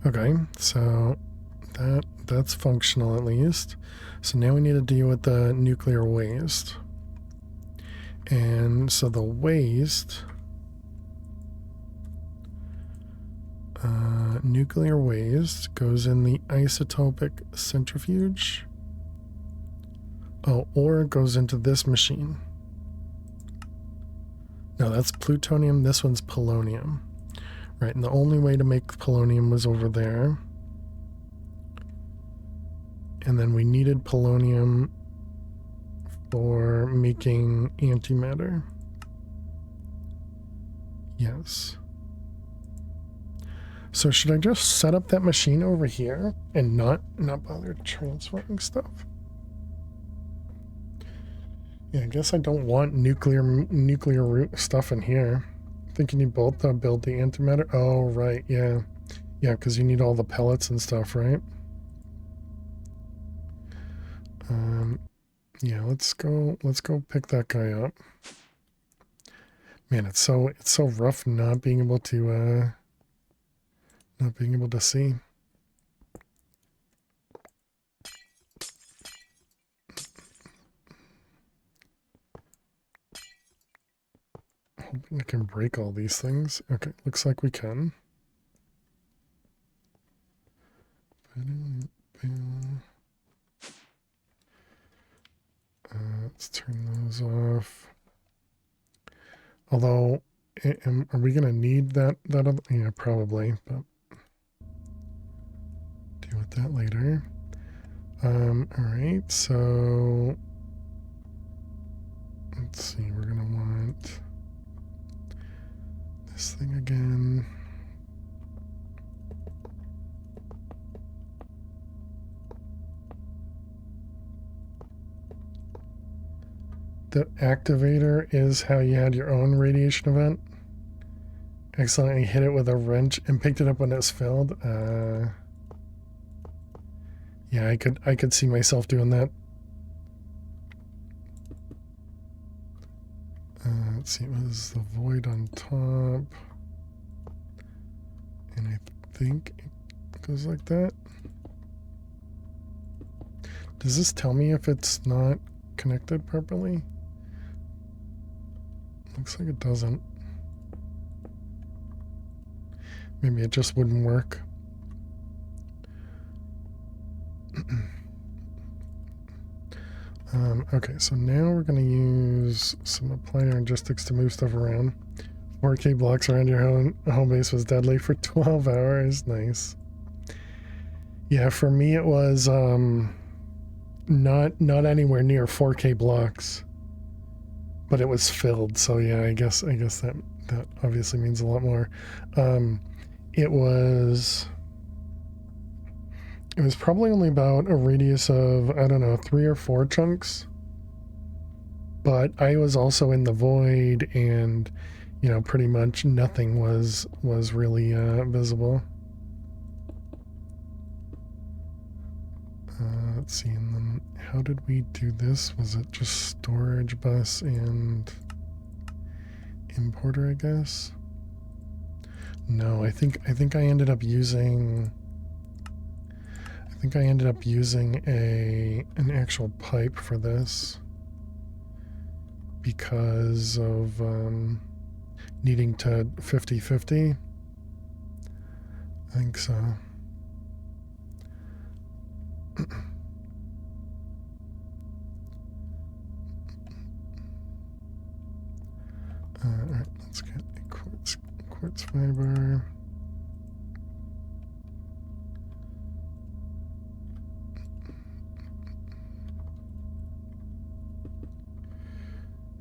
Speaker 1: Okay, so that's functional at least. So now we need to deal with the nuclear waste. And so the waste, nuclear waste goes in the isotopic centrifuge. Oh, or it goes into this machine. No, that's plutonium. This one's polonium. Right, and the only way to make polonium was over there. And then we needed polonium for making antimatter. Yes. So should I just set up that machine over here and not bother transferring stuff? Yeah, I guess I don't want nuclear root stuff in here. I think you need both to build the antimatter. Oh, right, yeah. Yeah, because you need all the pellets and stuff, right? Yeah, let's go pick that guy up. Man, it's so rough not being able to see. Hoping I can break all these things. Okay, looks like we can. Let's turn those off. Although Are we gonna need that other, yeah, probably, but deal with that later. All right, so let's see, we're gonna want this thing again. The activator is how you had your own radiation event. Accidentally hit it with a wrench and picked it up when it's filled. Yeah, I could see myself doing that. Let's see, it was the void on top. And I think it goes like that. Does this tell me if it's not connected properly? Looks like it doesn't. Maybe it just wouldn't work. Okay, so now we're going to use some applied energistics to move stuff around. 4K blocks around your home base was deadly for 12 hours. Nice. Yeah, for me it was not anywhere near 4K blocks, but it was filled. So yeah, I guess that obviously means a lot more. It was probably only about a radius of, I don't know, 3 or 4 chunks. But I was also in the void, and you know, pretty much nothing was really visible. Let's see, and then how did we do this? Was it just storage bus and importer, I guess? No, I think I ended up using an actual pipe for this because of needing to 50-50. I think so. Alright, let's get a quartz fiber.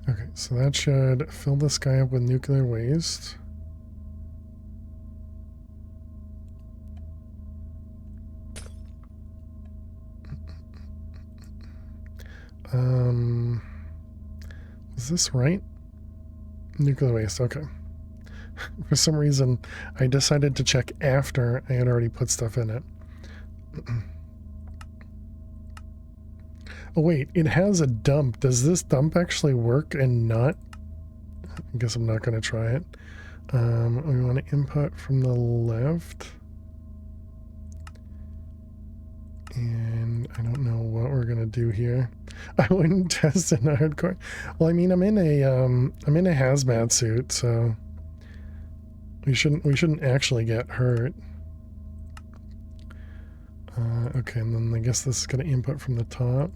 Speaker 1: Okay, so that should fill this guy up with nuclear waste. Is this right? Nuclear waste, okay. For some reason, I decided to check after I had already put stuff in it. Oh wait, it has a dump. Does this dump actually work and not? I guess I'm not going to try it. We want to input from the left. And I don't know what we're going to do here. I wouldn't test in hardcore. Well, I mean, I'm in a hazmat suit, so we shouldn't actually get hurt. Okay, and then I guess this is going to input from the top.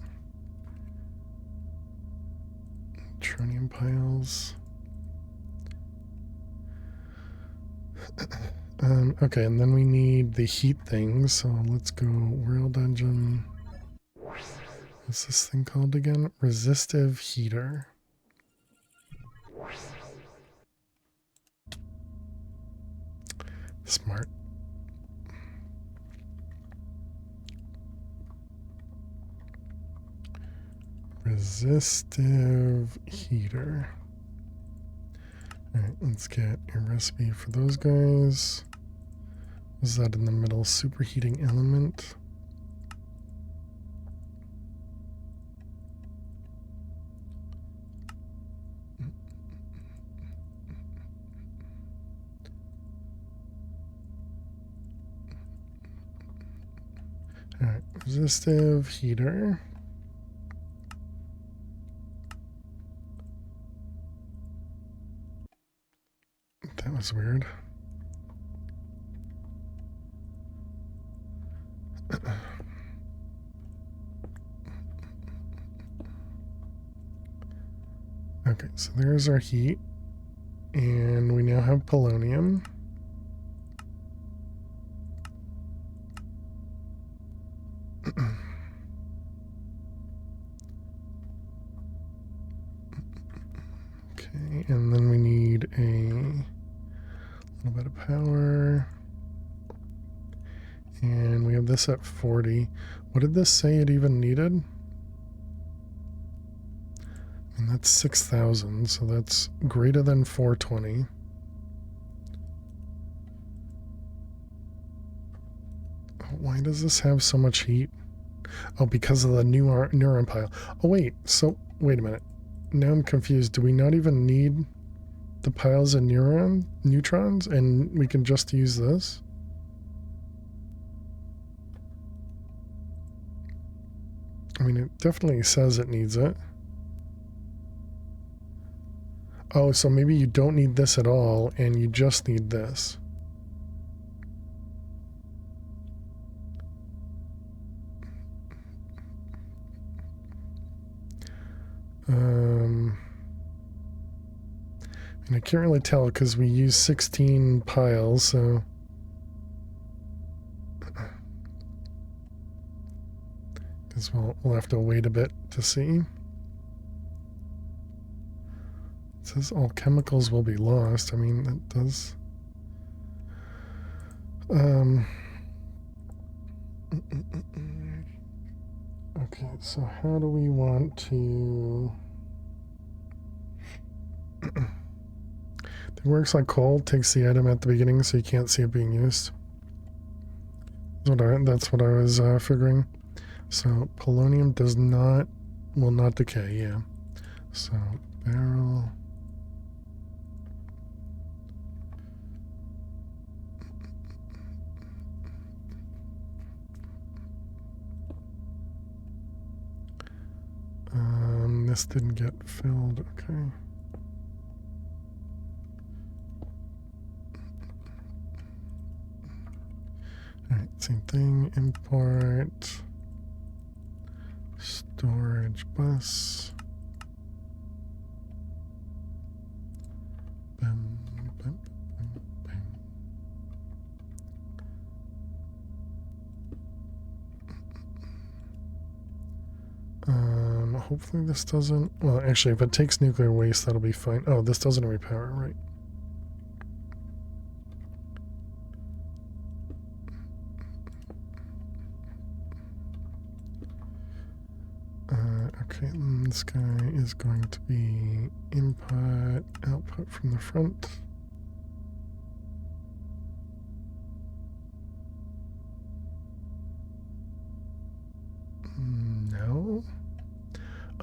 Speaker 1: Tronium piles. Okay, and then we need the heat things, so let's go World Engine. What's this thing called again? Resistive heater. Smart. Resistive heater. Alright, let's get a recipe for those guys. Is that in the middle? Superheating element. Alright, resistive heater. That was weird. Okay, so there's our heat, and we now have polonium. Okay, and then we need a little bit of power. And we have this at 40. What did this say it even needed? And that's 6,000, so that's greater than 420. Why does this have so much heat? Oh, because of the new neuron pile. Oh, wait. So, wait a minute. Now I'm confused. Do we not even need the piles of neutrons, and we can just use this? I mean, it definitely says it needs it. Oh, so maybe you don't need this at all, and you just need this. And I can't really tell because we use 16 piles, so... Because we'll have to wait a bit to see. It says all chemicals will be lost. I mean, that does... Okay, so how do we want to... It works like coal, takes the item at the beginning so you can't see it being used. That's what I was figuring. So polonium will not decay, yeah. So barrel. This didn't get filled, okay. Alright, same thing, import, storage bus. Bam, bam, bam, bam. Hopefully this doesn't... Well, actually, if it takes nuclear waste, that'll be fine. Oh, this doesn't repower, right? Okay, this guy is going to be input, output from the front. No.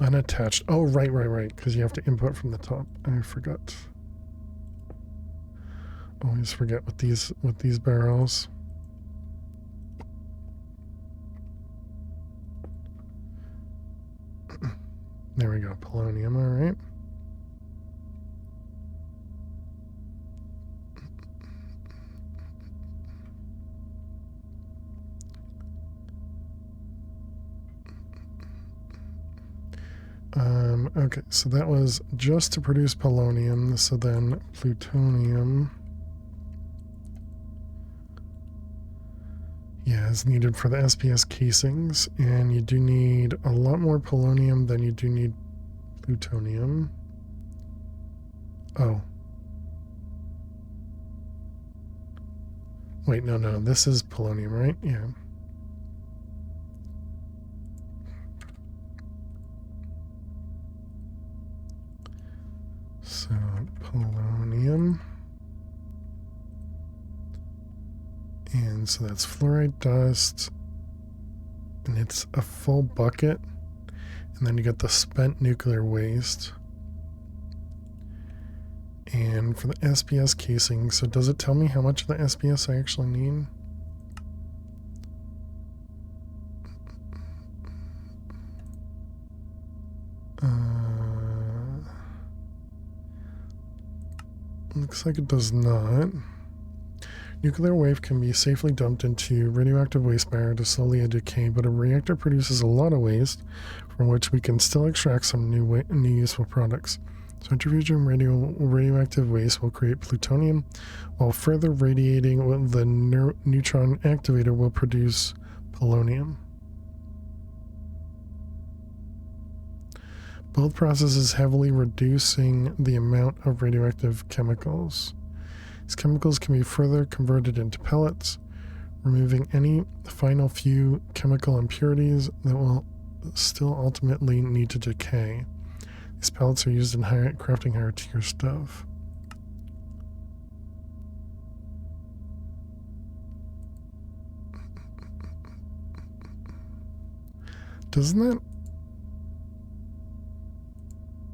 Speaker 1: Unattached. Oh, right, because you have to input from the top. I forgot. Always forget with these barrels. There we go, polonium, all right. Okay, so that was just to produce polonium, so then plutonium. Yeah, is needed for the SPS casings, and you do need a lot more polonium than you do need plutonium. Oh. Wait, no, this is polonium, right? Yeah. So, polonium. And so that's fluoride dust. And it's a full bucket. And then you got the spent nuclear waste. And for the SPS casing, so does it tell me how much of the SPS I actually need? Looks like it does not. Nuclear waste can be safely dumped into radioactive waste barrier to slowly decay, but a reactor produces a lot of waste from which we can still extract some new useful products. Centrifuging radioactive waste will create plutonium, while further radiating the neutron activator will produce polonium. Both processes heavily reducing the amount of radioactive chemicals. These chemicals can be further converted into pellets, removing any final few chemical impurities that will still ultimately need to decay. These pellets are used in crafting higher tier stuff. Doesn't that...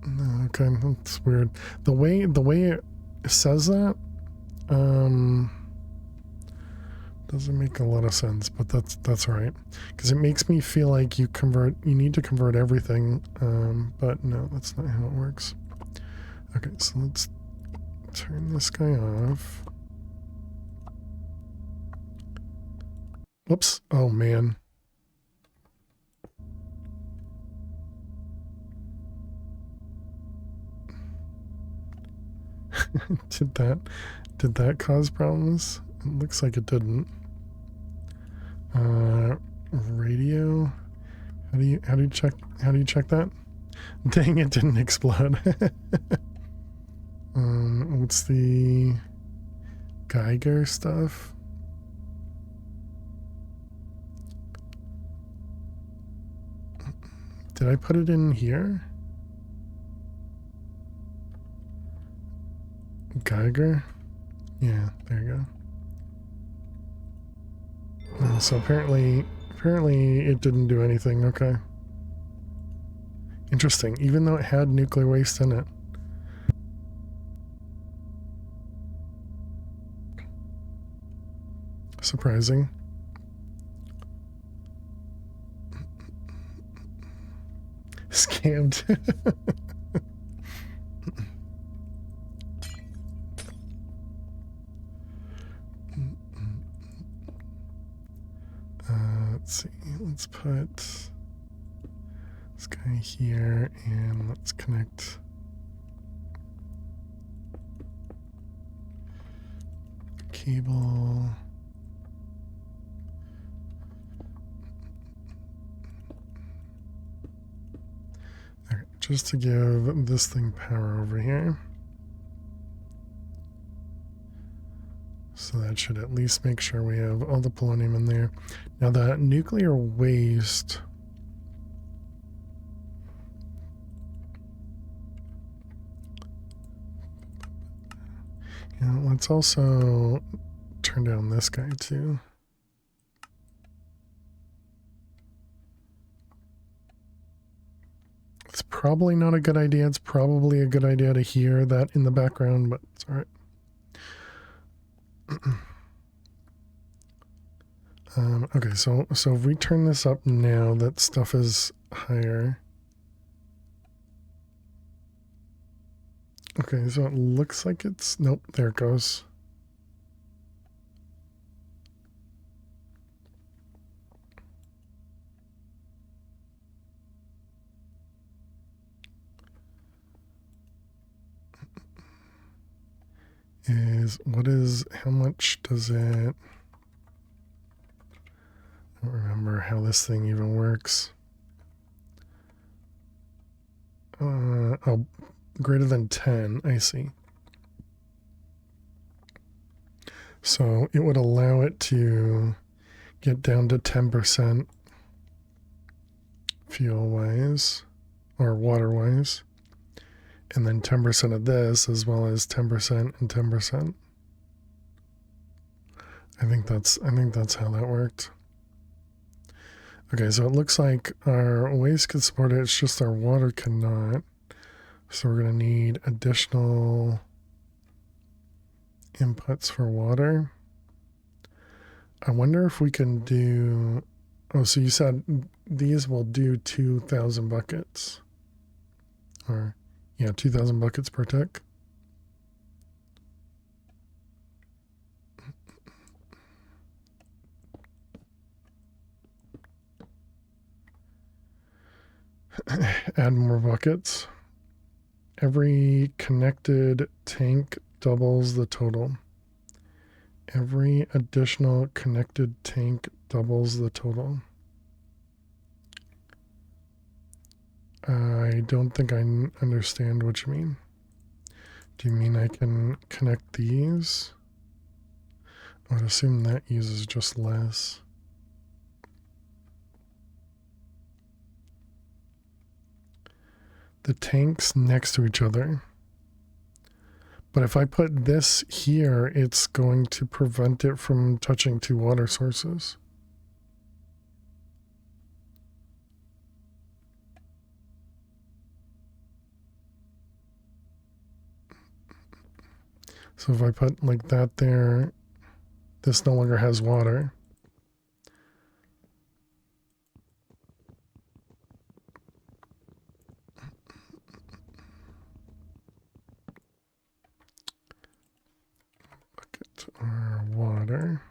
Speaker 1: No, okay, that's weird. The way it says that, doesn't make a lot of sense, but that's right, because it makes me feel like you need to convert everything, but no, that's not how it works. Okay, so let's turn this guy off. Whoops. Oh man. Did that cause problems? It looks like it didn't. Radio. How do you check that? Dang, it didn't explode. What's the Geiger stuff? Did I put it in here? Geiger? Yeah, there you go. So apparently it didn't do anything. Okay. Interesting, even though it had nuclear waste in it. Surprising. Scammed. Let's see, let's put this guy here and let's connect cable. Okay, just to give this thing power over here. So that should at least make sure we have all the polonium in there. Now the nuclear waste, let's also turn down this guy too. It's probably not a good idea. It's probably a good idea to hear that in the background, but it's all right. Okay, so if we turn this up now, that stuff is higher. Okay, so it looks like it's... Nope, there it goes. How much does it... I don't remember how this thing even works. Oh, greater than 10, I see. So it would allow it to get down to 10% fuel-wise, or water-wise, and then 10% of this, as well as 10% and 10%. I think that's how that worked. Okay, so it looks like our waste could support it, it's just our water cannot. So we're going to need additional inputs for water. I wonder if we can do... Oh, so you said these will do 2,000 buckets. Or, yeah, 2,000 buckets per tick. Add more buckets. every connected tank doubles the total. Every additional connected tank doubles the total. I don't think I understand what you mean. Do you mean I can connect these? I would assume that uses just less. The tanks next to each other. But if I put this here, it's going to prevent it from touching two water sources. So if I put like that there, this no longer has water. Bucket or water.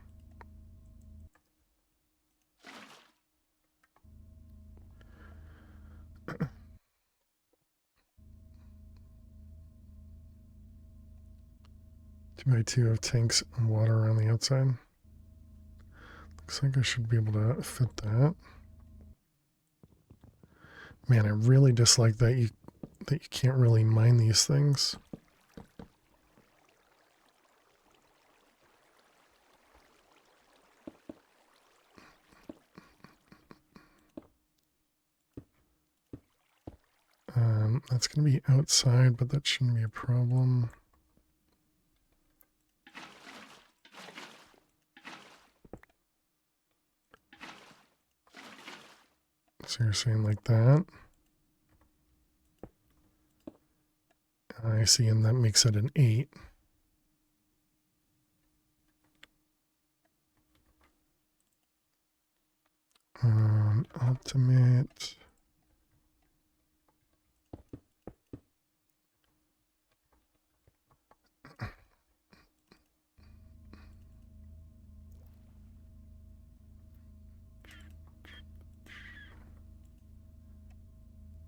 Speaker 1: Two by two of tanks and water around the outside. Looks like I should be able to fit that. Man, I really dislike that you can't really mine these things. That's going to be outside, but that shouldn't be a problem. So you're saying like that. I see, and that makes it an 8. Ultimate.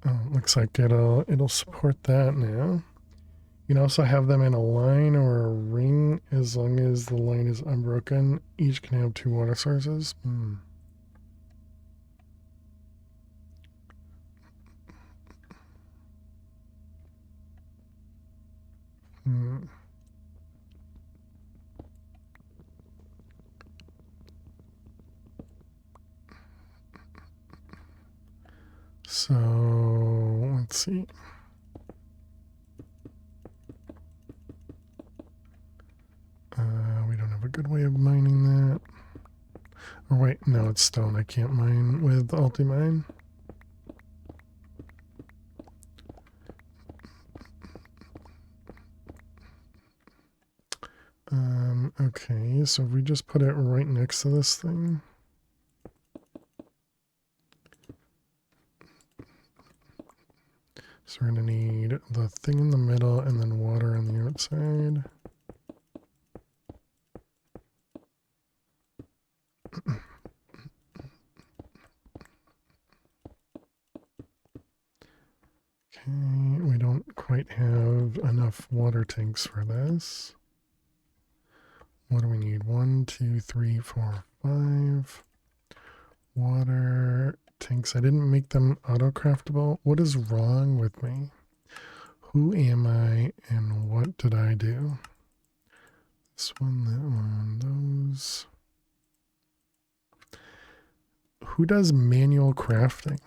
Speaker 1: Oh, looks like it'll support that now. You can also have them in a line or a ring as long as the line is unbroken. Each can have 2 water sources. So let's see. We don't have a good way of mining that. Or wait, no, it's stone. I can't mine with Ultimine. Okay, so if we just put it right next to this thing. So we're going to need the thing in the middle and then water on the outside. Okay, we don't quite have enough water tanks for this. What do we need? 1, 2, 3, 4, 5. Water tanks. I didn't make them auto-craftable. What is wrong with me? Who am I and what did I do? This one, that one, those. Who does manual crafting?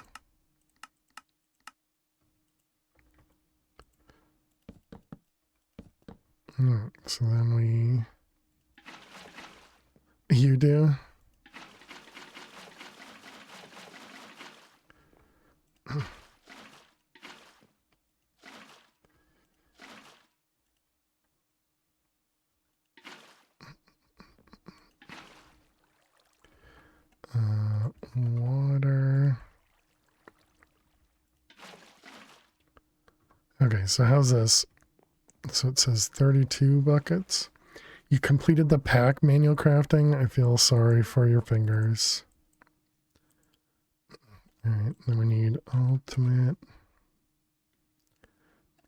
Speaker 1: So then you do? Water. Okay, so how's this? So it says 32 buckets. You completed the pack manual crafting. I feel sorry for your fingers. All right, then we need ultimate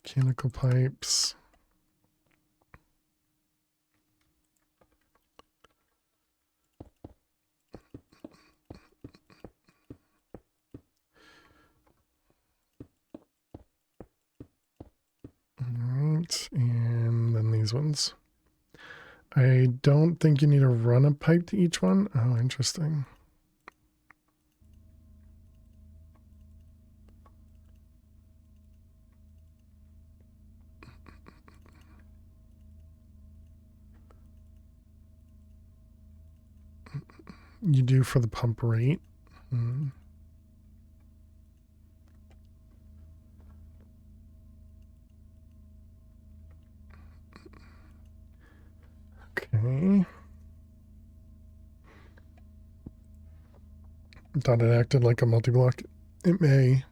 Speaker 1: Mechanical pipes. Alright, and then these ones. I don't think you need to run a pipe to each one. Oh, interesting. You do for the pump rate. Okay. Thought it acted like a multi-block. It may.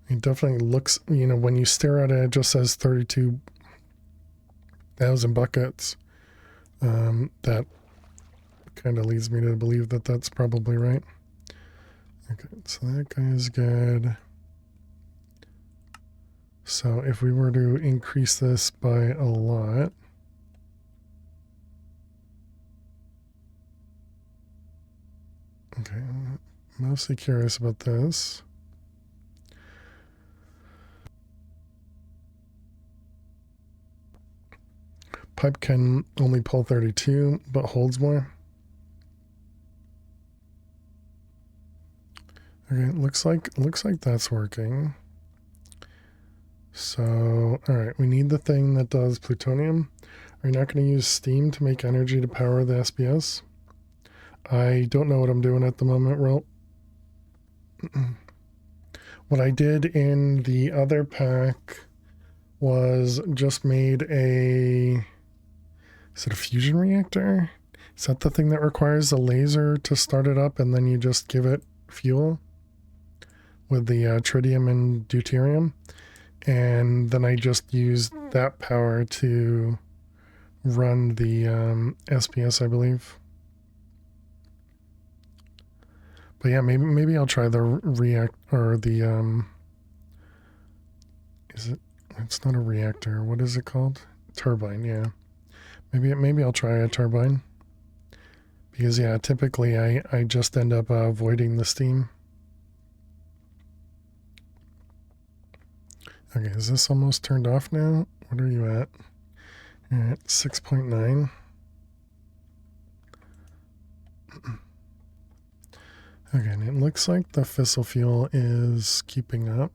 Speaker 1: It definitely looks, you know, when you stare at it, it just says 32,000 buckets. That kind of leads me to believe that that's probably right. Okay, so that guy is good. So if we were to increase this by a lot, okay, I'm mostly curious about this. Pipe can only pull 32, but holds more. Okay, looks like that's working. So, all right, we need the thing that does plutonium. Are you not going to use steam to make energy to power the SBS? I don't know what I'm doing at the moment, Ro. What I did in the other pack was just made a... Is it a fusion reactor? Is that the thing that requires a laser to start it up and then you just give it fuel? With the tritium and deuterium, and then I just used that power to run the SPS, I believe. But yeah, maybe I'll try the react or the is it? It's not a reactor. What is it called? Turbine. Yeah. Maybe I'll try a turbine because yeah, typically I just end up avoiding the steam. Okay, is this almost turned off now? What are you at? You're at 6.9. Okay, and it looks like the fissile fuel is keeping up.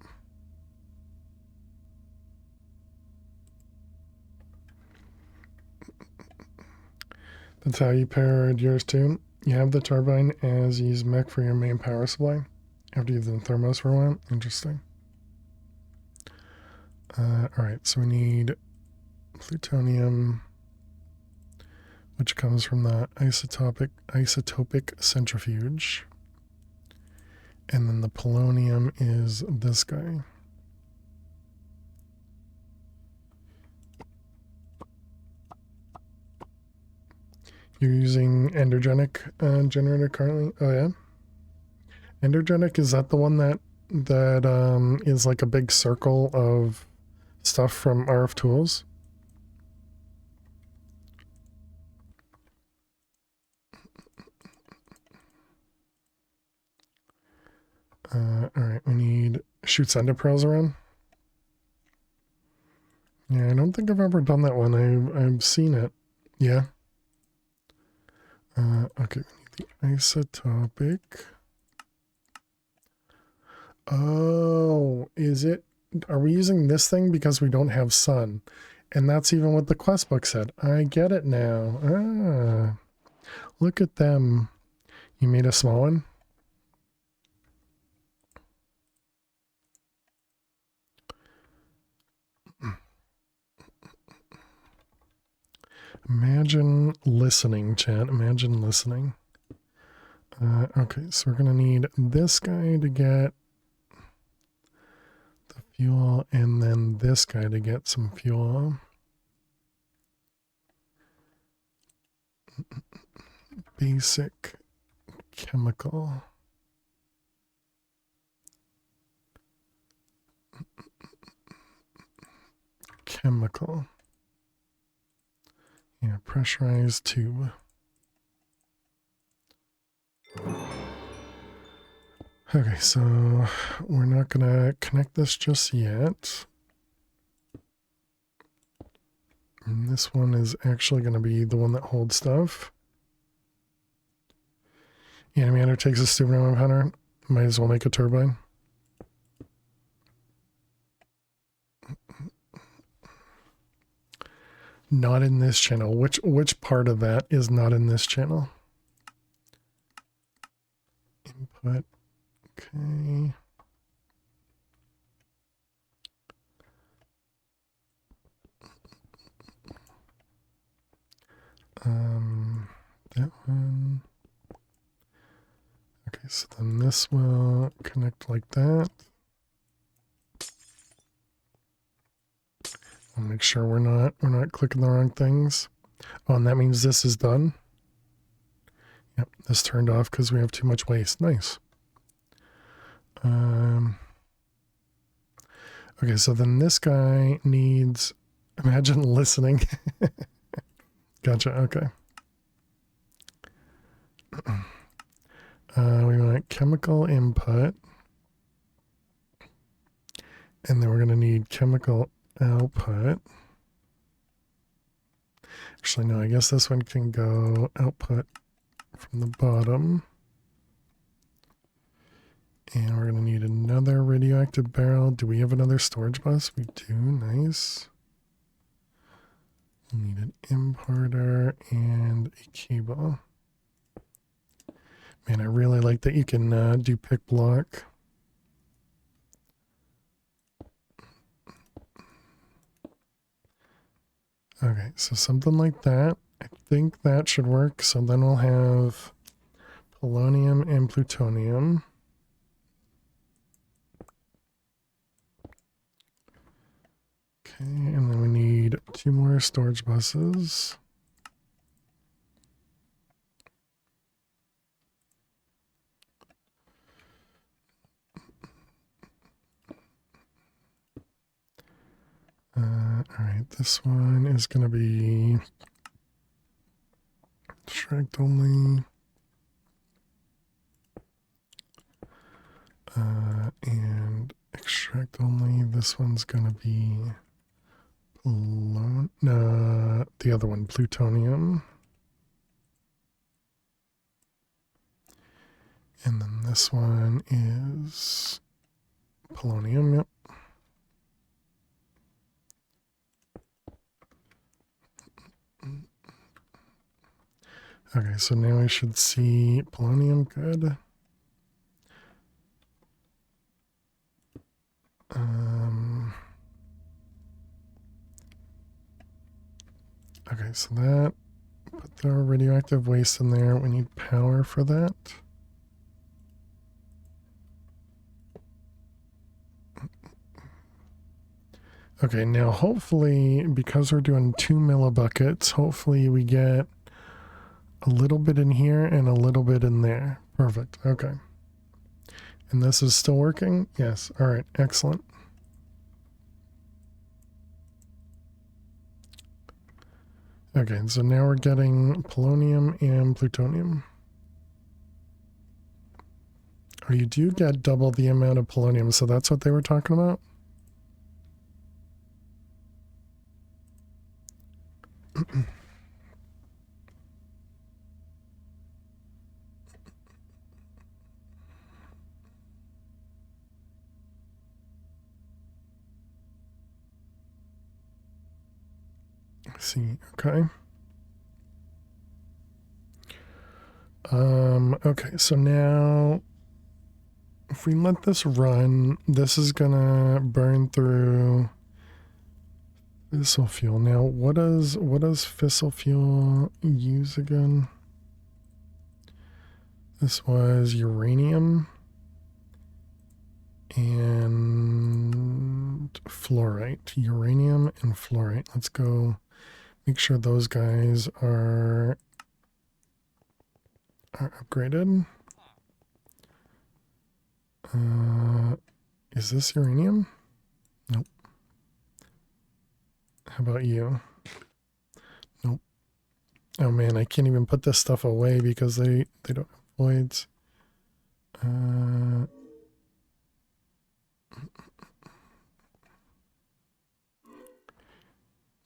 Speaker 1: That's how you paired yours too. You have the turbine as you use mech for your main power supply after you've done thermos for a while. Interesting. Alright, so we need plutonium, which comes from the isotopic centrifuge. And then the polonium is this guy. You're using endogenic generator currently? Oh yeah? Endogenic, is that the one that is like a big circle of stuff from RF Tools? Alright, we need shoot sender pearls around. Yeah, I don't think I've ever done that one. I've seen it. Yeah. Okay, we need the isotopic. Oh, is it? Are we using this thing because we don't have sun? And that's even what the quest book said. I get it now. Ah, look at them. You made a small one? Imagine listening, chat. Imagine listening. Okay, so we're going to need this guy to get the fuel and then this guy to get some fuel. Basic chemical. chemical. Yeah, pressurized tube. Okay, so we're not gonna connect this just yet. And this one is actually gonna be the one that holds stuff. Animator takes a stupid amount of powder. Might as well make a turbine. Not in this channel. Which part of that is not in this channel? Input. Okay. That one. Okay, so then this will connect like that. I'll make sure we're not clicking the wrong things. Oh, and that means this is done. Yep, this turned off because we have too much waste. Nice. Okay, so then this guy needs, imagine listening. Gotcha, okay. We want chemical input. And then we're going to need chemical output. Actually, no, I guess this one can go output from the bottom. And we're going to need another radioactive barrel. Do we have another storage bus? We do. Nice. We need an importer and a cable. Man, I really like that you can do pick block. Okay, so something like that. I think that should work. So then we'll have polonium and plutonium. Okay, and then we need 2 more storage buses. All right, this one is going to be extract only. And extract only. This one's going to be the other one, plutonium. And then this one is polonium, yep. Okay, so now we should see polonium, good. Okay, so that, put the radioactive waste in there. We need power for that. Okay, now hopefully, because we're doing 2 millibuckets, hopefully we get a little bit in here and a little bit in there. Perfect, okay. And this is still working? Yes, all right, excellent. Okay, so now we're getting polonium and plutonium. Oh, you do get double the amount of polonium, so that's what they were talking about? I see, okay. Okay, so now if we let this run, this is gonna burn through fissile fuel. Now, what does fissile fuel use again? This was uranium and fluorite. Uranium and fluorite. Let's go make sure those guys are upgraded. Is this uranium? Nope. How about you? Nope. Oh man, I can't even put this stuff away because they don't have voids.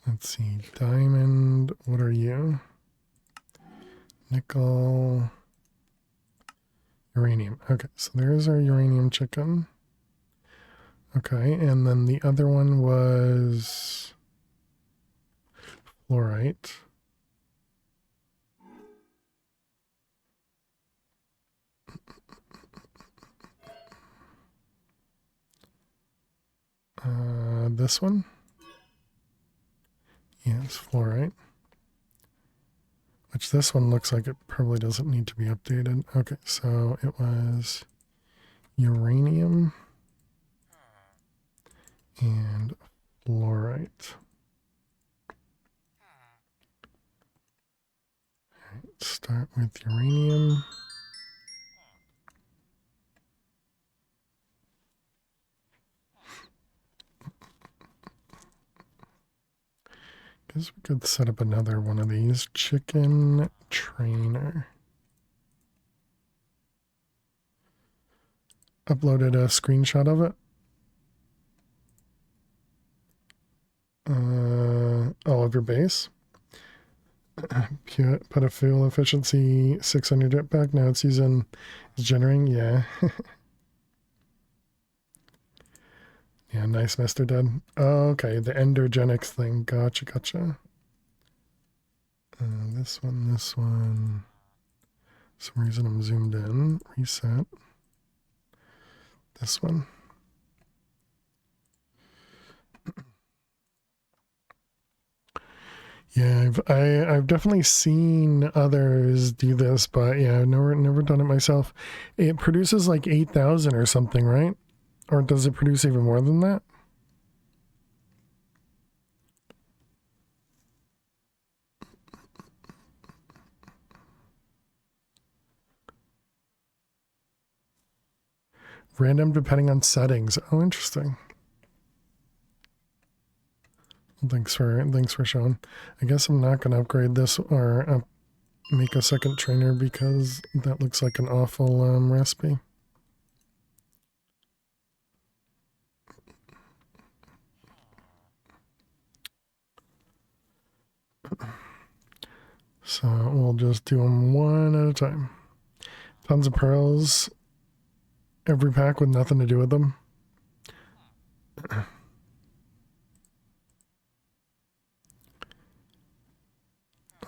Speaker 1: Let's see. Diamond. What are you? Nickel. Uranium. Okay, so there's our uranium chicken. Okay, and then the other one was fluorite. This one? Yeah, it's fluorite. Which this one looks like it probably doesn't need to be updated. Okay, so it was uranium and fluorite. Alright, start with uranium. Guess we could set up another one of these. Chicken trainer. Uploaded a screenshot of it. Of your base. Put a fuel efficiency 6 on your jetpack. Now it's generating. Yeah. Yeah, nice, Mr. Dead. Oh, okay, the endergenics thing. Gotcha. This one. For some reason I'm zoomed in. Reset. This one. Yeah, I've definitely seen others do this, but yeah, I've never done it myself. It produces like 8,000 or something, right? Or does it produce even more than that? Random depending on settings. Oh, interesting. Thanks for showing. I guess I'm not going to upgrade this or make a second trainer because that looks like an awful recipe. So we'll just do them one at a time. Tons of pearls. Every pack with nothing to do with them. Oh,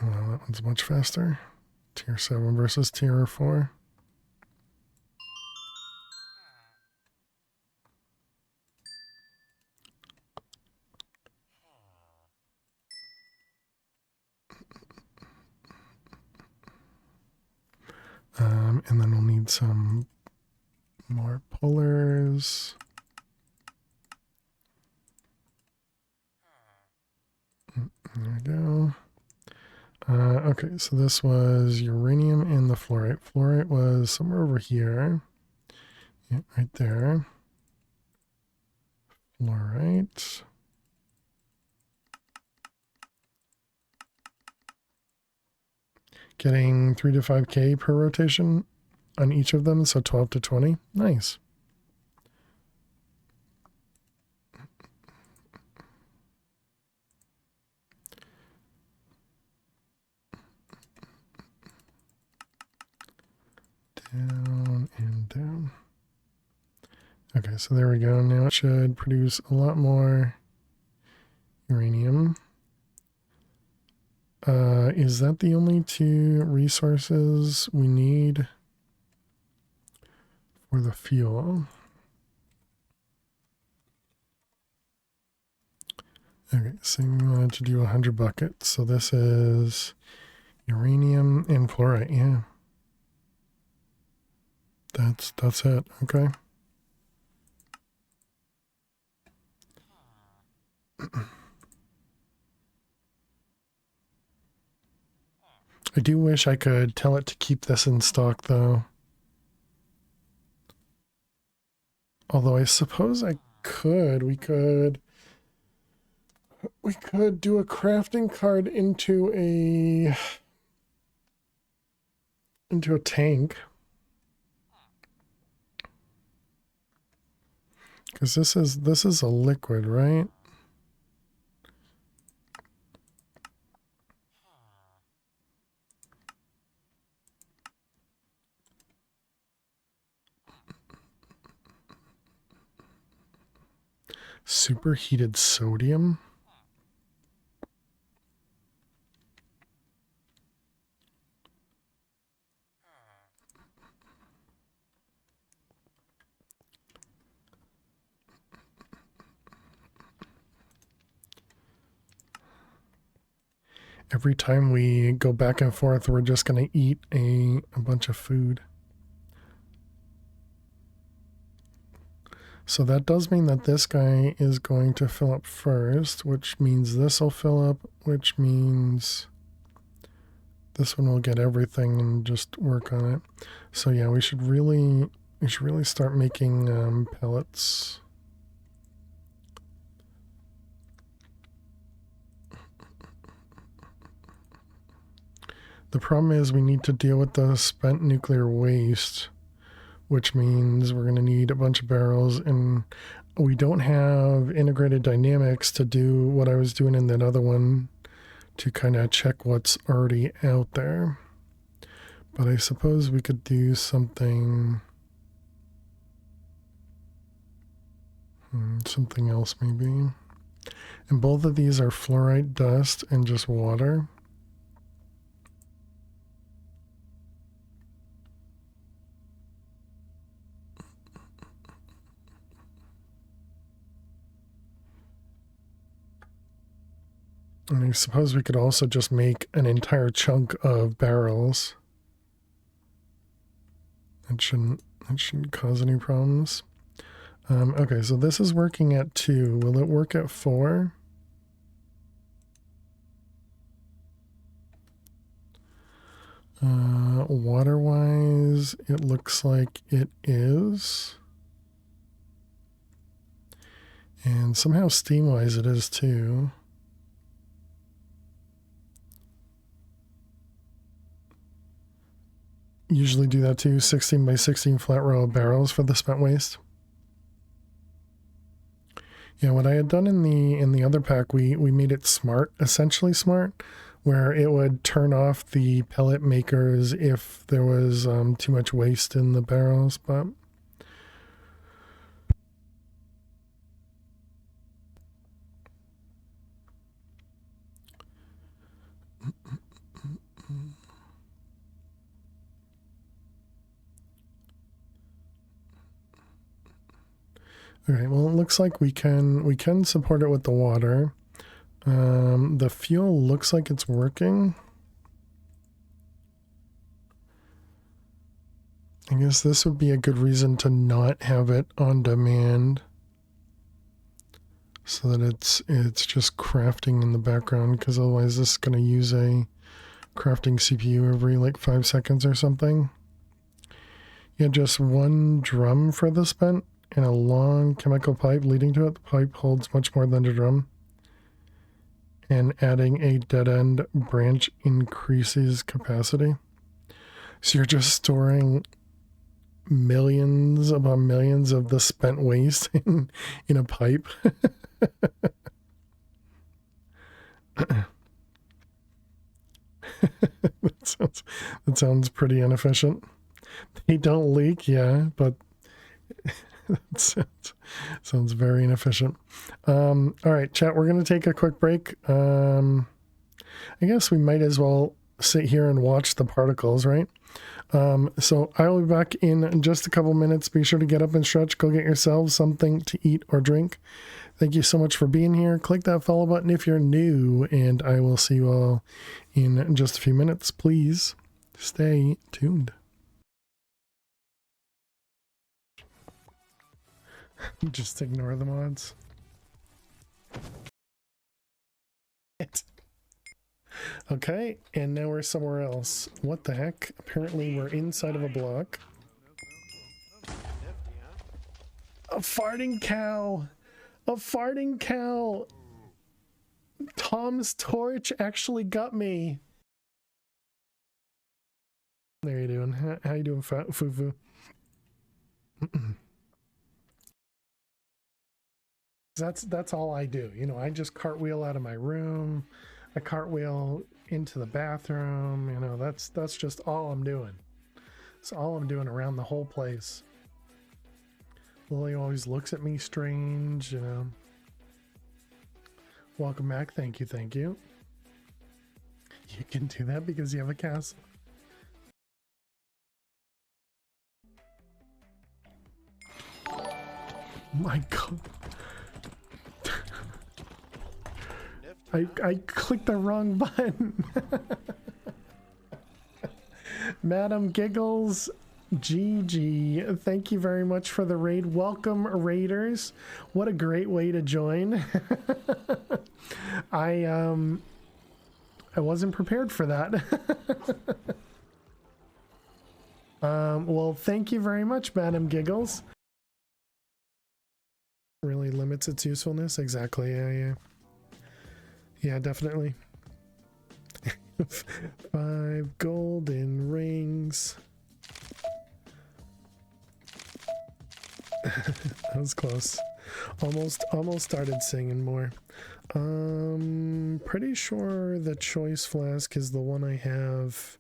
Speaker 1: that one's much faster. Tier 7 versus tier 4. And then we'll need some more pullers. There we go. Okay, so this was uranium and the fluorite. Fluorite was somewhere over here. Yeah, right there. Fluorite. Getting 3 to 5k per rotation on each of them, so 12 to 20. Nice. Down and down. Okay, so there we go. Now it should produce a lot more uranium. Is that the only 2 resources we need for the fuel? Okay, so we wanted to do 100 buckets. So this is uranium and fluorite. Yeah. That's it. Okay. I do wish I could tell it to keep this in stock though. Although I suppose I could. We could. We could do a crafting card into a tank. Because this is a liquid, right? Superheated sodium. Every time we go back and forth, we're just going to eat a bunch of food. So that does mean that this guy is going to fill up first, which means this will fill up, which means this one will get everything and just work on it. So yeah, we should really start making pellets. The problem is we need to deal with the spent nuclear waste, which means we're going to need a bunch of barrels, and we don't have integrated dynamics to do what I was doing in that other one to kind of check what's already out there. But I suppose we could do something else maybe. And both of these are fluorite dust and just water. And I suppose we could also just make an entire chunk of barrels. That shouldn't cause any problems. Okay, so this is working at 2. Will it work at 4? Water-wise, it looks like it is. And somehow steam-wise it is too. Usually do that too, 16 by 16 flat row of barrels for the spent waste. Yeah, what I had done in the other pack, we made it smart, essentially smart, where it would turn off the pellet makers if there was too much waste in the barrels, but okay, well, it looks like we can support it with the water. The fuel looks like it's working. I guess this would be a good reason to not have it on demand, so that it's just crafting in the background, because otherwise this is going to use a crafting CPU every like 5 seconds or something. Yeah, just one drum for the spent and a long chemical pipe leading to it. The pipe holds much more than a drum. And adding a dead end branch increases capacity. So you're just storing millions upon millions of the spent waste in a pipe. that sounds pretty inefficient. They don't leak, yeah, but sounds very inefficient. All right, chat, we're going to take a quick break. I guess we might as well sit here and watch the particles, right? So I will be back in just a couple minutes. Be sure to get up and stretch. Go get yourselves something to eat or drink. Thank you so much for being here. Click that follow button if you're new, and I will see you all in just a few minutes. Please stay tuned. Just ignore the mods. Okay, and now we're somewhere else. What the heck? Apparently we're inside of a block. A farting cow! A farting cow! Tom's torch actually got me. There you doing? How you doing, Fufu? That's all I do. You know, I just cartwheel out of my room. I cartwheel into the bathroom. You know, that's just all I'm doing. It's all I'm doing around the whole place. Lily always looks at me strange, you know. Welcome back. Thank you, thank you. You can do that because you have a castle. My God. I clicked the wrong button. Madam Giggles, GG, thank you very much for the raid. Welcome, raiders. What a great way to join. I wasn't prepared for that. Well, thank you very much, Madam Giggles. Really limits its usefulness. Exactly. Yeah, definitely. 5 golden rings. That was close. Almost started singing more. Pretty sure the choice flask is the one I have.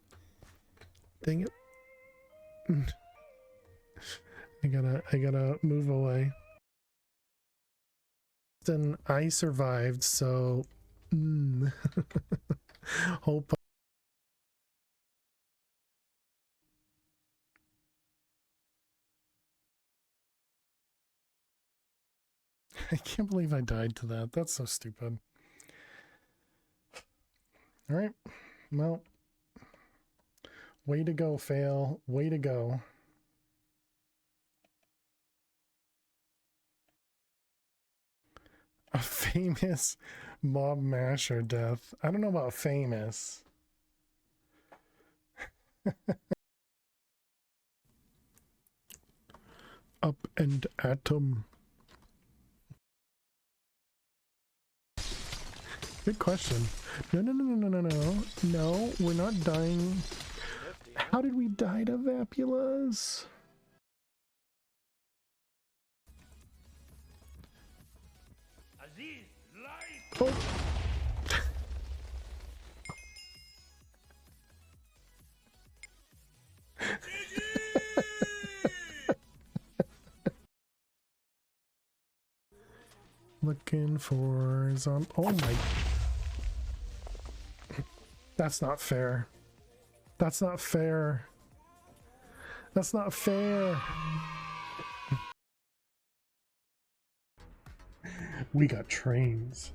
Speaker 1: Dang it. I gotta move away. Then I survived, so hope. I can't believe I died to that. That's so stupid. All right. Well, way to go, fail. Way to go. A famous mob masher death. I don't know about famous. Up and atom. Good question. No. No, we're not dying. How did we die to Vapulas?
Speaker 6: Aziz, life!
Speaker 1: Oh. Looking for some. Oh my. That's not fair. That's not fair. That's not fair. We got trains.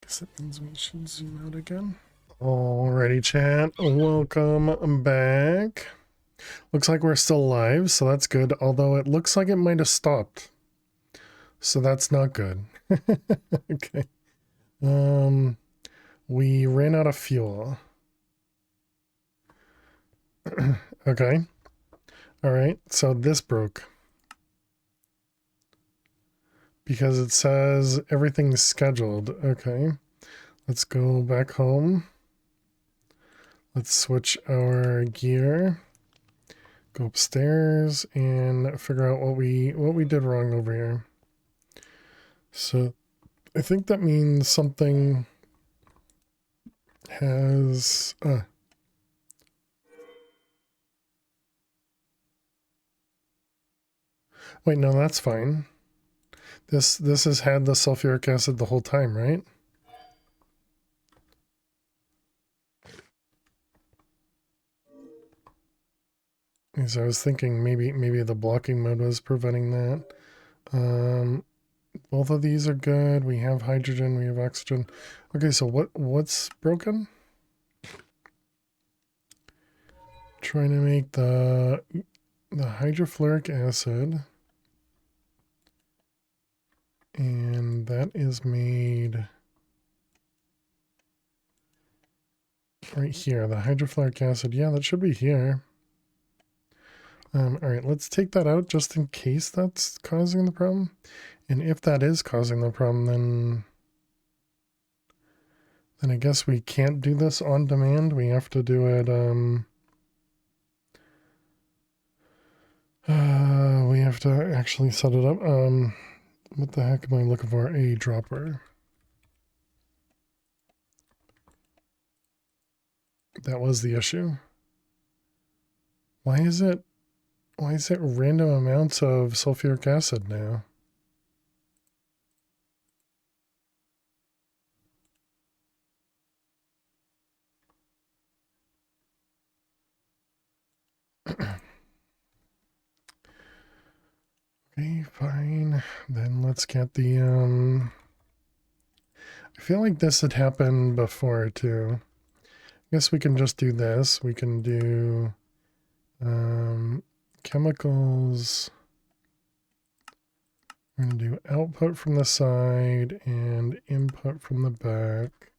Speaker 1: Guess that means we should zoom out again. Alrighty, chat. Welcome back. Looks like we're still alive, so that's good. Although it looks like it might have stopped. So that's not good. Okay. We ran out of fuel. Okay. Alright, so this broke. Because it says everything's scheduled. Okay. Let's go back home. Let's switch our gear. Go upstairs and figure out what we did wrong over here. So I think that means something has wait, no, that's fine. This has had the sulfuric acid the whole time, right? So I was thinking maybe the blocking mode was preventing that. Both of these are good. We have hydrogen, we have oxygen. Okay, so what's broken? Trying to make the hydrofluoric acid. And that is made right here. The hydrofluoric acid, yeah, that should be here. All right, let's take that out just in case that's causing the problem. And if that is causing the problem, then I guess we can't do this on demand. We have to do it, we have to actually set it up. What the heck am I looking for? A dropper. That was the issue. Why is it random amounts of sulfuric acid now? Okay, fine. Then let's get the, I feel like this had happened before too. I guess we can just do this. We can do, chemicals. We're going to do output from the side and input from the back.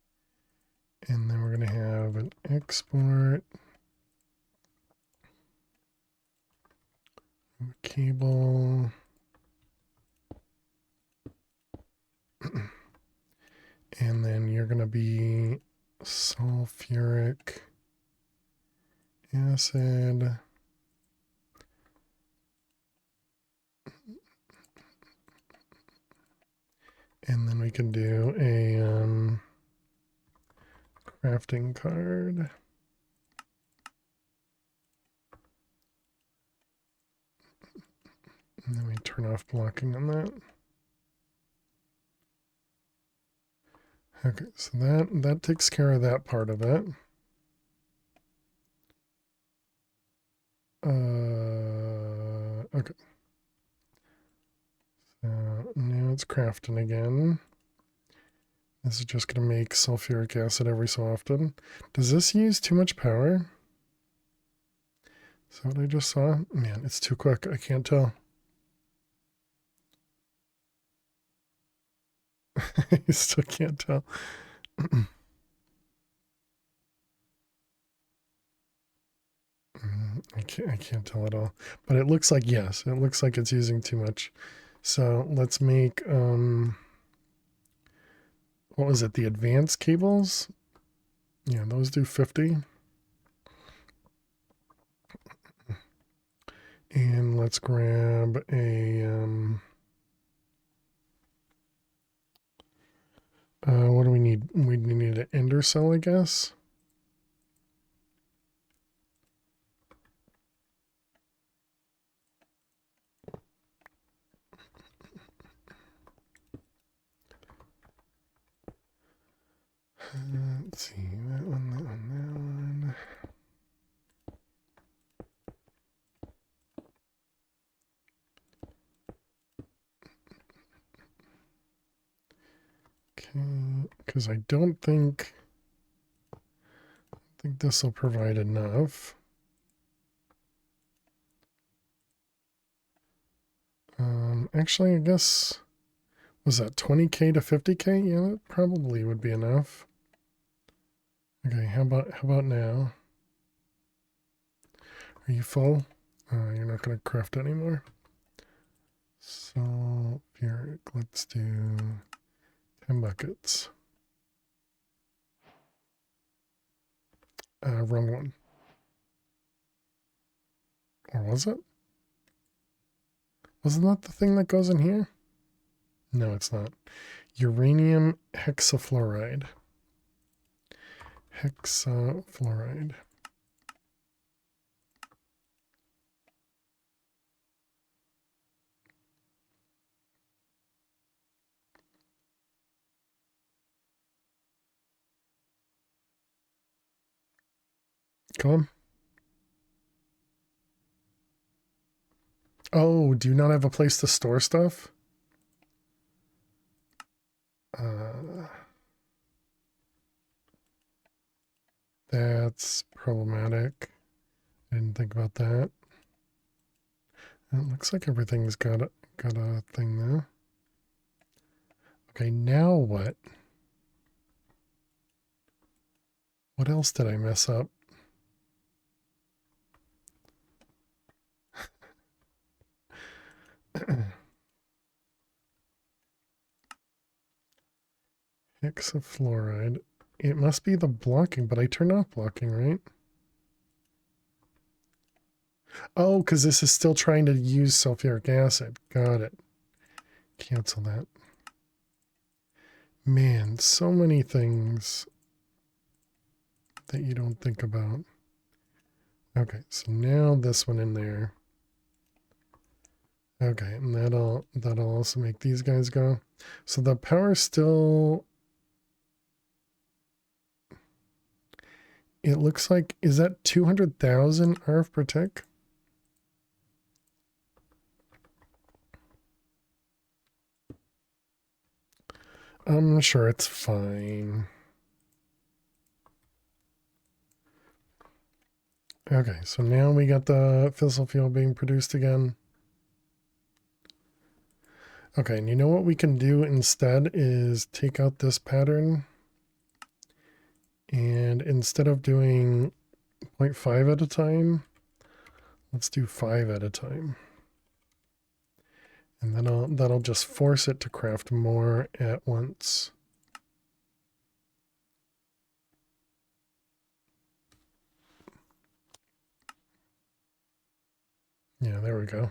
Speaker 1: And then we're going to have an export. Cable. And then you're going to be sulfuric acid. And then we can do a crafting card. And then we turn off blocking on that. Okay, so that takes care of that part of it. Okay. So now it's crafting again. This is just going to make sulfuric acid every so often. Does this use too much power? Is that what I just saw? Man, it's too quick. I can't tell. I still can't tell. I can't tell at all. But it looks like, yes, it looks like it's using too much. So let's make, what was it? The advanced cables? Yeah, those do 50. And let's grab a, what do we need? We need an ender cell, I guess. Let's see, that one, that one, that one. Okay, because I don't think this will provide enough. Actually, I guess, was that 20K to 50K? Yeah, that probably would be enough. Okay, how about now? Are you full? You're not going to craft anymore. Sulfuric, let's do 10 buckets. Wrong one. Or was it? Wasn't that the thing that goes in here? No, it's not. Uranium hexafluoride. Hexafluoride. Come on. Oh, do you not have a place to store stuff? That's problematic. I didn't think about that. It looks like everything's got a thing though. Okay, now what? What else did I mess up? hexafluoride. It must be the blocking, but I turned off blocking, right? Oh, because this is still trying to use sulfuric acid. Got it. Cancel that. Man, so many things that you don't think about. Okay, so now this one in there. Okay, and that'll also make these guys go. So the power still, it looks like, is that 200,000 RF per tick? I'm sure it's fine. Okay, so now we got the fissile fuel being produced again. Okay, and you know what we can do instead is take out this pattern. And instead of doing 0.5 at a time, let's do 5 at a time. And then that'll just force it to craft more at once. Yeah, there we go.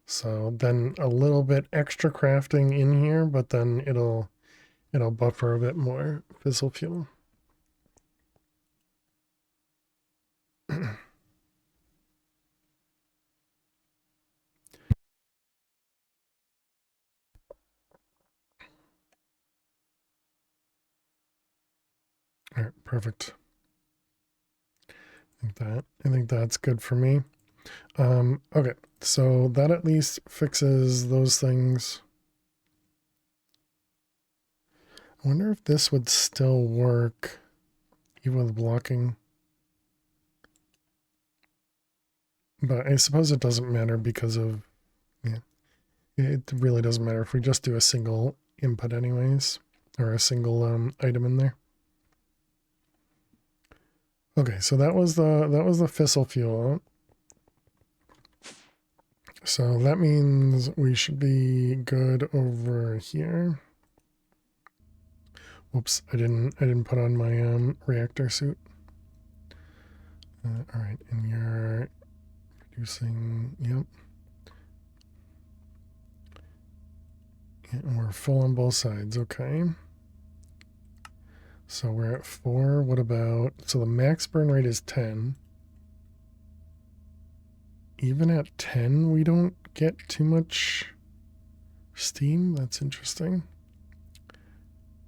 Speaker 1: So then a little bit extra crafting in here, but then it'll buffer a bit more fissile fuel. All right, perfect. I think that's good for me. Okay, so that at least fixes those things. I wonder if this would still work even with blocking. But I suppose it doesn't matter because of, yeah, it really doesn't matter if we just do a single input anyways, or a single item in there. Okay, so that was the fissile fuel. So that means we should be good over here. Whoops, I didn't put on my reactor suit. All right, and you're producing, yep. And we're full on both sides, okay. So we're at 4. What about, so the max burn rate is 10. Even at 10, we don't get too much steam. That's interesting.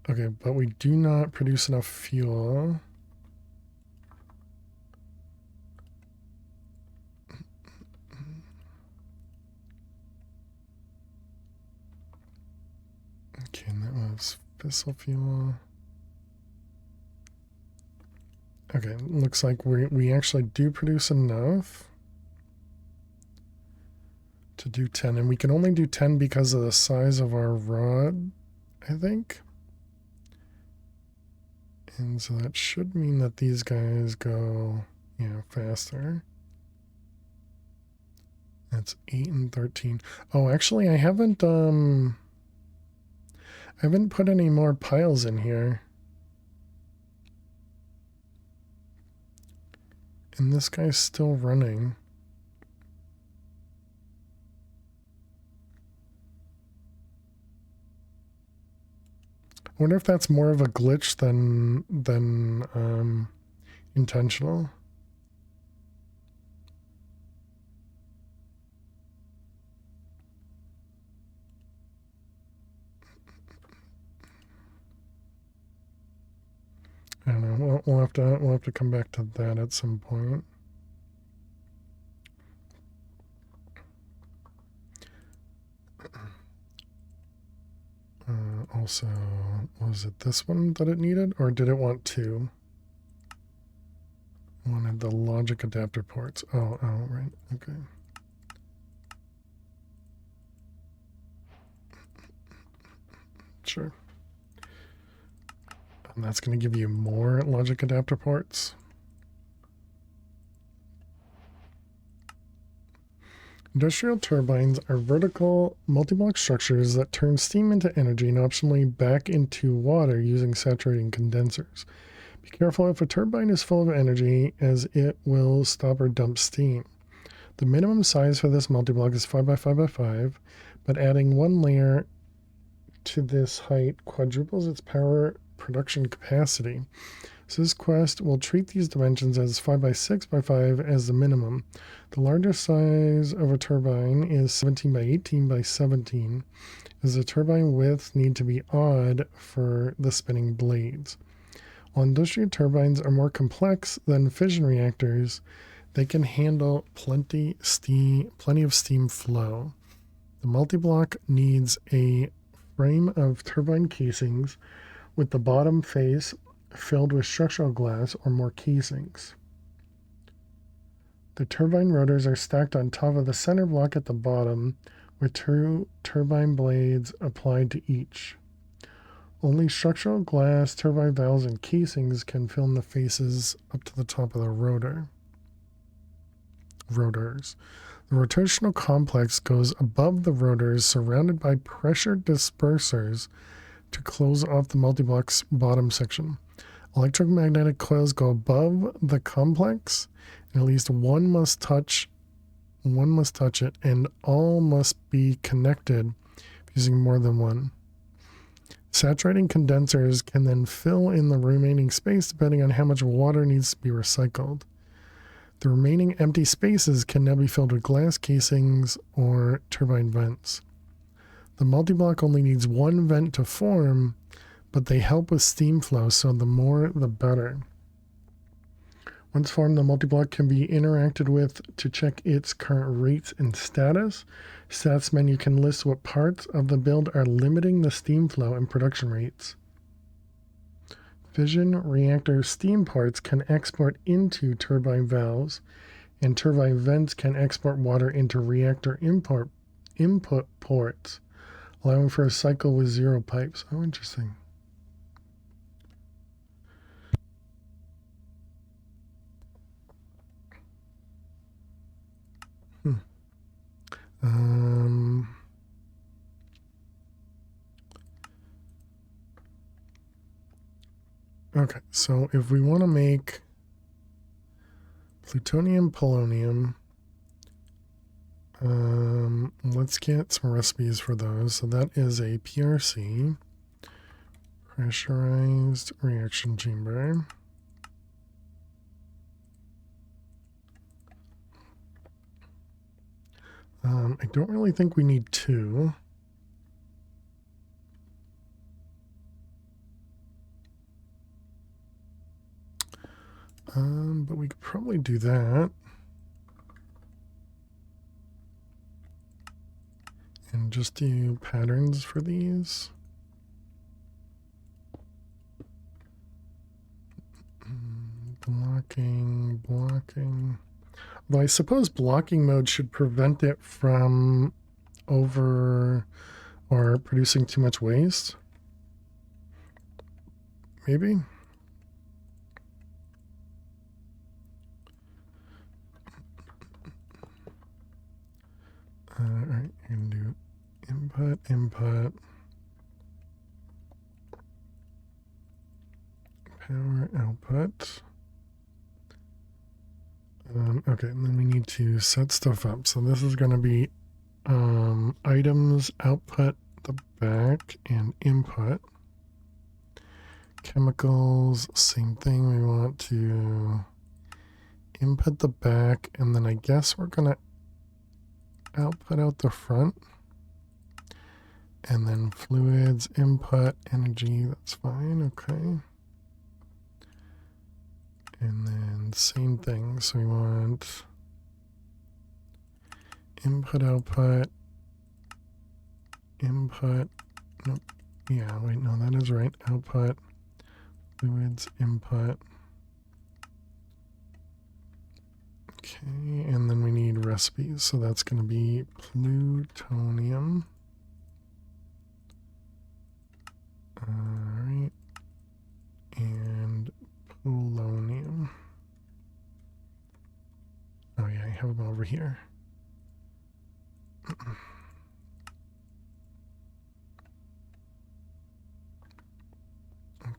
Speaker 1: Okay, but we do not produce enough fuel. Okay, and that was fissile fuel. Okay, looks like we actually do produce enough to do 10, and we can only do 10 because of the size of our rod, I think. And so that should mean that these guys go, yeah, faster. That's 8 and 13. Oh, actually, I haven't put any more piles in here. And this guy's still running. I wonder if that's more of a glitch than intentional. I don't know. We'll have to come back to that at some point. Also, was it this one that it needed, or did it want 2? It wanted the logic adapter ports. Oh, right. Okay. Sure. And that's going to give you more logic adapter ports. Industrial turbines are vertical multi-block structures that turn steam into energy and optionally back into water using saturating condensers. Be careful if a turbine is full of energy, as it will stop or dump steam. The minimum size for this multi-block is 5 by 5 by 5, but adding one layer to this height quadruples its power production capacity. So this quest will treat these dimensions as 5 by 6 by 5 as the minimum. The largest size of a turbine is 17 by 18 by 17, as the turbine widths need to be odd for the spinning blades. While industrial turbines are more complex than fission reactors, they can handle plenty of steam flow. The multi-block needs a frame of turbine casings with the bottom face filled with structural glass or more casings. The turbine rotors are stacked on top of the center block at the bottom, with 2 turbine blades applied to each. Only structural glass turbine valves and casings can fill in the faces up to the top of the rotors. The rotational complex goes above the rotors, surrounded by pressure dispersers to close off the multi-block's bottom section. Electromagnetic coils go above the complex, and at least one must touch it, and all must be connected using more than one. Saturating condensers can then fill in the remaining space depending on how much water needs to be recycled. The remaining empty spaces can now be filled with glass casings or turbine vents. The multi-block only needs one vent to form, but they help with steam flow, so the more the better. Once formed, the multi-block can be interacted with to check its current rates and status. Stats menu can list what parts of the build are limiting the steam flow and production rates. Fission reactor steam parts can export into turbine valves, and turbine vents can export water into reactor input ports, allowing for a cycle with 0 pipes. Oh, interesting. Okay, so if we want to make plutonium, polonium, let's get some recipes for those. So that is a PRC, pressurized reaction chamber. I don't really think we need 2. But we could probably do that. And just do patterns for these. Blocking. Though I suppose blocking mode should prevent it from over or producing too much waste. Maybe. Alright, you can do input, power output. Okay, and then we need to set stuff up. So this is going to be items, output, the back, and input. Chemicals, same thing. We want to input the back, and then I guess we're going to output out the front. And then fluids, input, energy, that's fine, okay. And then same thing, so we want input, output, nope, yeah, wait, no, that is right, output, fluids, input. Okay, and then we need recipes, so that's going to be plutonium. Alright, and polonium. Oh yeah, I have them over here.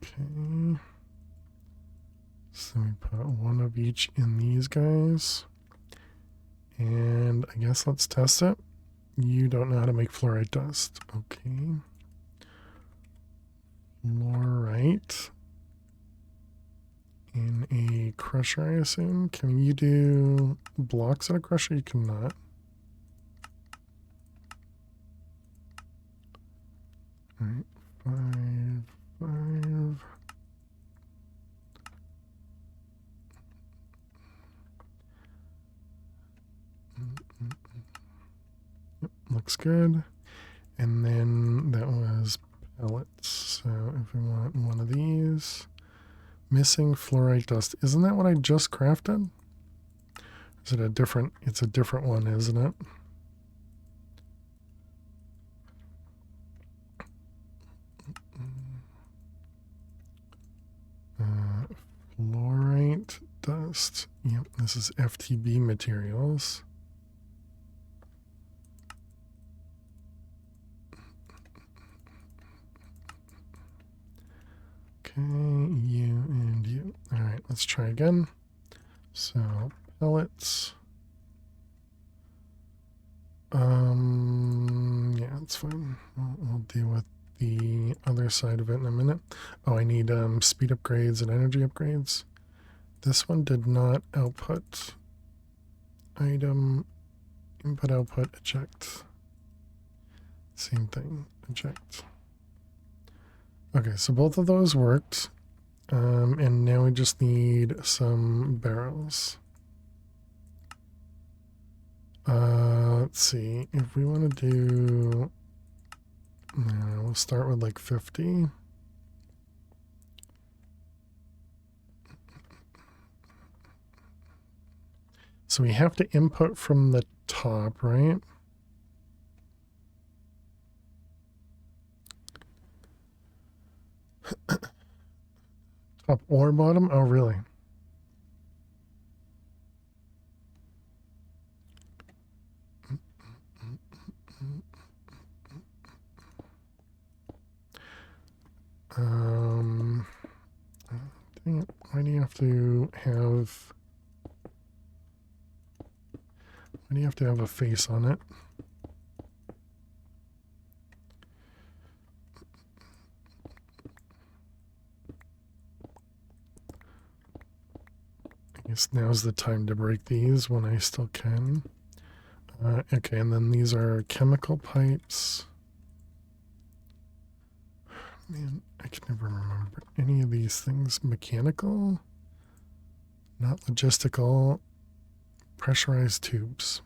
Speaker 1: Okay. So we put one of each in these guys. And I guess let's test it. You don't know how to make fluorite dust. Okay. Fluorite. In a crusher, I assume. Can you do blocks in a crusher? You cannot. Alright, 5. Yep, looks good. And then that was pellets. So if we want one of these, missing fluorite dust. Isn't that what I just crafted? Is it a different? It's a different one, isn't it? Fluorite dust. Yep, this is FTB materials. Okay, you and you. All right, let's try again. So pellets. Yeah, it's fine. We'll deal with the other side of it in a minute. Oh, I need speed upgrades and energy upgrades. This one did not output. Item, input, output, eject. Same thing, eject. Okay, so both of those worked. And now we just need some barrels. Let's see, if we want to do, we'll start with like 50. So we have to input from the top, right? Top or bottom? Oh, really? Dang it. Why do you have to have... Why do you have to have a face on it? I guess now's the time to break these when I still can. Okay, and then these are chemical pipes. Man, I can never remember any of these things. Mechanical, not logistical. Pressurized tubes.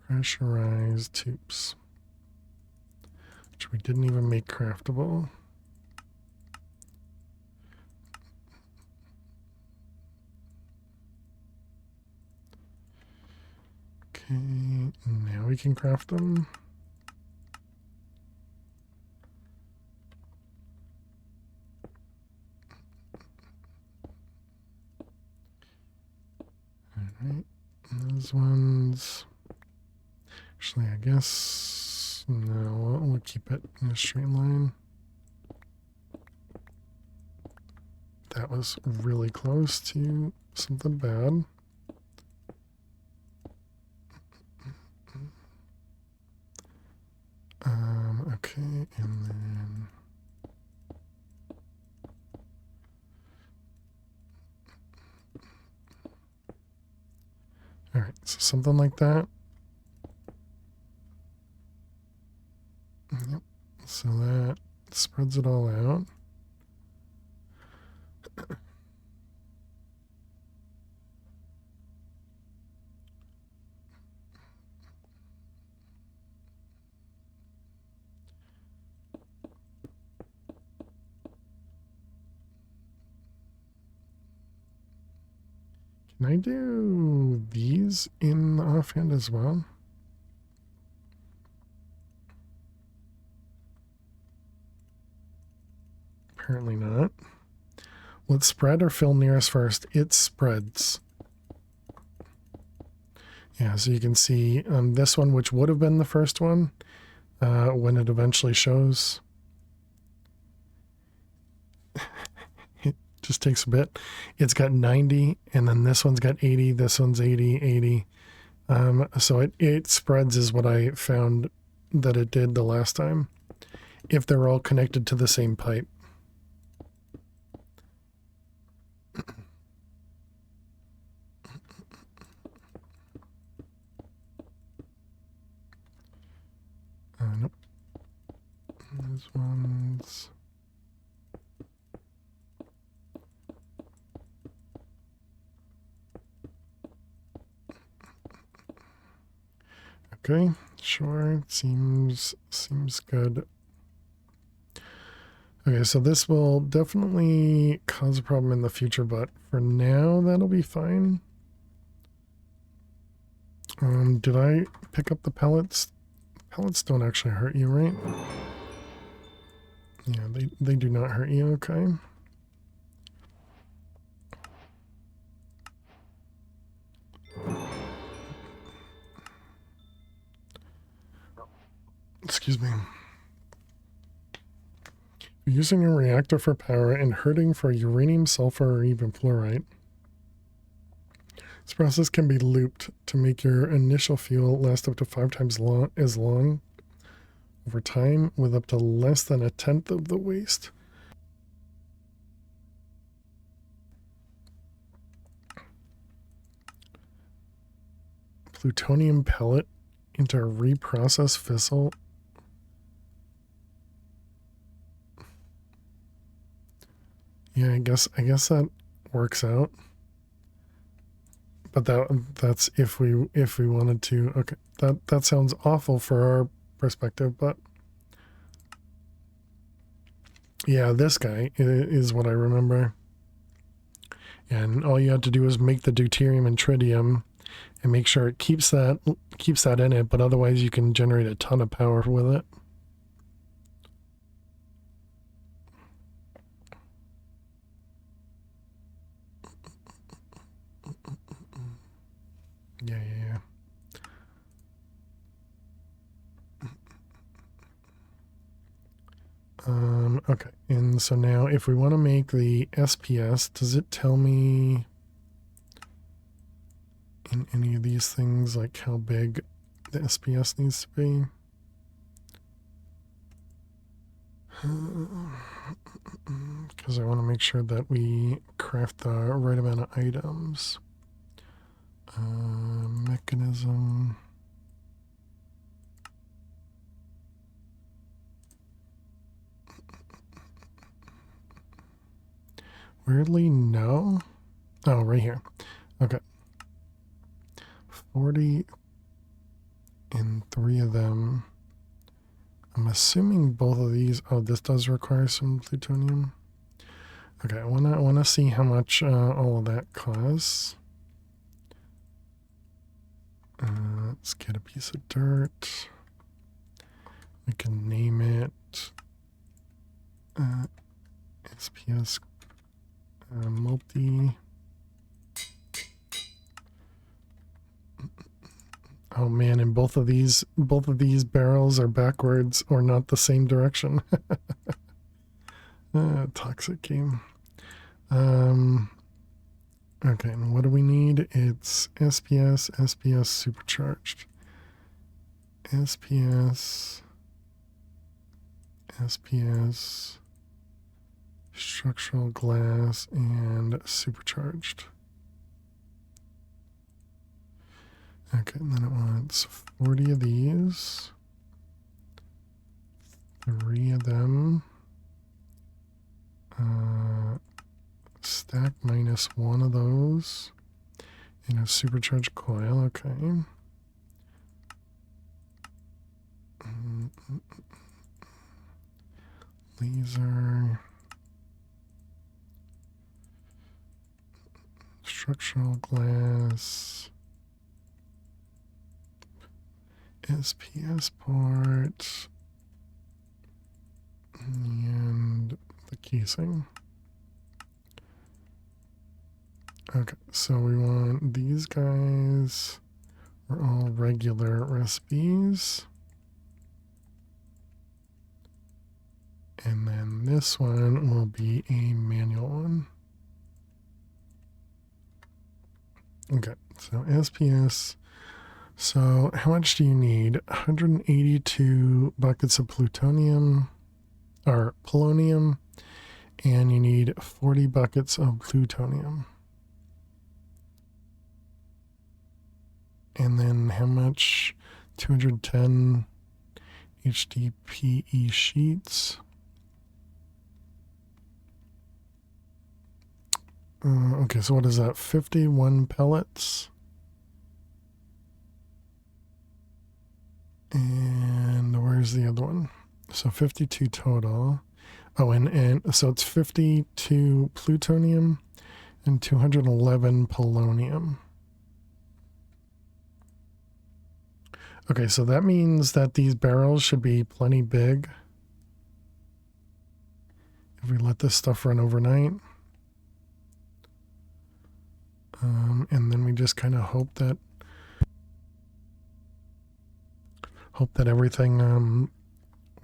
Speaker 1: Pressurized tubes. Which we didn't even make craftable. Okay, now we can craft them. Alright, those ones. Actually, I guess no, we'll keep it in a straight line. That was really close to something bad. Okay, and then all right, so something like that. Yep. So that spreads it all out. Can I do these in the offhand as well? Apparently not. Let's spread or fill nearest first. It spreads. Yeah, so you can see this one, which would have been the first one, when it eventually shows. just takes a bit. It's got 90, and then this one's got 80, this one's 80, 80. So it spreads is what I found that it did the last time, if they're all connected to the same pipe. Nope. These ones. Okay, sure. Seems good. Okay, so this will definitely cause a problem in the future, but for now that'll be fine. Did I pick up the pellets? Pellets don't actually hurt you, right? Yeah, they do not hurt you, okay. Excuse me. Using a reactor for power and hurting for uranium, sulfur, or even fluorite. This process can be looped to make your initial fuel last up to 5 times as long over time, with up to less than 1/10 of the waste. Plutonium pellet into a reprocessed fissile. Yeah, I guess that works out. But that's if we wanted to. Okay, that sounds awful for our perspective, but yeah, this guy is what I remember. And all you have to do is make the deuterium and tritium and make sure it keeps that in it, but otherwise you can generate a ton of power with it. Yeah. Okay, and so now if we want to make the SPS, does it tell me in any of these things like how big the SPS needs to be? Because I want to make sure that we craft the right amount of items. Mechanism. Weirdly, no. Oh, right here. Okay. 40 and 3 of them. I'm assuming both of these. Oh, this does require some plutonium. Okay, I wanna see how much all of that costs. Let's get a piece of dirt. We can name it SPS multi. Oh man, and both of these barrels are backwards or not the same direction. Toxic game. Okay, and what do we need? It's SPS supercharged. SPS structural glass and supercharged. Okay, and then it wants 40 of these. 3 of them. Stack minus 1 of those. And a supercharged coil, okay. Laser. Structural glass. SPS port. And the casing. Okay, so we want these guys. We're all regular recipes. And then this one will be a manual one. Okay, so SPS. So how much do you need? 182 buckets of plutonium or polonium, and you need 40 buckets of plutonium. And then how much? 210 HDPE sheets. Okay, so what is that? 51 pellets. And where's the other one? So 52 total. Oh, and so it's 52 plutonium and 211 polonium. Okay, so that means that these barrels should be plenty big. If we let this stuff run overnight. And then we just kind of hope that everything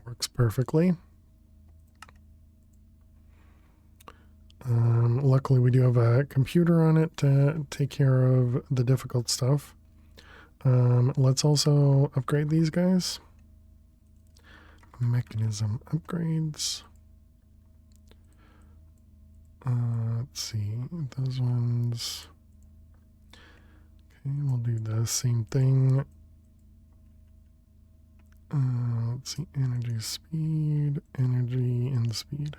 Speaker 1: works perfectly. Luckily we do have a computer on it to take care of the difficult stuff. Let's also upgrade these guys. Mechanism upgrades. Let's see, those ones. Okay, we'll do the same thing. Let's see, energy, speed, energy, and speed.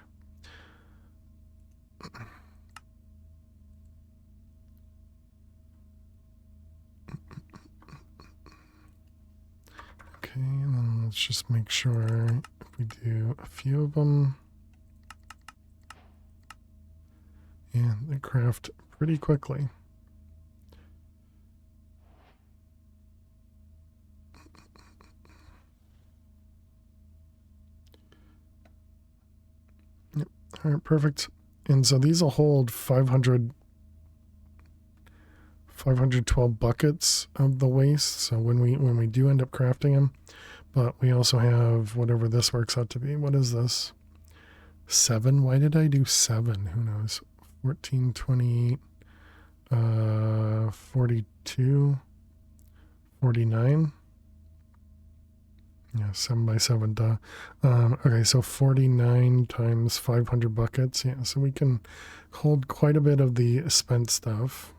Speaker 1: Okay, and then let's just make sure if we do a few of them. And they craft pretty quickly. Yep. All right, perfect. And so these will hold 512 buckets of the waste. So when we do end up crafting them, but we also have whatever this works out to be. What is this? 7? Why did I do 7? Who knows? 14, 28, 42, 49. Yeah, 7 by 7, duh. Okay, so 49 times 500 buckets. Yeah, so we can hold quite a bit of the spent stuff.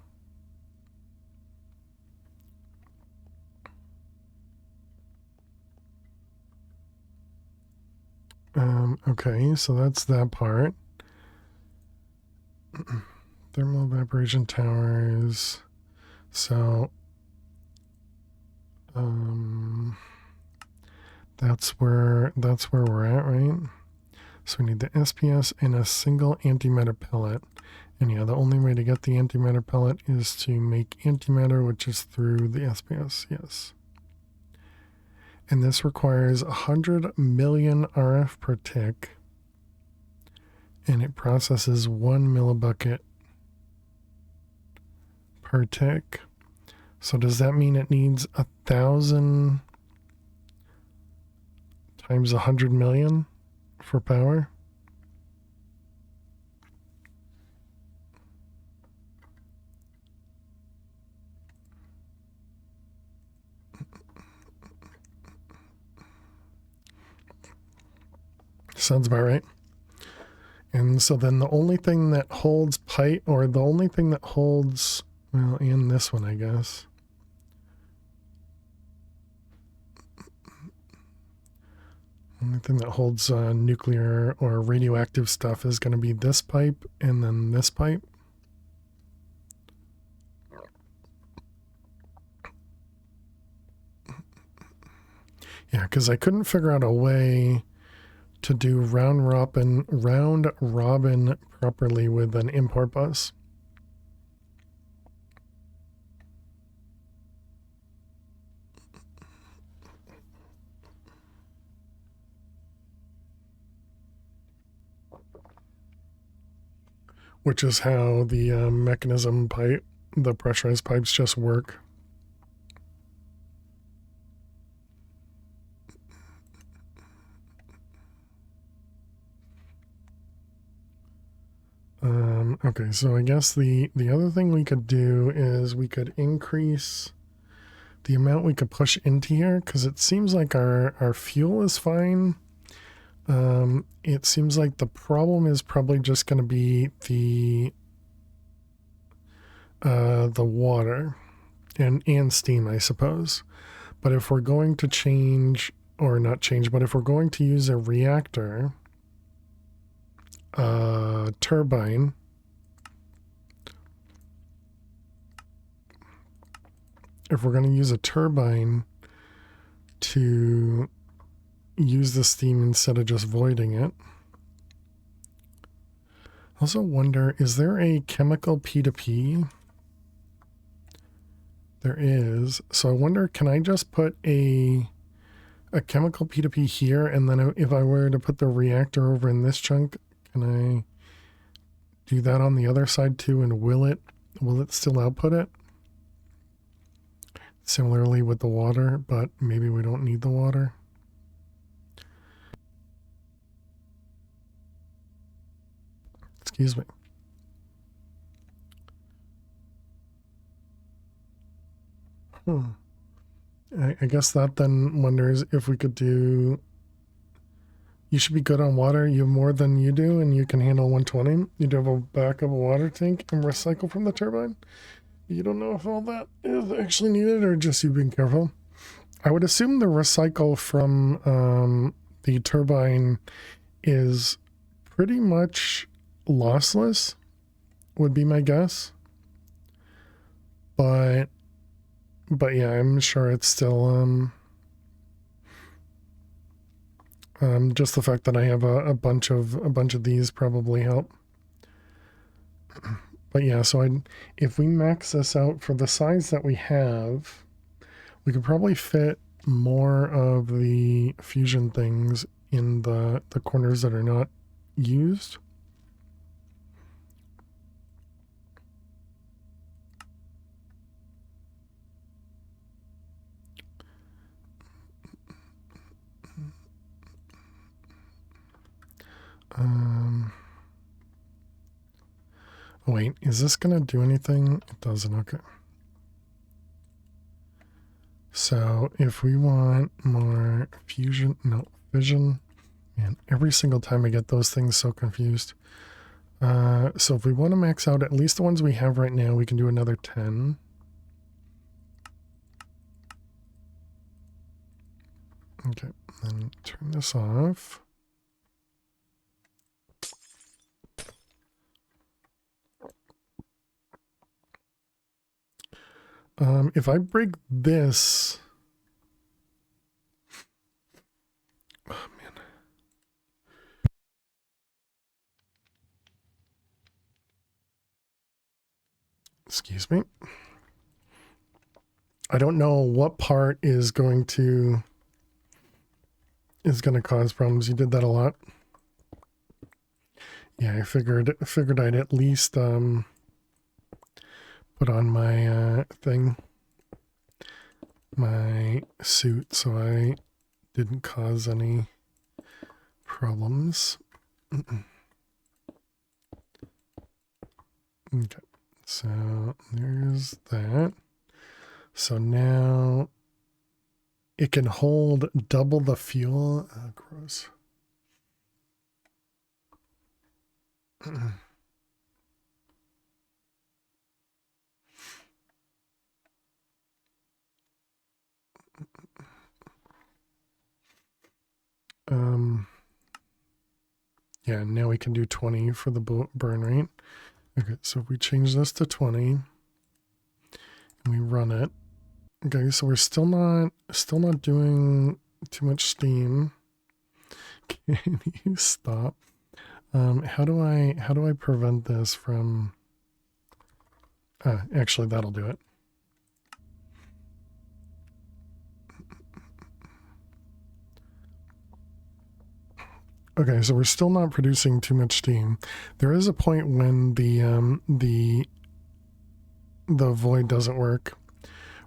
Speaker 1: Okay, so that's that part. Thermal evaporation towers. So, that's where we're at, right? So we need the SPS and a single antimatter pellet. And yeah, the only way to get the antimatter pellet is to make antimatter, which is through the SPS, yes. And this requires 100 million RF per tick. And it processes 1 millibucket per tick. So does that mean it needs 1,000 times 100 million for power? Sounds about right. And so then the only thing that holds pipe, or the only thing that holds, well, and this one, I guess. Only thing that holds nuclear or radioactive stuff is going to be this pipe and then this pipe. Yeah, because I couldn't figure out a way to do round robin properly with an import bus. Which is how the mechanism pipe, the pressurized pipes just work. Okay, so I guess the other thing we could do is we could increase the amount we could push into here, because it seems like our fuel is fine. It seems like the problem is probably just going to be the water and steam, I suppose. But if we're going to change, or not change, but if we're going to use a reactor, turbine, if we're going to use a turbine to use the steam instead of just voiding it. I also wonder, is there a chemical P2P? There is. So I wonder, can I just put a chemical P2P here, and then if I were to put the reactor over in this chunk, can I do that on the other side too, and will it still output it? Similarly with the water, but maybe we don't need the water. Excuse me. I guess that then wonders if we could do... You should be good on water. You have more than you do, and you can handle 120. You do have a backup water tank and recycle from the turbine. You don't know if all that is actually needed, or just you being careful. I would assume the recycle from the turbine is pretty much lossless, would be my guess. But yeah, I'm sure it's still just the fact that I have a bunch of these probably help. But yeah, so if we max this out for the size that we have, we could probably fit more of the fusion things in the corners that are not used. Wait, is this gonna do anything? It doesn't. Okay. So if we want more fission, man, every single time I get those things so confused. So if we want to max out at least the ones we have right now, we can do another 10. Okay, then turn this off. If I break this, oh man. Excuse me. I don't know what part is going to cause problems. You did that a lot. Yeah, I figured I'd at least put on my thing, my suit, so I didn't cause any problems. Okay, so there's that. So now it can hold double the fuel. Oh, gross. Yeah, now we can do 20 for the burn rate. Okay, so if we change this to 20 and we run it. Okay, so we're still not doing too much steam. Can you stop? How do I prevent this from actually that'll do it. Okay, so we're still not producing too much steam. There is a point when the void doesn't work.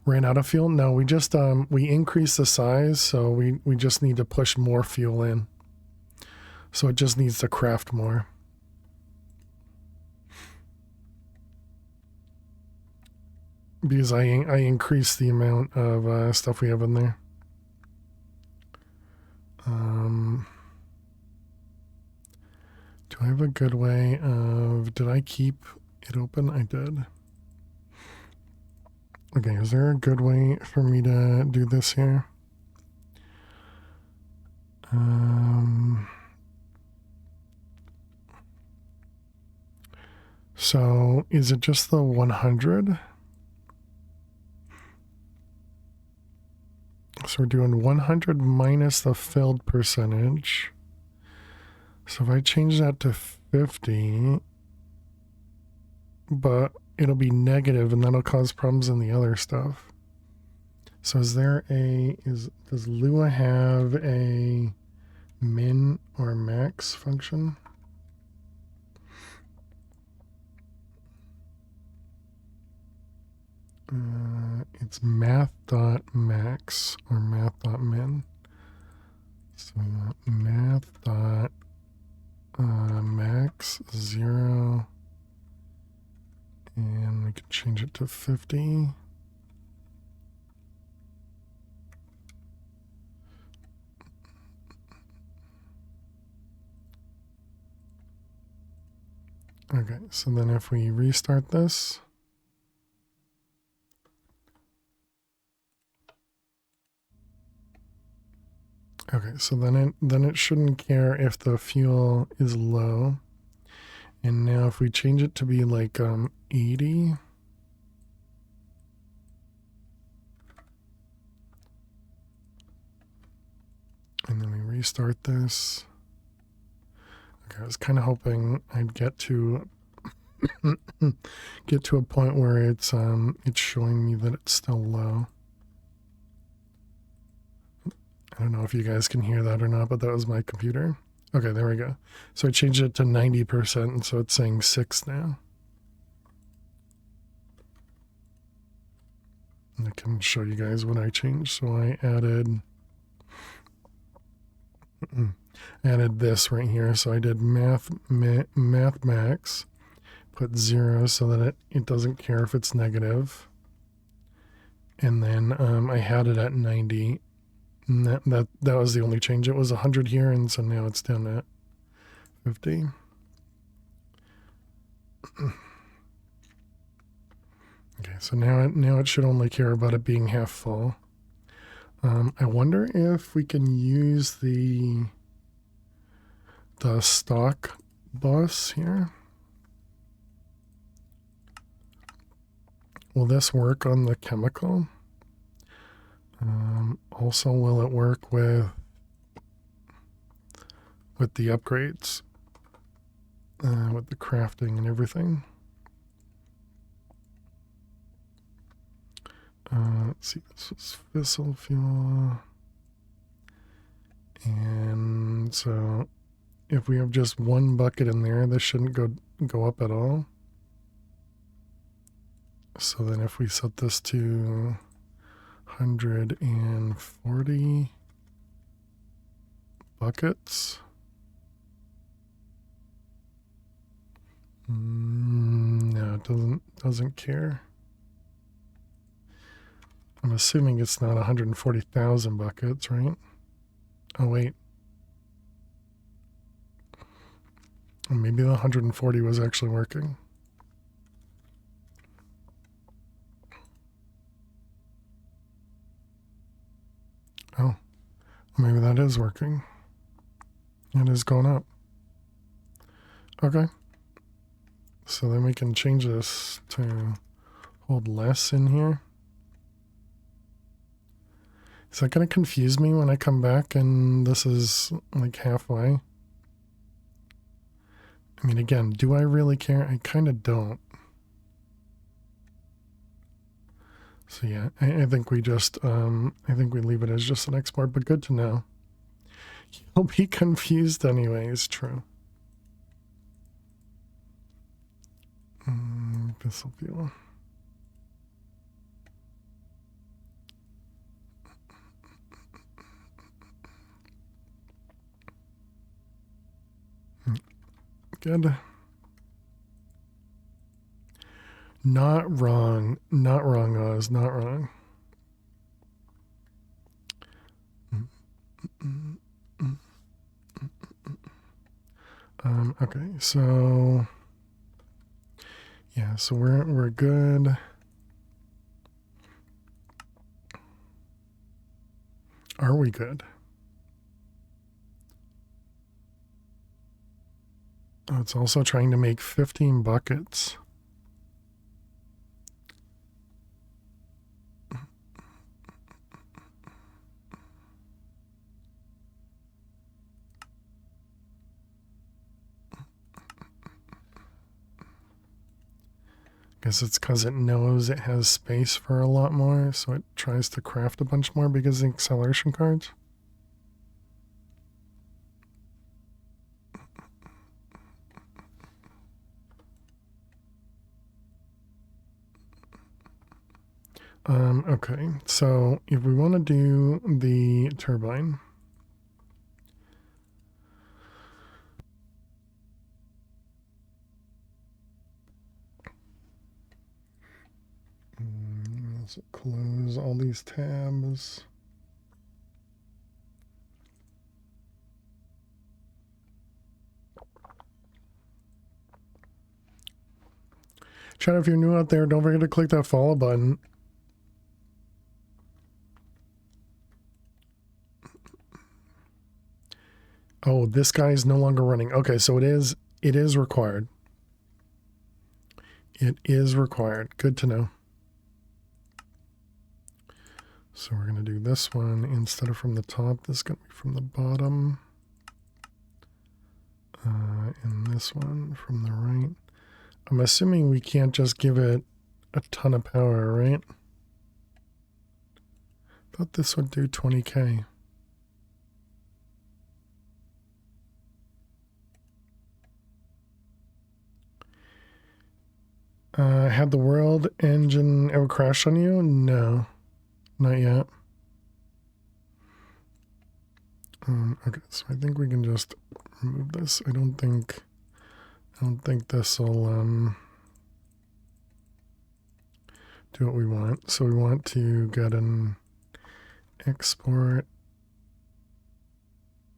Speaker 1: Ran out of fuel? No, we just we increased the size, so we just need to push more fuel in. So it just needs to craft more. because I increased the amount of stuff we have in there. Do I have a good way of... Did I keep it open? I did. Okay, is there a good way for me to do this here? So is it just the 100? So we're doing 100 minus the filled percentage. So if I change that to 50, but it'll be negative and that'll cause problems in the other stuff. So is there does Lua have a min or max function? It's math.max or math.min. So we want math.max 0, and we can change it to 50. Okay, so then if we restart this, okay, so then it shouldn't care if the fuel is low. And now if we change it to be like 80, and then we restart this. Okay, I was kind of hoping I'd get to get to a point where it's showing me that it's still low. I don't know if you guys can hear that or not, but that was my computer. Okay, there we go. So I changed it to 90%, and so it's saying 6 now. And I can show you guys what I changed. So I added this right here. So I did math max, put 0 so that it doesn't care if it's negative. And then I had it at 90. And that was the only change. It was 100 here, and so now it's down at 50. Okay, so now it should only care about it being half full. I wonder if we can use the stock bus here. Will this work on the chemical? Also, will it work with the upgrades, with the crafting and everything? Let's see, this is fissile fuel. And so if we have just one bucket in there, this shouldn't go up at all. So then if we set this to 140 buckets. No, it doesn't care. I'm assuming it's not 140,000 buckets, right? Oh, wait. Maybe the 140 was actually working. Oh, maybe that is working. It is going up. Okay. So then we can change this to hold less in here. Is that going to confuse me when I come back and this is like halfway? I mean, again, do I really care? I kind of don't. So yeah, I think we just, I think we leave it as just an export, but good to know. You'll be confused anyway, it's true. Fissile fuel. Good. Not wrong. Not wrong, Oz. Not wrong. Okay, so yeah, so we're good. Are we good? Oh, it's also trying to make 15 buckets. Guess it's because it knows it has space for a lot more, so it tries to craft a bunch more because of the acceleration cards. Okay, so if we want to do the turbine, let's close all these tabs. Chat, if you're new out there, don't forget to click that follow button. Oh, this guy is no longer running. Okay, so it is required. It is required. Good to know. So we're going to do this one instead of from the top. This is going to be from the bottom. And this one from the right. I'm assuming we can't just give it a ton of power, right? Thought this would do 20k. Had the world engine ever crashed on you? No, not yet. Okay, so I think we can just remove this. I don't think this will do what we want. So we want to get an export.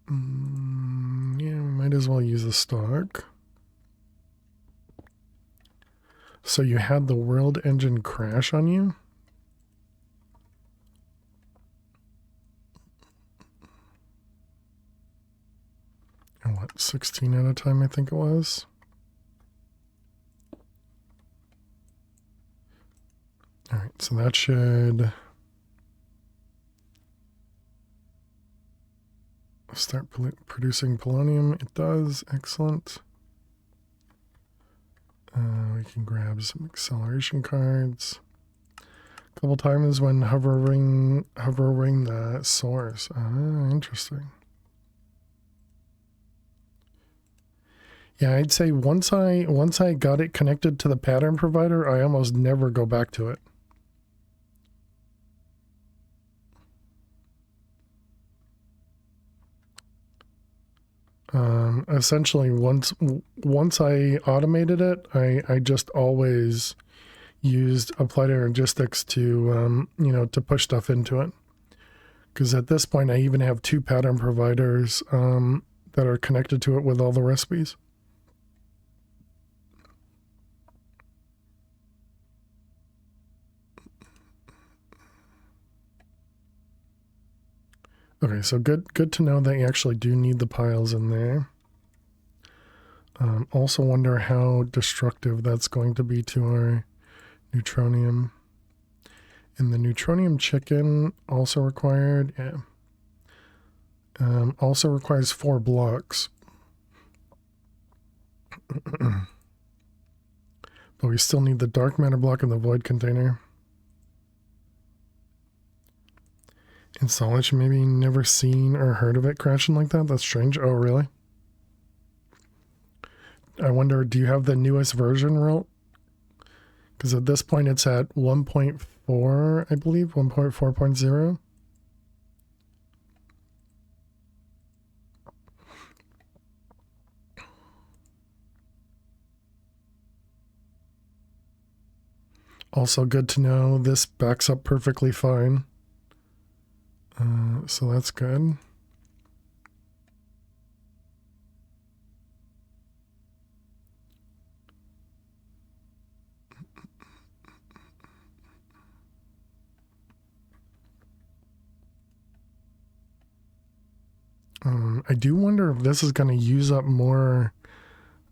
Speaker 1: Yeah, we might as well use a stock. So you had the world engine crash on you? And what, 16 at a time, I think it was? All right, so that should start producing polonium. It does. Excellent. We can grab some acceleration cards. A couple times when hovering the source. Interesting. Yeah, I'd say once I got it connected to the pattern provider, I almost never go back to it. Essentially, once I automated it, I just always used applied logistics to to push stuff into it. Because at this point, I even have 2 pattern providers that are connected to it with all the recipes. Okay, so good to know that you actually do need the piles in there. Also wonder how destructive that's going to be to our neutronium. And the neutronium chicken also required, yeah. Also requires 4 blocks. But we still need the dark matter block in the void container. Installation, maybe never seen or heard of it crashing like that? That's strange. Oh, really? I wonder, do you have the newest version, Rolt? Because at this point it's at 1.4, I believe, 1.4.0. Also good to know this backs up perfectly fine. So that's good. I do wonder if this is going to use up more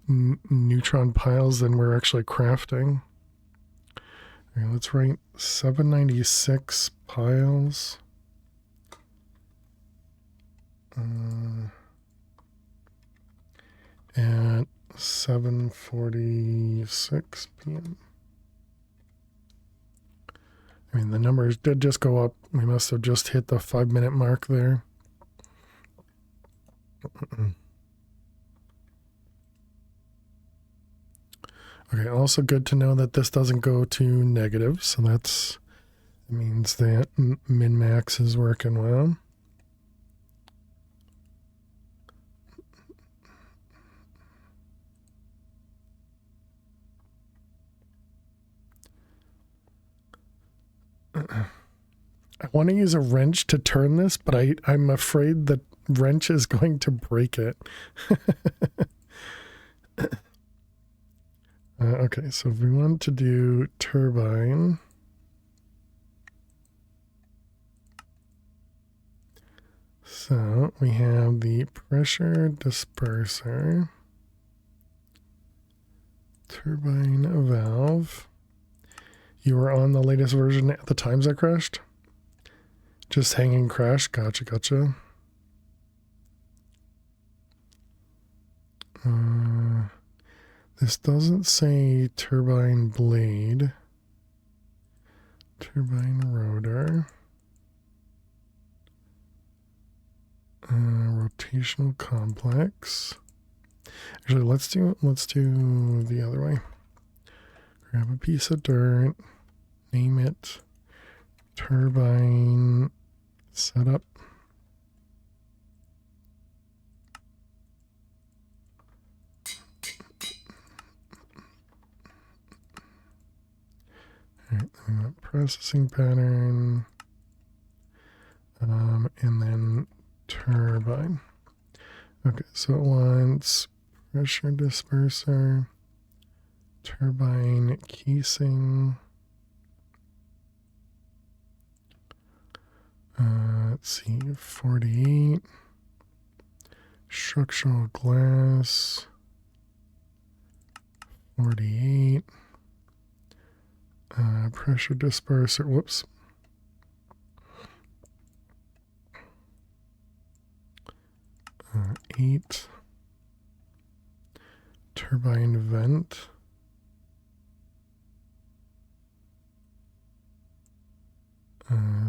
Speaker 1: neutron piles than we're actually crafting. Okay, let's write 796 piles. At 7:46 p.m. I mean, the numbers did just go up. We must have just hit the 5-minute mark there. Okay, also good to know that this doesn't go to negative, so that means that min-max is working well. I want to use a wrench to turn this, but I'm afraid the wrench is going to break it. Okay, so if we want to do turbine, so we have the pressure disperser, turbine valve. You were on the latest version at the times I crashed? Just hanging crash. Gotcha. This doesn't say turbine blade. Turbine rotor. Rotational complex. Actually, let's do the other way. Grab a piece of dirt, name it turbine setup. All right, then we want processing pattern, and then turbine. Okay, so it wants pressure disperser, turbine casing. Let's see, 48. Structural glass, 48. Pressure disperser, whoops. Uh, 8. Turbine vent.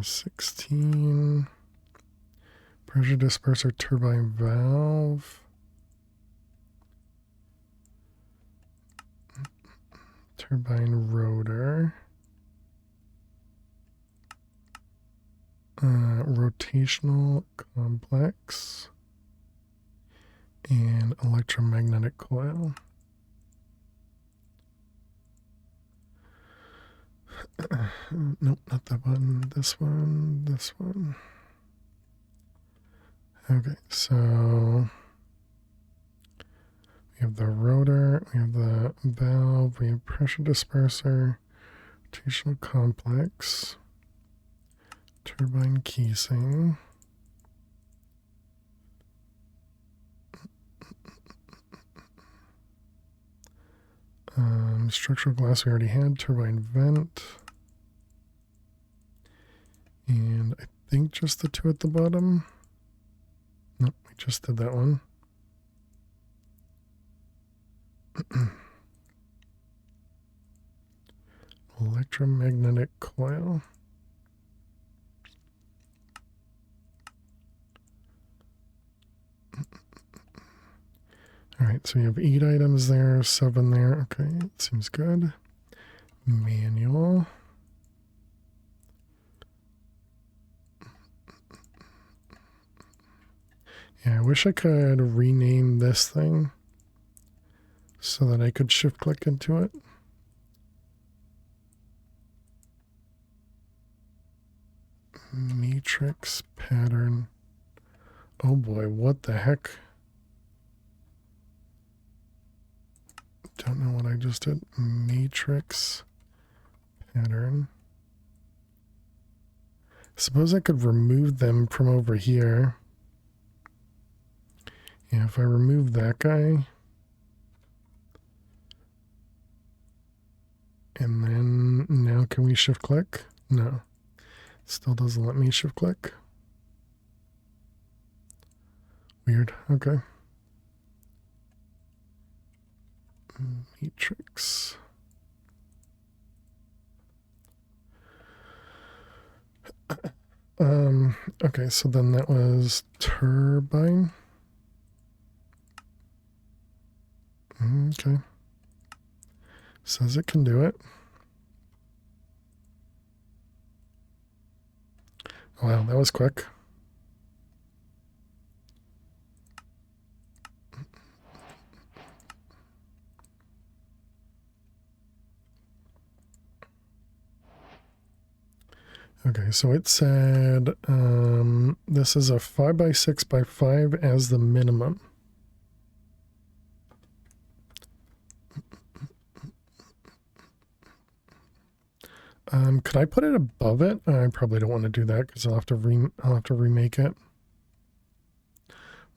Speaker 1: 16. Pressure disperser turbine valve. Turbine rotor. Rotational complex. And electromagnetic coil. Nope, not that one. This one. Okay, so we have the rotor, we have the valve, we have pressure disperser, rotational complex, turbine casing. Structural glass we already had, turbine vent. And I think just the two at the bottom. Nope, we just did that one. Electromagnetic coil. All right, so we have 8 items there, 7 there. Okay, it seems good. Manual. Yeah, I wish I could rename this thing so that I could shift click into it. matrix pattern. Oh boy, what the heck? Don't know what I just did. Matrix pattern. Suppose I could remove them from over here. Yeah, if I remove that guy. And then now can we shift click? No. Still doesn't let me shift click. Weird. Okay. Matrix. Okay, so then that was turbine. Okay. Says it can do it. Wow, that was quick. Okay, so it said this is a 5x6x5 as the minimum. Could I put it above it? I probably don't want to do that because I'll have to remake it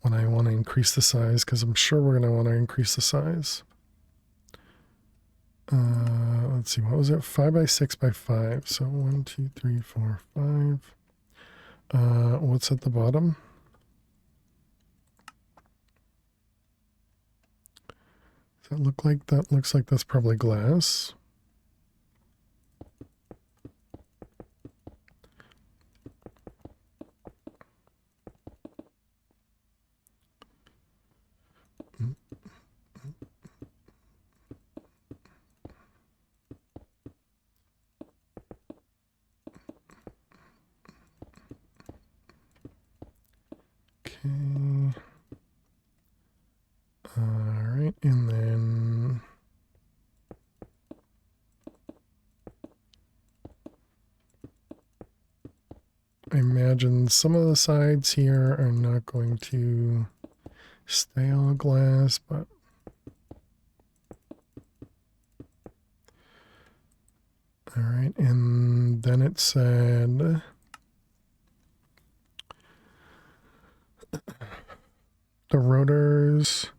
Speaker 1: when I want to increase the size, because I'm sure we're going to want to increase the size. Let's see, what was it? 5x6x5. So 1, 2, 3, 4, 5. What's at the bottom? Does that look like that? Looks like that's probably glass. Okay. All right, and then I imagine some of the sides here are not going to stay all glass, but all right, and then it said the rotors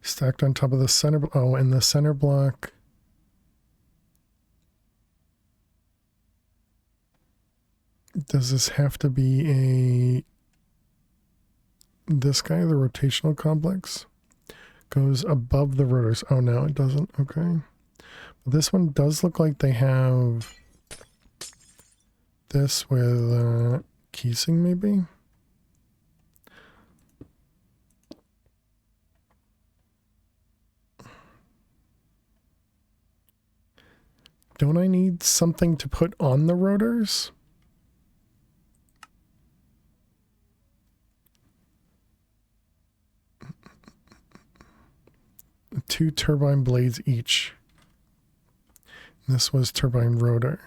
Speaker 1: stacked on top of the center. Oh, and the center block. Does this have to be this guy, the rotational complex? Goes above the rotors. Oh, no, it doesn't. Okay. But this one does look like they have this with casing, maybe? Don't I need something to put on the rotors? Two turbine blades each. This was turbine rotor.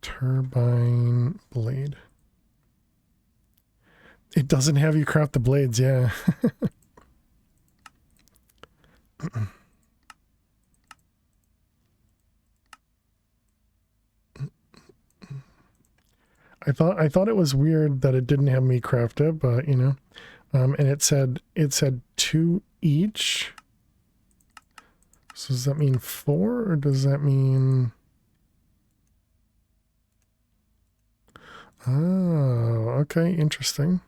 Speaker 1: Turbine blade. It doesn't have you craft the blades, yeah. I thought it was weird that it didn't have me craft it, but you know, and it said 2 each. So does that mean 4, or does that mean? Oh, okay, interesting.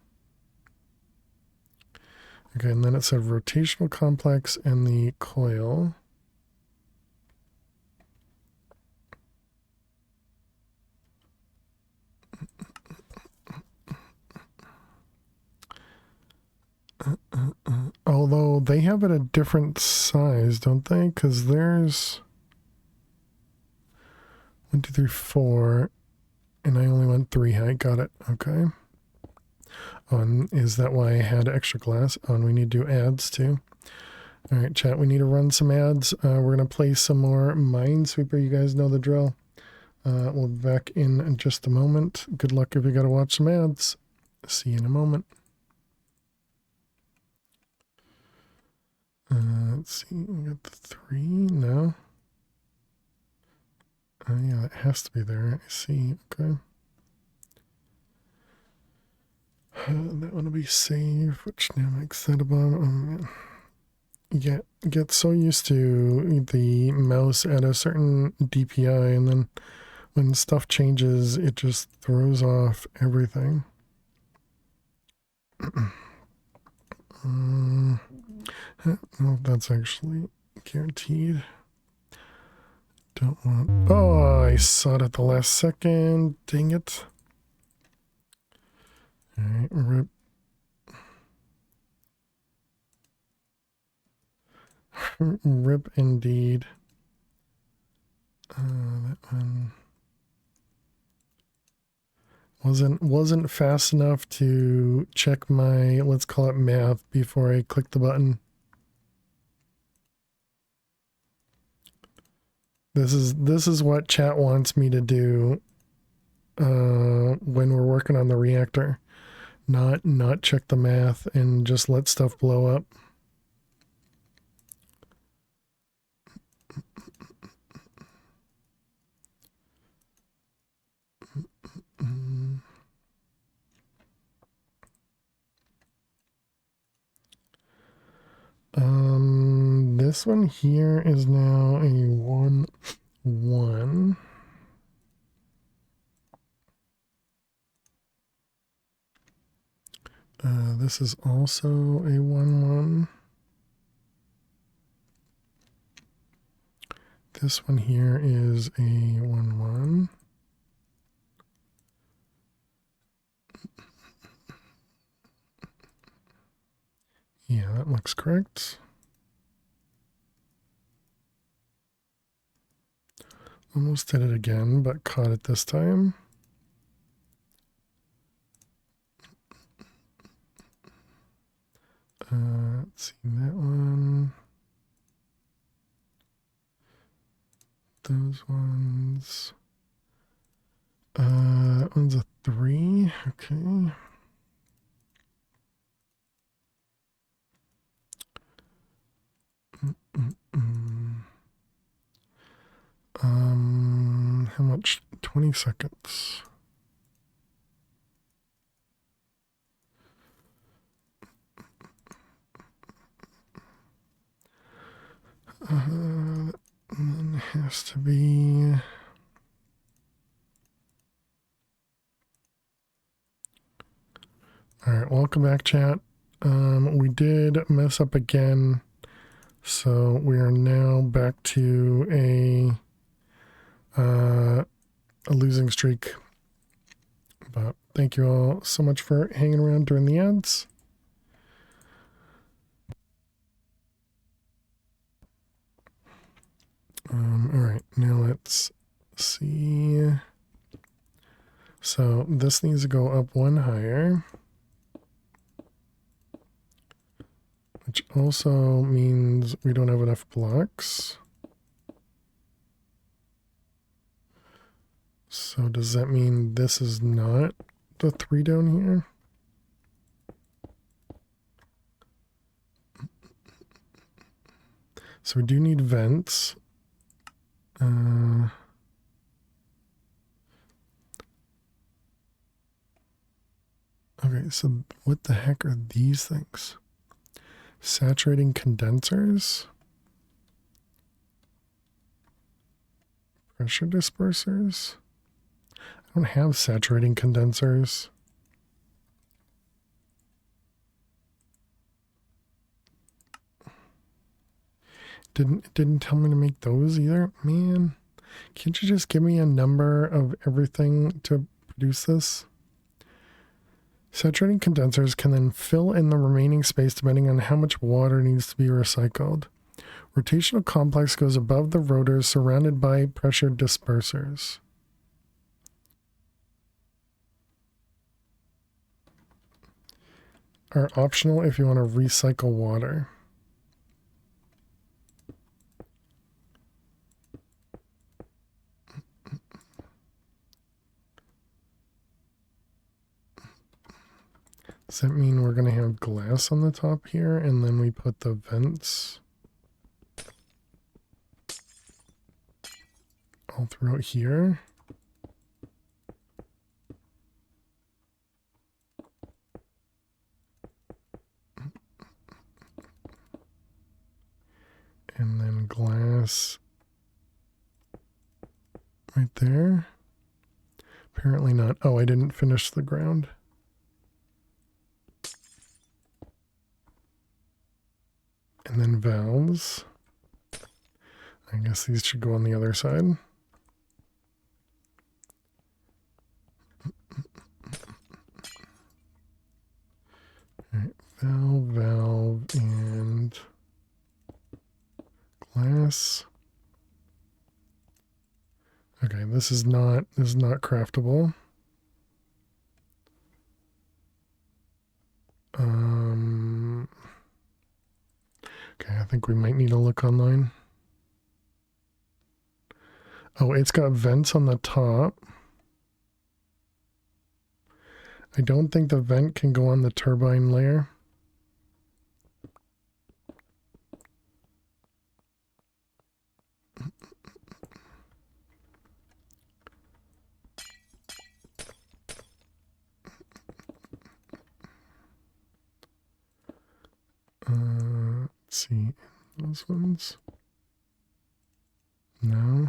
Speaker 1: Okay, and then it said rotational complex and the coil. Although they have it a different size, don't they? Because there's 1, 2, 3, 4, and I only want 3 high. Got it. Okay. Oh, and is that why I had extra glass? Oh, and we need to do ads too. All right, chat. We need to run some ads. We're gonna play some more Minesweeper. You guys know the drill. We'll be back in just a moment. Good luck if you got to watch some ads. See you in a moment. Let's see. We got the 3 now. Yeah, it has to be there. I see. Okay. That one will be saved, which now makes that a bottom. Get so used to the mouse at a certain DPI, and then when stuff changes, it just throws off everything. No, that's actually guaranteed. Don't want. Oh, I saw it at the last second. Dang it. Alright, rip. Rip indeed. That one wasn't fast enough to check my, let's call it math, before I click the button. This is what chat wants me to do when we're working on the reactor. Not check the math and just let stuff blow up. This one here is now a 1-1. This is also a 1-1. This one here is a 1-1. Yeah, that looks correct. Almost did it again, but caught it this time. Let's see that one. Those ones. That one's a 3. Okay. How much? 20 seconds. And then it has to be. All right, welcome back, chat. We did mess up again, so we are now back to a losing streak. But thank you all so much for hanging around during the ads. All right, now let's see. So this needs to go up 1 higher, which also means we don't have enough blocks. So does that mean this is not the 3 down here? So we do need vents. Okay, so what the heck are these things? Saturating condensers? Pressure dispersers? I don't have saturating condensers. Didn't tell me to make those either. Man, can't you just give me a number of everything to produce this? Saturating condensers can then fill in the remaining space depending on how much water needs to be recycled. Rotational complex goes above the rotors surrounded by pressure dispersers. Are optional if you want to recycle water. Does that mean we're going to have glass on the top here and then we put the vents all throughout here? And then glass right there. Apparently not. Oh, I didn't finish the ground. And then valves. I guess these should go on the other side. All right, valve, and glass. Okay, this is not craftable. Okay, I think we might need to look online. Oh, it's got vents on the top. I don't think the vent can go on the turbine layer. Let's see. Those ones? No.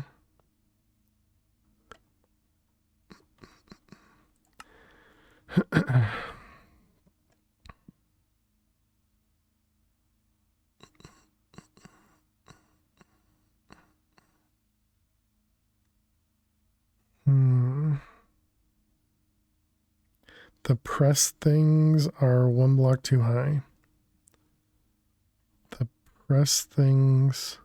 Speaker 1: The press things are one block too high. The press things...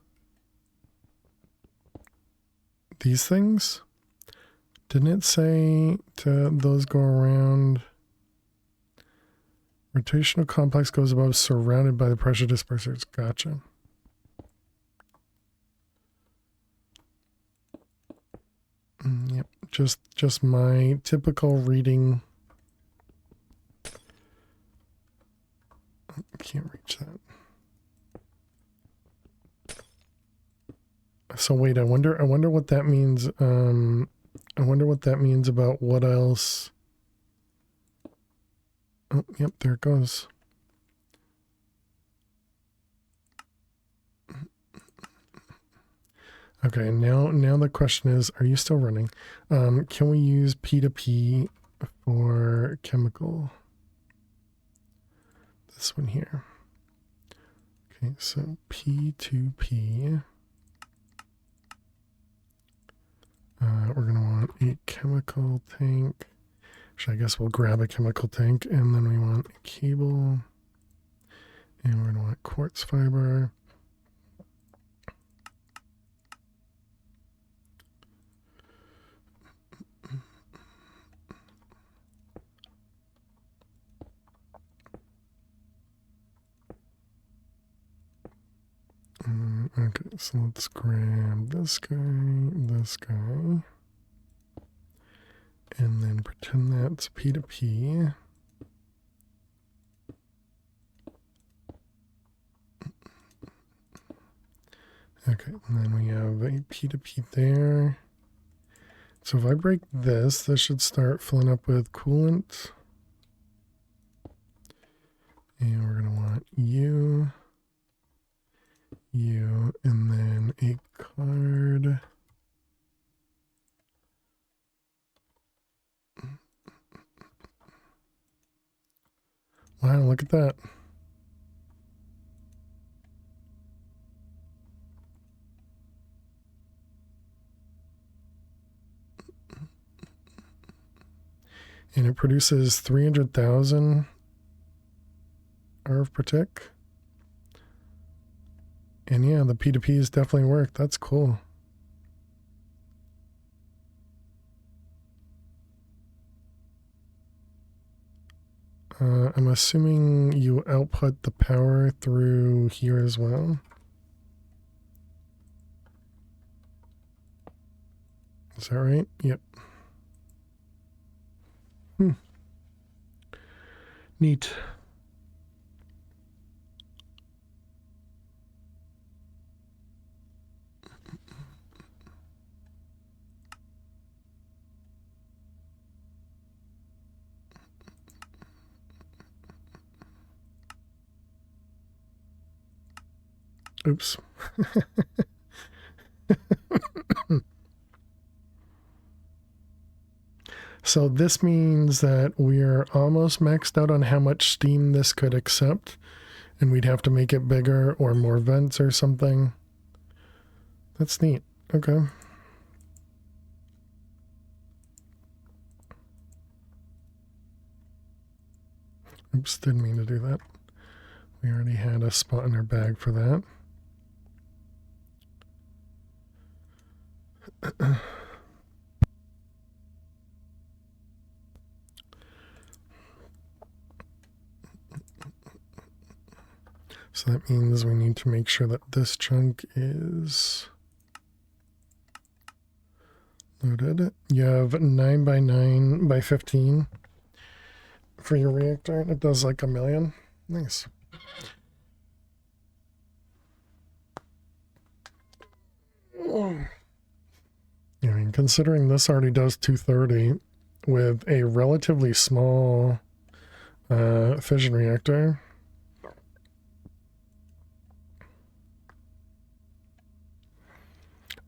Speaker 1: These things? Didn't it say to those go around? Rotational complex goes above, surrounded by the pressure dispersers. Gotcha. Yep, just my typical reading. Can't reach that. So wait, I wonder what that means. I wonder what that means about what else. Oh, yep, there it goes. Okay, now the question is, are you still running? Can we use P2P for chemical? This one here. Okay, so P2P. We're going to want a chemical tank. Actually, I guess we'll grab a chemical tank, and then we want a cable. And we're going to want quartz fiber. Okay, so let's grab this guy, and then pretend that's P2P. Okay, and then we have a P2P there. So if I break this, this should start filling up with coolant. And we're going to want you, and then a card. Wow, look at that. And it produces 300,000 RF per tick. And yeah, the P2Ps definitely work. That's cool. I'm assuming you output the power through here as well. Is that right? Yep. Neat. Oops. So this means that we're almost maxed out on how much steam this could accept, and we'd have to make it bigger or more vents or something. That's neat. Okay. Oops, didn't mean to do that. We already had a spot in our bag for that. So that means we need to make sure that this chunk is loaded. You have 9 by 9 by 15 for your reactor. It does like 1,000,000. Nice. I mean, considering this already does 230 with a relatively small fission reactor.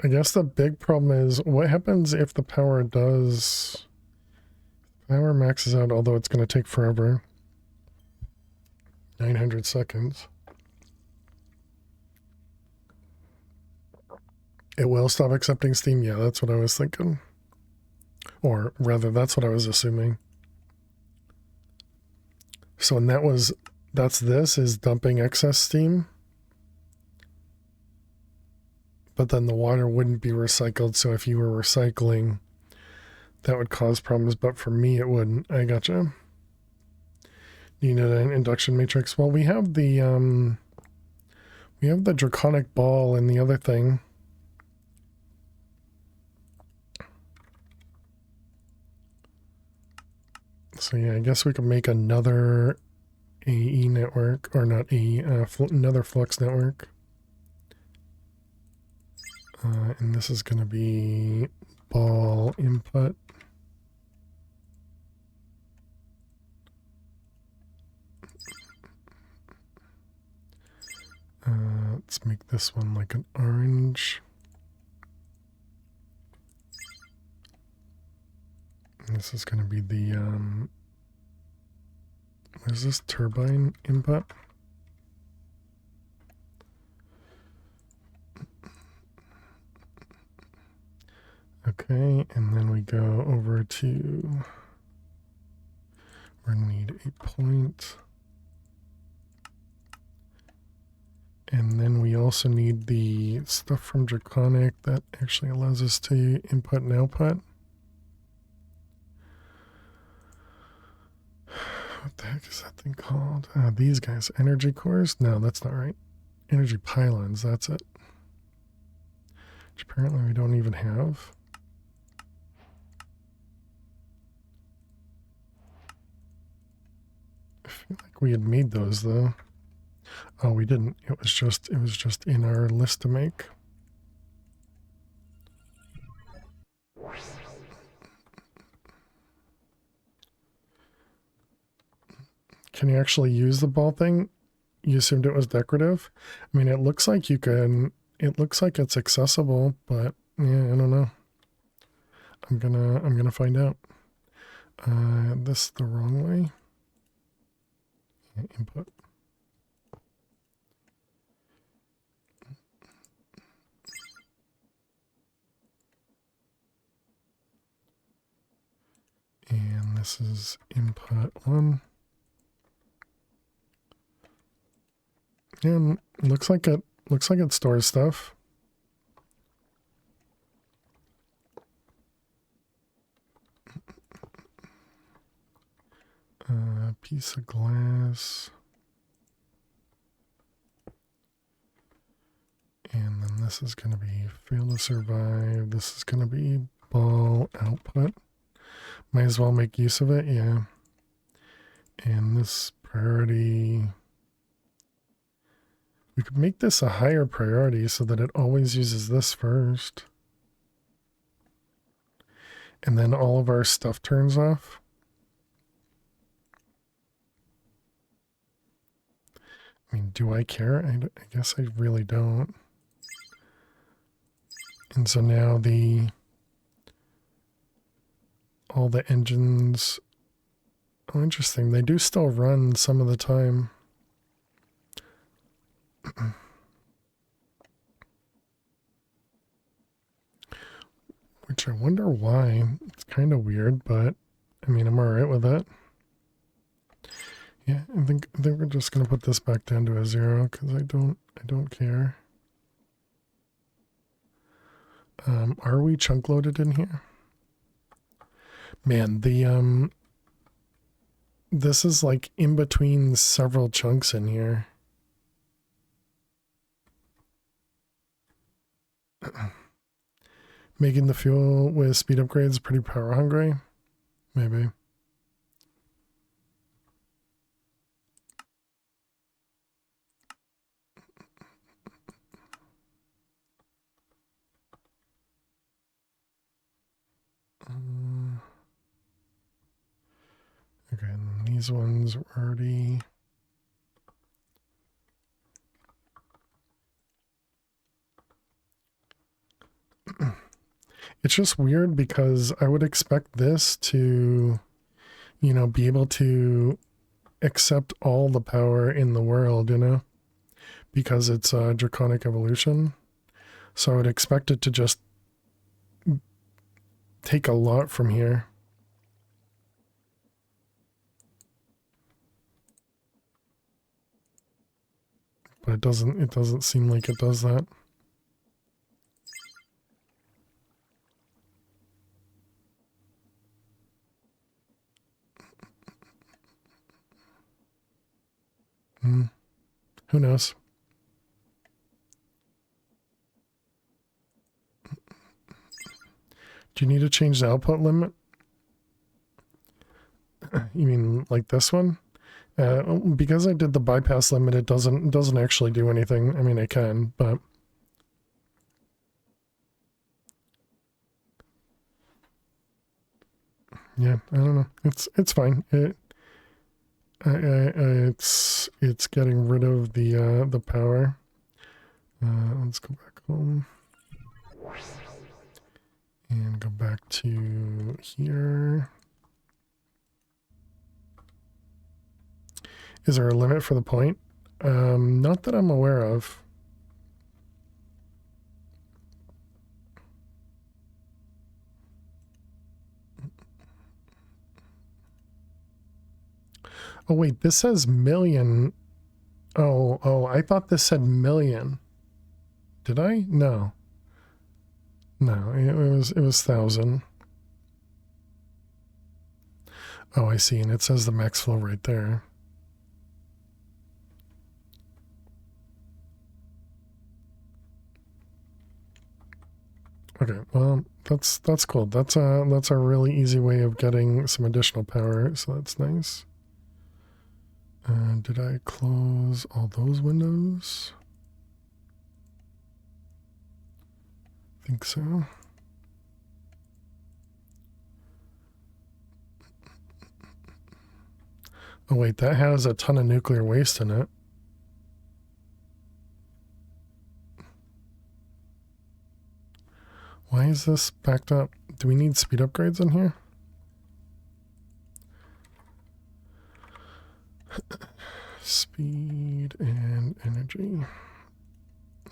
Speaker 1: I guess the big problem is what happens if the power maxes out, although it's going to take forever. 900 seconds. It will stop accepting steam? Yeah, that's what I was thinking. Or rather, that's what I was assuming. So, and this is dumping excess steam. But then the water wouldn't be recycled, so if you were recycling, that would cause problems, but for me it wouldn't. I gotcha. You need an induction matrix. Well, we have the draconic ball and the other thing. So yeah, I guess we could make another AE network, or not AE, another flux network. And this is going to be ball input. Let's make this one like an orange. And this is going to be the, what is this, turbine input? Okay, and then we go over to, we're going to need a point. And then we also need the stuff from Draconic that actually allows us to input and output. What the heck is that thing called? These guys, energy cores? No, that's not right. Energy pylons, that's it. Which apparently we don't even have. I feel like we had made those though. Oh, we didn't. It was just in our list to make. Can you actually use the ball thing? You assumed it was decorative? I mean, it looks like you can, it looks like it's accessible, but yeah, I don't know. I'm gonna find out. This the wrong way. Yeah, input. And this is input 1. And looks like it stores stuff. Piece of glass. And then this is going to be fail to survive. This is going to be ball output. Might as well make use of it, yeah. And this priority, we could make this a higher priority so that it always uses this first. And then all of our stuff turns off. I mean, do I care? I guess I really don't. And so now all the engines, oh, interesting. They do still run some of the time. Which I wonder why. It's kind of weird, but I mean, I'm all right with it. Yeah, I think we're just gonna put this back down to a 0 because I don't care. Are we chunk loaded in here? Man, this is like in between several chunks in here. Making the fuel with speed upgrades pretty power hungry? Maybe. Okay, and these ones are already... It's just weird because I would expect this to, you know, be able to accept all the power in the world, you know, because it's a draconic evolution. So I would expect it to just take a lot from here. But it doesn't seem like it does that. Who knows? Do you need to change the output limit? You mean like this one? Because I did the bypass limit, it doesn't actually do anything. I mean, I can, but yeah, I don't know. It's fine. It's getting rid of the power. Let's go back home and go back to here. Is there a limit for the point? Not that I'm aware of. Oh wait, this says million. Oh, I thought this said million. Did I? No. No, it was 1,000. Oh, I see, and it says the max flow right there. Okay, well, that's cool. That's a really easy way of getting some additional power, so that's nice. Did I close all those windows? I think so. Oh wait, that has a ton of nuclear waste in it. Why is this backed up? Do we need speed upgrades in here? Speed and energy.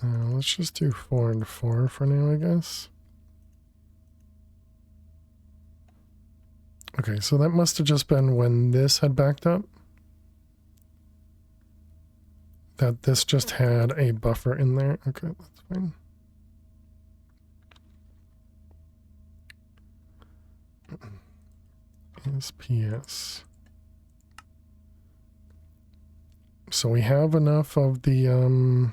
Speaker 1: Let's just do 4 and 4 for now, I guess. Okay, so that must have just been when this had backed up. That this just had a buffer in there. Okay, that's fine. SPS. So we have enough of the,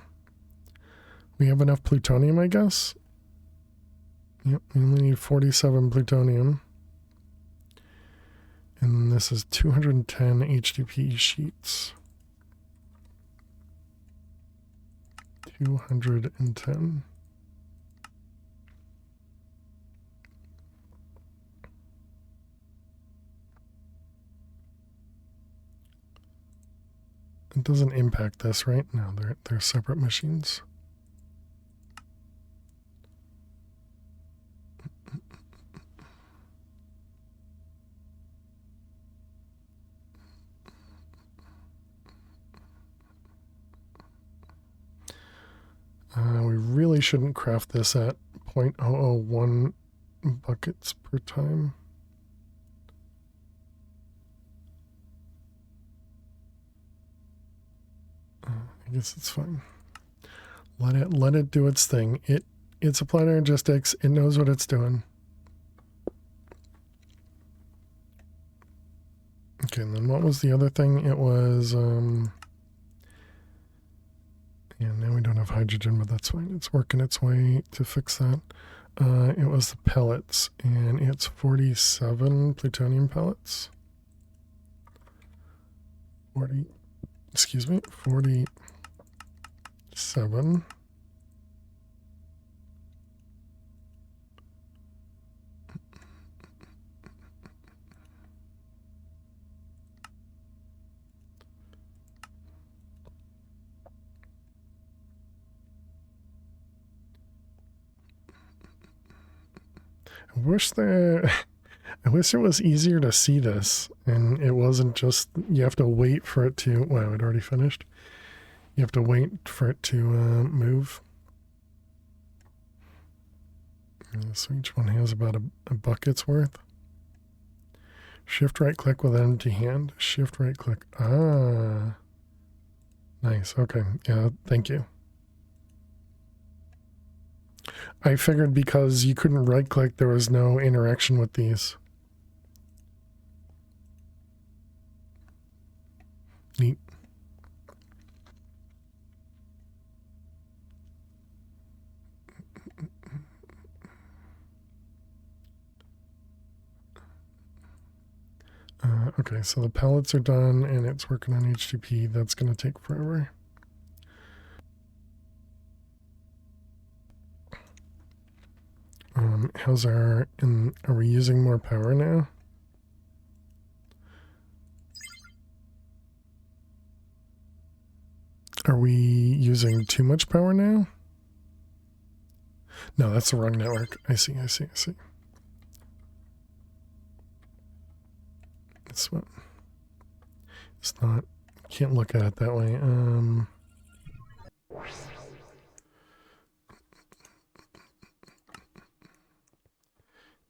Speaker 1: we have enough plutonium, I guess. Yep, we only need 47 plutonium. And this is 210 HDP sheets. 210. It doesn't impact this, right? No, they're separate machines. We really shouldn't craft this at 0.001 buckets per time. I guess it's fine. Let it do its thing. It's applied energistics. It knows what it's doing. Okay, and then what was the other thing? It was yeah, now we don't have hydrogen, but that's fine. It's working its way to fix that. It was the pellets, and it's 47 plutonium pellets. 47. I wish it was easier to see this, and it wasn't just, you have to wait for it to, wow, it already finished. You have to wait for it to move. So each one has about a bucket's worth. Shift right click with empty hand. Shift right click. Ah. Nice. Okay. Yeah, thank you. I figured because you couldn't right click, there was no interaction with these. Neat. Okay, so the pellets are done and it's working on HTTP. That's going to take forever. Are we using more power now? Are we using too much power now? No, that's the wrong network. I see. That's what. It's not. Can't look at it that way.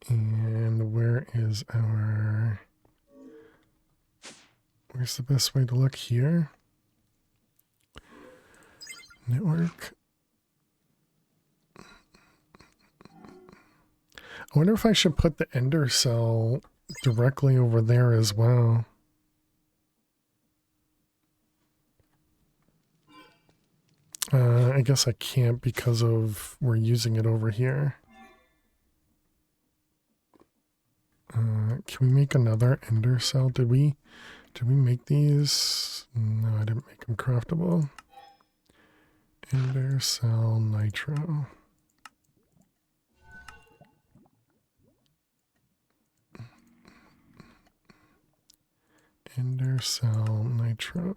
Speaker 1: And where's the best way to look here? Network. I wonder if I should put the ender cell directly over there as well. I guess I can't because we're using it over here. Can we make another ender cell? Did we make these? No, I didn't make them craftable. Ender cell nitro. Ender cell nitro.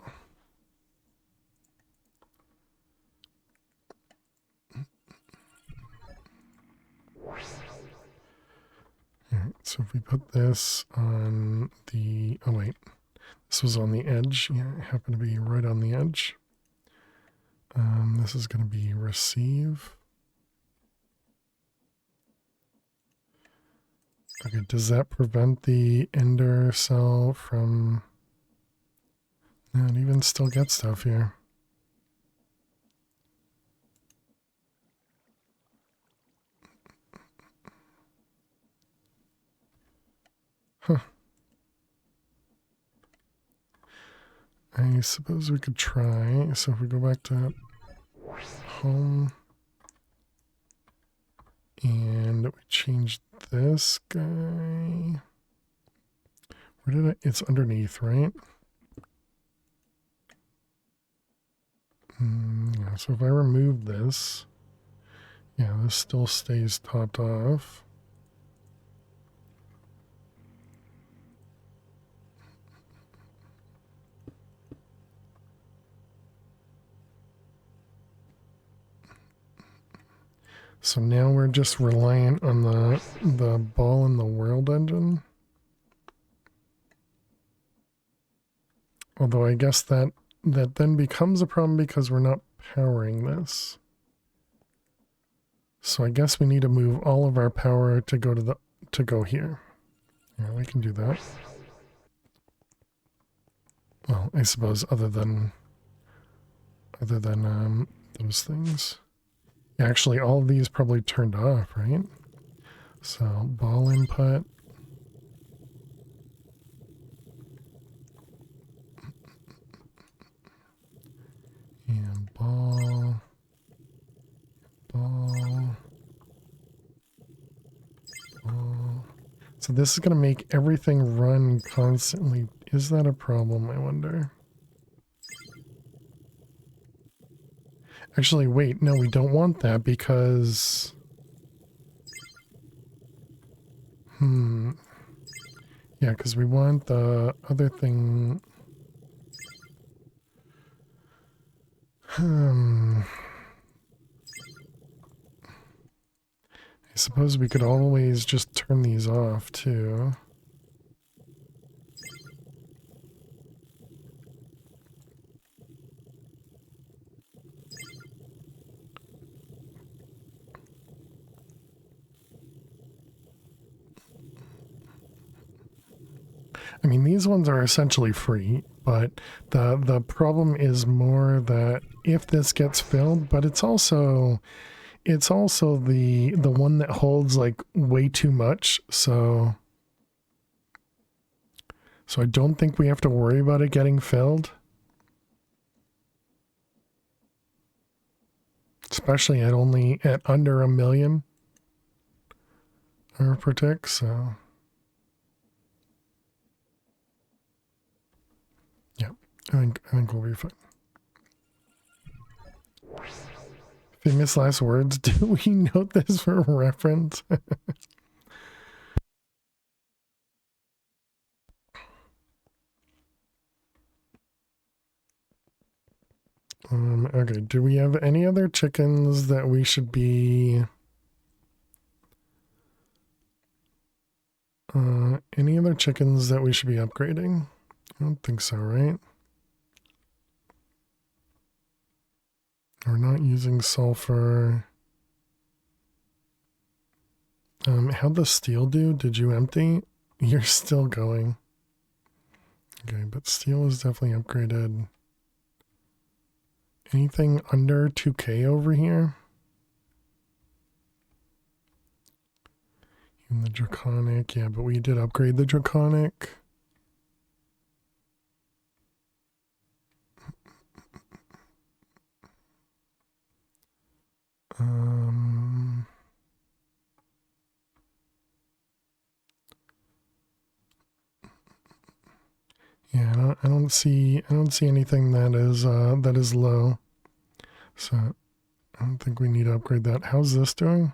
Speaker 1: Alright, so if we put this on the, oh wait, this was on the edge. Yeah, it happened to be right on the edge. This is going to be receive. Okay, does that prevent the ender cell from... No, it even still gets stuff here. Huh. I suppose we could try. So if we go back to home and we change this guy, we're Where did it's underneath, right? Yeah, so if I remove this, yeah, this still stays topped off. So now we're just reliant on the ball in the world engine. Although I guess that then becomes a problem because we're not powering this. So I guess we need to move all of our power to go here. Yeah, we can do that. Well, I suppose other than those things. Actually, all of these probably turned off, right? So ball input. And ball. So this is going to make everything run constantly. Is that a problem, I wonder? Actually, wait, no, we don't want that because... Yeah, because we want the other thing... I suppose we could always just turn these off, too. I mean, these ones are essentially free, but the problem is more that if this gets filled, but it's also the one that holds like way too much, so I don't think we have to worry about it getting filled. Especially at under 1 million per tick, so yeah, I think we'll be fine. Famous last words. Do we note this for reference? Okay, do we have any other chickens that we should be... any other chickens that we should be upgrading? I don't think so, right? We're not using sulfur. How'd the steel do? Did you empty? You're still going. Okay, but steel is definitely upgraded. Anything under 2K over here? Even the draconic, yeah, but we did upgrade the draconic. Yeah, I don't see anything that is low. So I don't think we need to upgrade that. How's this doing?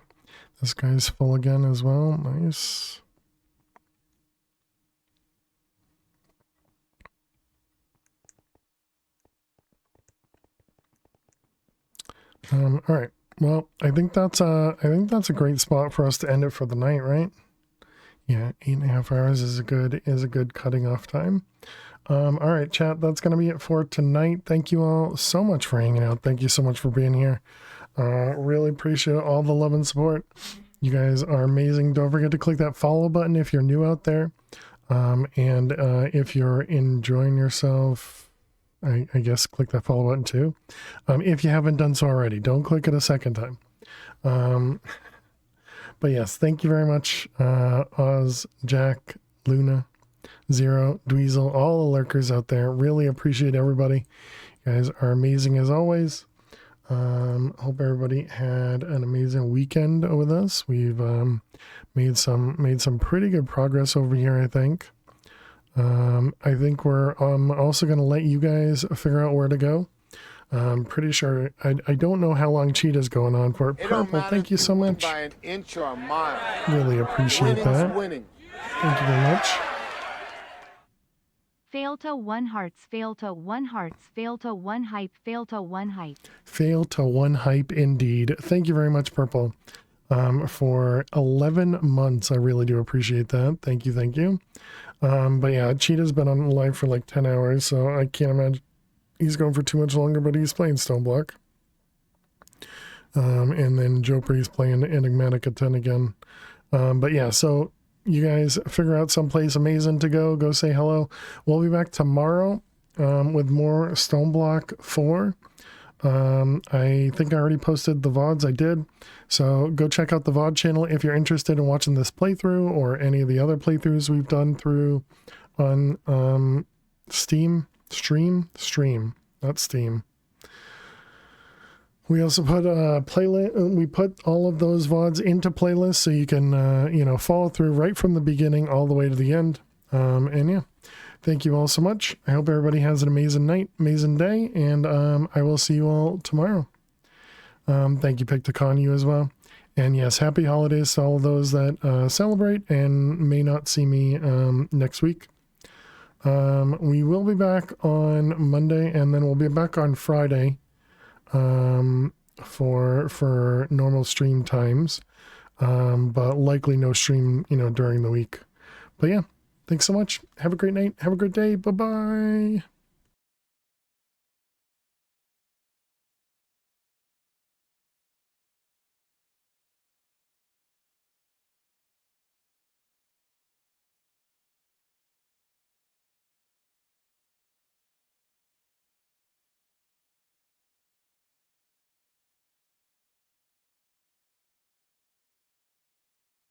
Speaker 1: This guy's full again as well. Nice. All right. Well, I think that's a great spot for us to end it for the night, right? Yeah, 8.5 hours is a good cutting off time. All right, chat, that's going to be it for tonight. Thank you all so much for hanging out. Thank you so much for being here. Really appreciate all the love and support. You guys are amazing. Don't forget to click that follow button if you're new out there. And if you're enjoying yourself, I guess click that follow button too. If you haven't done so already, don't click it a second time. But yes, thank you very much, Oz, Jack, Luna, Zero, Dweezil, all the lurkers out there. Really appreciate everybody. You guys are amazing as always. Hope everybody had an amazing weekend with us. We've made some pretty good progress over here, I think. I think we're also going to let you guys figure out where to go. I'm pretty sure. I don't know how long Cheetah's going on for.
Speaker 3: It don't
Speaker 1: Purple,
Speaker 3: matter
Speaker 1: thank you
Speaker 3: if
Speaker 1: so
Speaker 3: win
Speaker 1: much.
Speaker 3: by an inch or a mile.
Speaker 1: Really appreciate
Speaker 3: Winning's
Speaker 1: that.
Speaker 3: winning.
Speaker 1: Thank you very much.
Speaker 4: Fail to 1 hearts, fail to 1 hearts, fail to 1 hype, fail to 1 hype.
Speaker 1: Fail to 1 hype indeed. Thank you very much, Purple, for 11 months. I really do appreciate that. Thank you, thank you. But yeah, Cheetah's been on live for like 10 hours, so I can't imagine he's going for too much longer, but he's playing Stoneblock. And then Jopre's playing Enigmatic at 10 again. But yeah, so you guys figure out someplace amazing to go. Go say hello. We'll be back tomorrow with more Stoneblock 4. I think I already posted the VODs. I did. So go check out the VOD channel if you're interested in watching this playthrough or any of the other playthroughs we've done through on Stream, not Steam. We also put we put all of those VODs into playlists so you can follow through right from the beginning all the way to the end. And yeah, thank you all so much. I hope everybody has an amazing night, amazing day, and I will see you all tomorrow. Thank you, Pictocon, you as well. And yes, happy holidays to all of those that celebrate and may not see me next week. We will be back on Monday, and then we'll be back on Friday for normal stream times, but likely no stream during the week. But yeah, thanks so much. Have a great night. Have a great day. Bye bye.